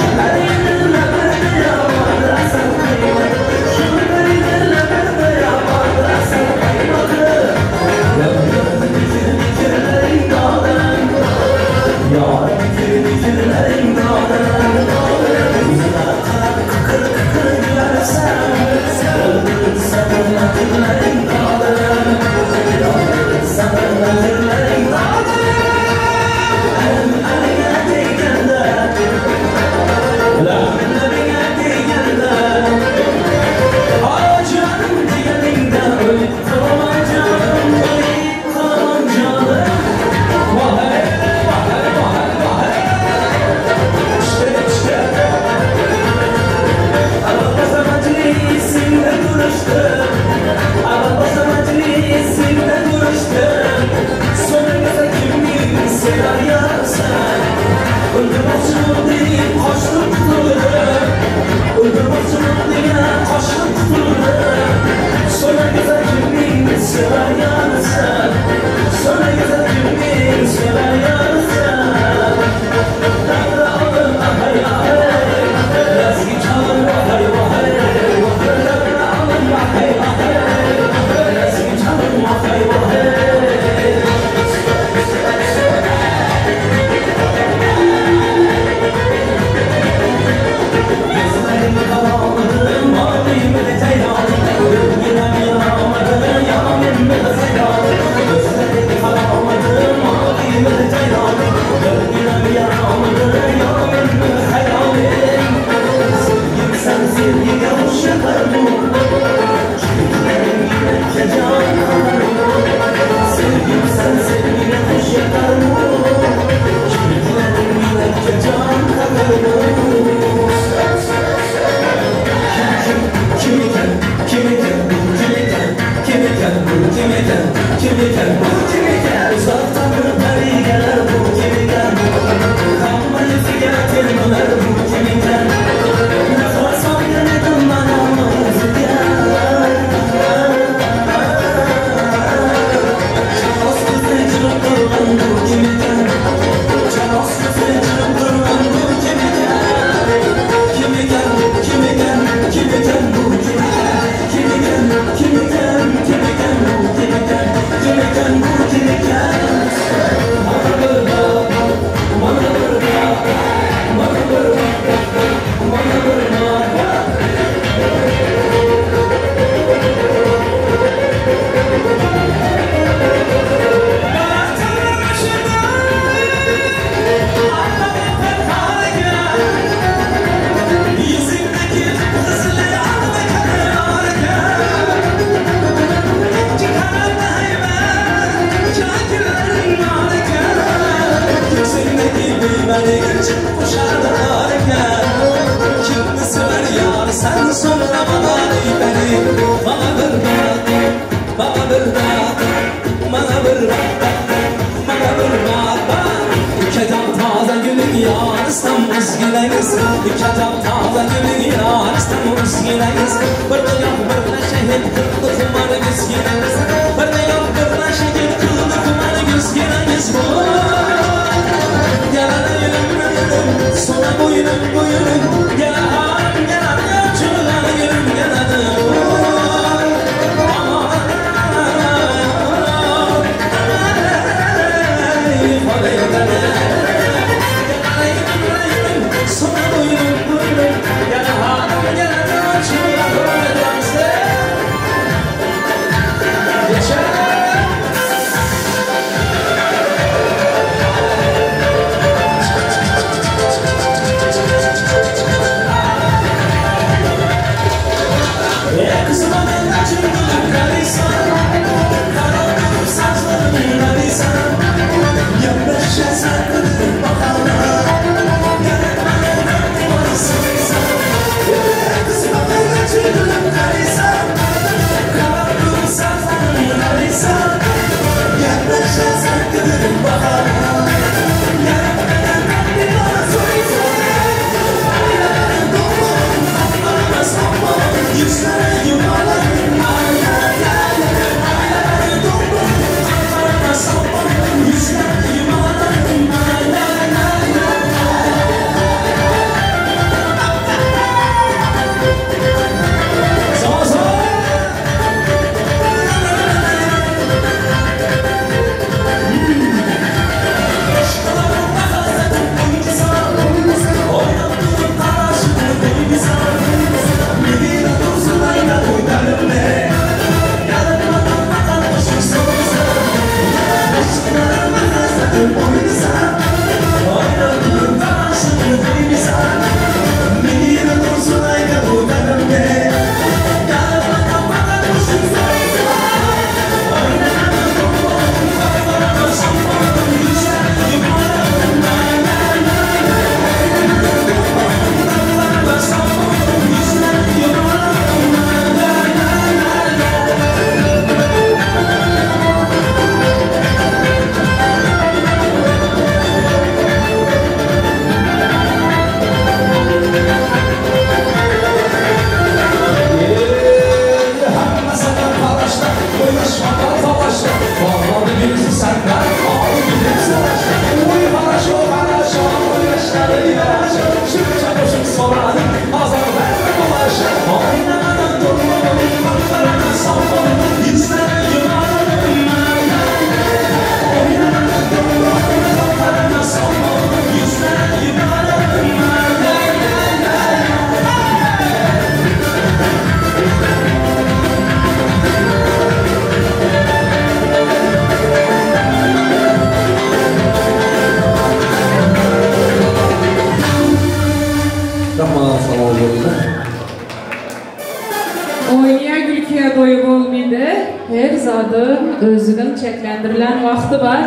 Özünün çeklendirilen vakti var.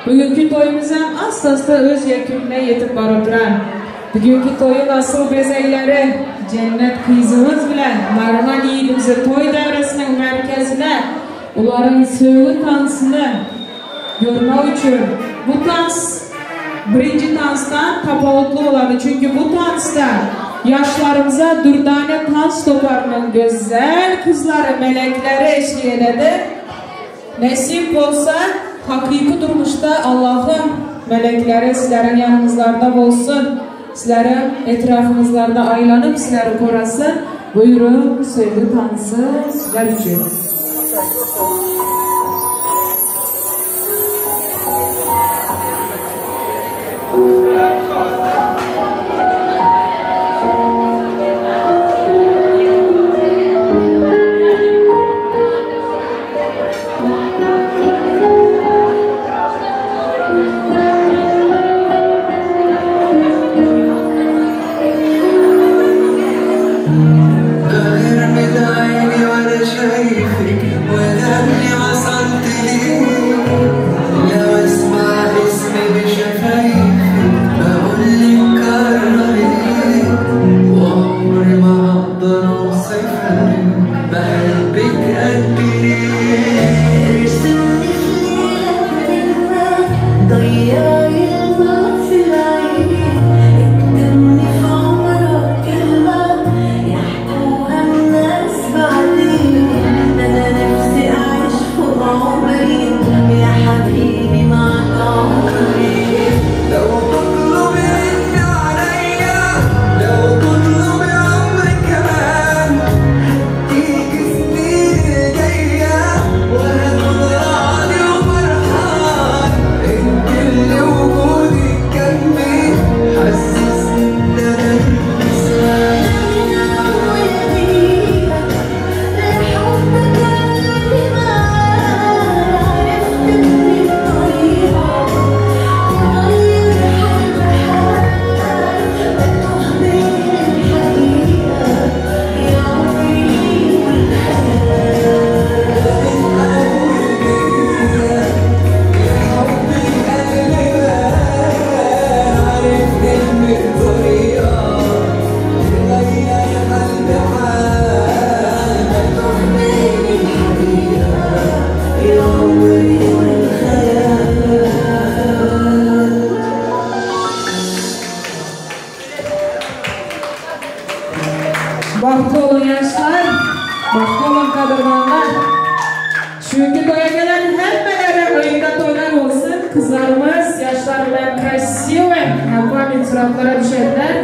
Bugünkü toyumuzun asla öz yekununa yetip barıdıran. Bugünkü toyun asıl bezeyleri cennet kızımız bilen Narman yiğidimizi toy devresinin merkezine onların söğün tansını görmek için bu dans birinci danstan tapavutlu oladı. Çünkü bu dansta yaşlarımıza dürdane dans toparının güzel kızları, melekleri eşliğinde nasip olsa hakiki durmuşta Allah'ın melekleri sizlerin yanınızlarda olsun, sizlerin etrafınızlarda aylanıp sizleri korasın. Buyurun söylü tanısı sizler için. لو اسمع اسمي بشفايفك بقولك Bahtlı olun yaşlar, bahtlı olun kadırmanlar. Çünkü toya gelen hemmelere oyunda toylar olsun. Kızlarımız yaşlar bilen krasive, yapamit suratlara düşerler.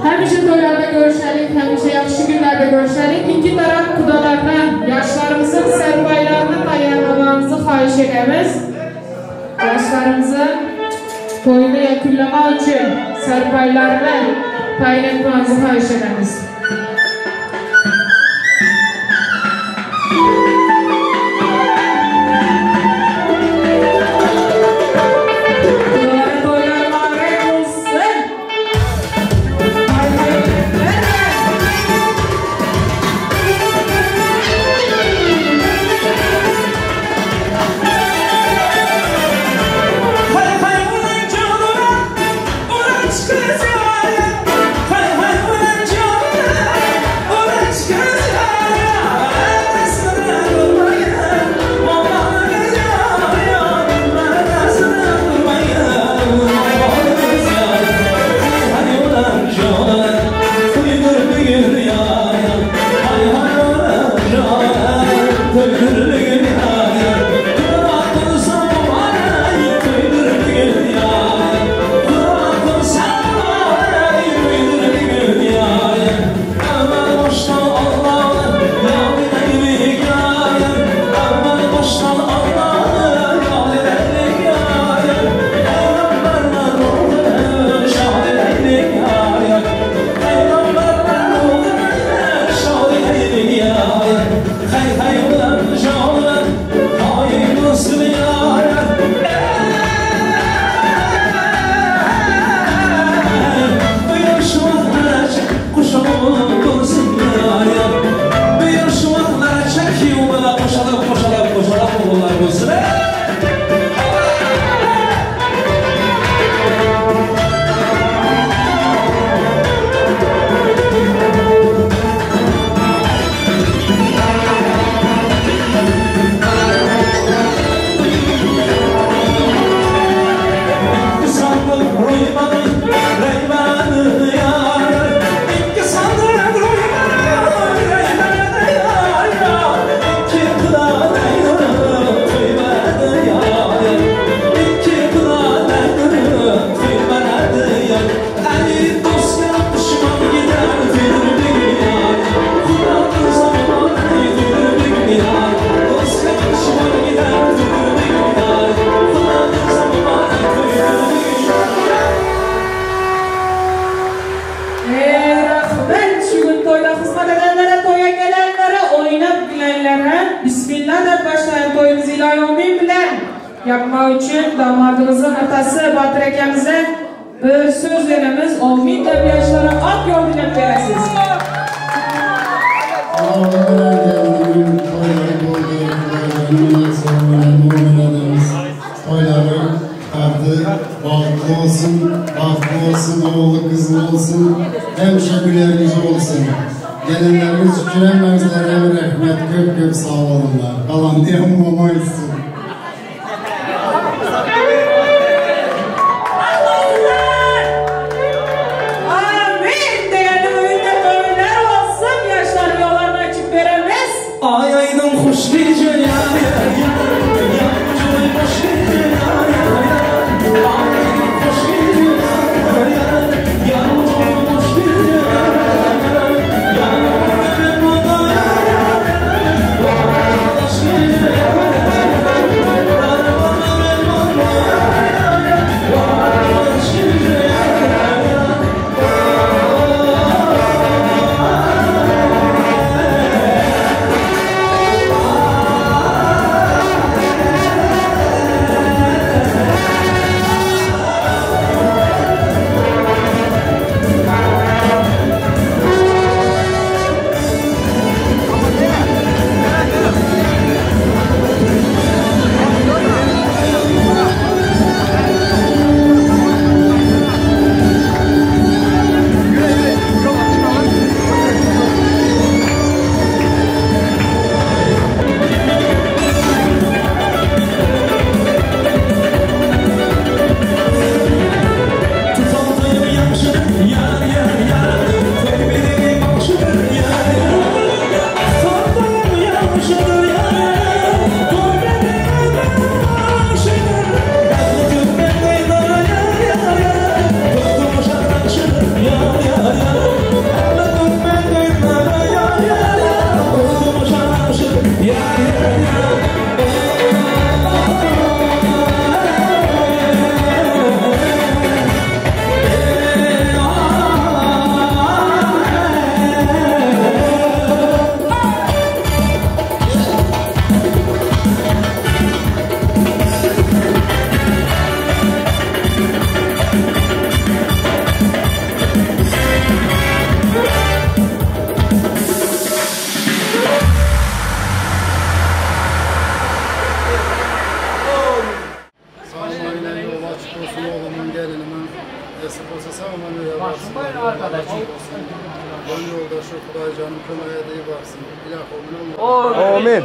Hemşe toylarda görüşelim, hemşe yakışı günlerde görüşelim. İki taraf kudalarına yaşlarımızın serpaylarını dayanmamamızı xahiş edemiz. Yaşlarımızın toyunu yakınlamak için serpaylarını tayin etmemizi xahiş edemiz. Yapmak için damadımızın atası Batır Ekemiz'e bir söz verimiz. 10 bin de bir yaşlara ak yol dilek veresiz. Toyları kardı, bahtlı olsun, oğlu kızı olsun, hemşe güler yüzü olsun. Gelenlerimiz cüremezlere rahmet, köp sağ olunlar. Kalan diye mama etsin. Ay aydım hoş bir Başlayın arkadaşım. Yoldaşı Kubaycan'ın kömeğe iyi baksın. Amin.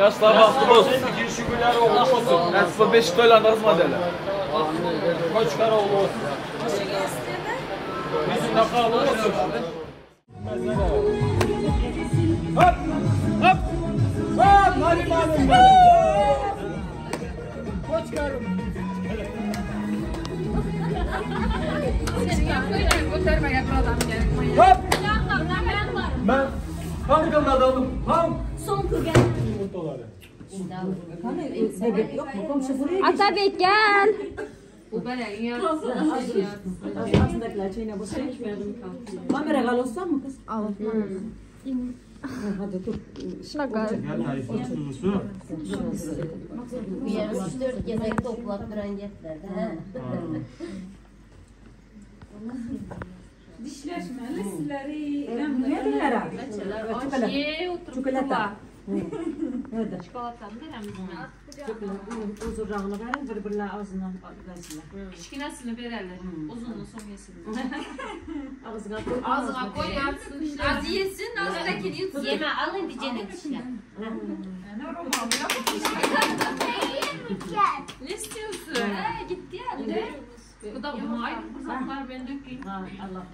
Yaşlar baktımız. Girişi günler oğlu olsun. Nasıl 5 toylandınız modeli. Koçkar oğlu olsun. Bizim nakalı olsun. Hop! Hop! Hop! Hadi malum böyle. Koçkarım. Hop! Ben hangi adamım? Son kız gel. Atabek gel. Aslındakiler çayına basıyor. Kamera gal olsan mı kız? Al. Hadi dur. Şuna gel. Bir yarım 3-4 gezek toplap duran getlerde. Dişleşmeli sizleri. Ne diyorlar abi? Çikolata. Nedir? Çikolatam veremiz mi? Uzun rağını verin, birbirine ağzından versinler. Kiçkinasını verirler. Uzunlu son yesin. Ağzına koy. Ağzına koy yatsın. Az yesin, ağzındakini yutsun. Yeme alın diyeceğine dişler. Ne istiyorsun? Gitti ya. Bu da aynı fırsatlar ben dökeyim. Allah'ım.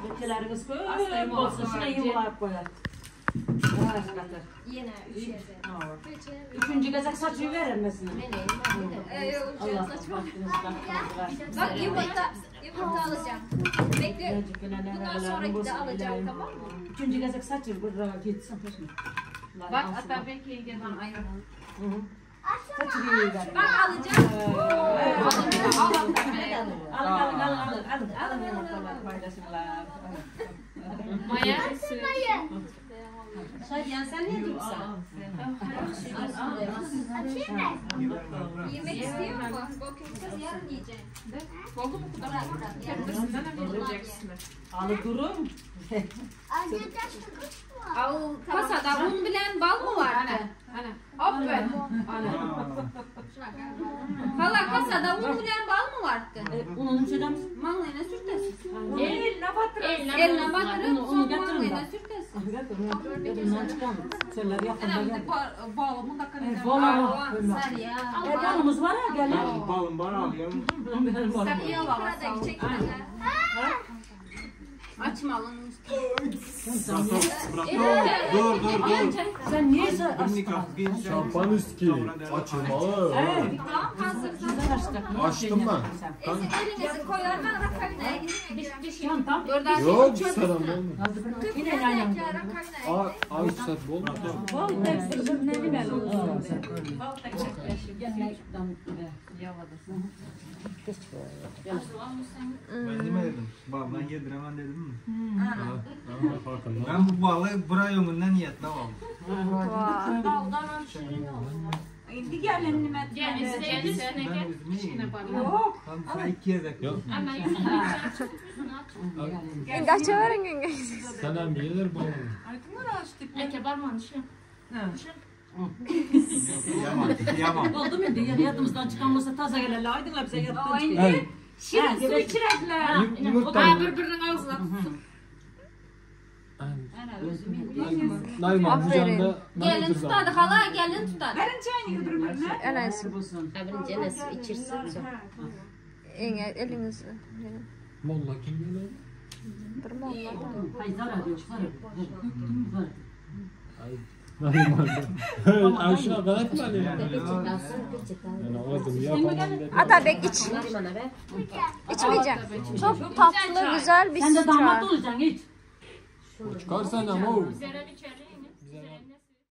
Bütçeleriniz koy. Hastayım olsun. Şuna yuvarlak koyar. Yine üçüncü gazak saçı verir misin? Allah bak yumurta alacağım. Bekle. Bundan sonraki de alacağım, tamam mı? Üçüncü gazak saçı burada gitsin. Bak hatta belki yengemden ayrılalım. Saçı bir ver. Bak alacağım. Alın yumurtalar paylaşırlar. Maya. Şadiyan sen ne diyorsun? Yemek istiyor mu? Bakın yarın yiyeceğim. Oldu mu kadar? Kendisinden mi yiyeceksin? Alı durun. Kasada un bilen bal mı var? Hop ver. Hala kasada un bilen bal mı vardı? Ununu şeyden manglayla sürtesin. Eline batırın. Eline batırın. Son manglayla sürtesin. Bundan çıkan. Söyler yakında gel. Balımın da kanı. Balımız var ya gel. Balım var alıyorum. Sakiye var. Açma alın. Dur. Sen niye şampan üstü açılmalı. Açtım ben. Elinizi koyar ben rakamine gideyim. Yok saram olmaz. Yine yan. Ay sat bol. Bol tekstil ne bilmem olsun. Bol tekstil. Ben demedim. Baldan yediremem dedim mi? Ben bu balı buraya yönünden niyetle aldım. Indi gelin nimet. Yok. Sen 2 yedek. Yok. Enggak çağırın enggak. Sana bilir balı. Eke barman şu. Yaman. Oldu mu diye yatımızdan çıkanmasa taze gelirler. Aydınlar bize yattığın çıkıyor. Evet. Şirin su içirediler. Yumurta. Birbirinin ağzına tutsun. Nayman bu canda. Gelin tutadı hala gelin tutadı. Verin çayını birbirine. Enes. Abin cenes içirsin. Elinizi. Molla kim geliyor? Bir molla. Hayır zarar yok. Ayşe kadar mı Atabek iç. İçmeyeceğim. Çok tatlı, güzel bir Sen de damat süt. olacaksın hiç. Çıkarsan ama o. Üzerine içelim.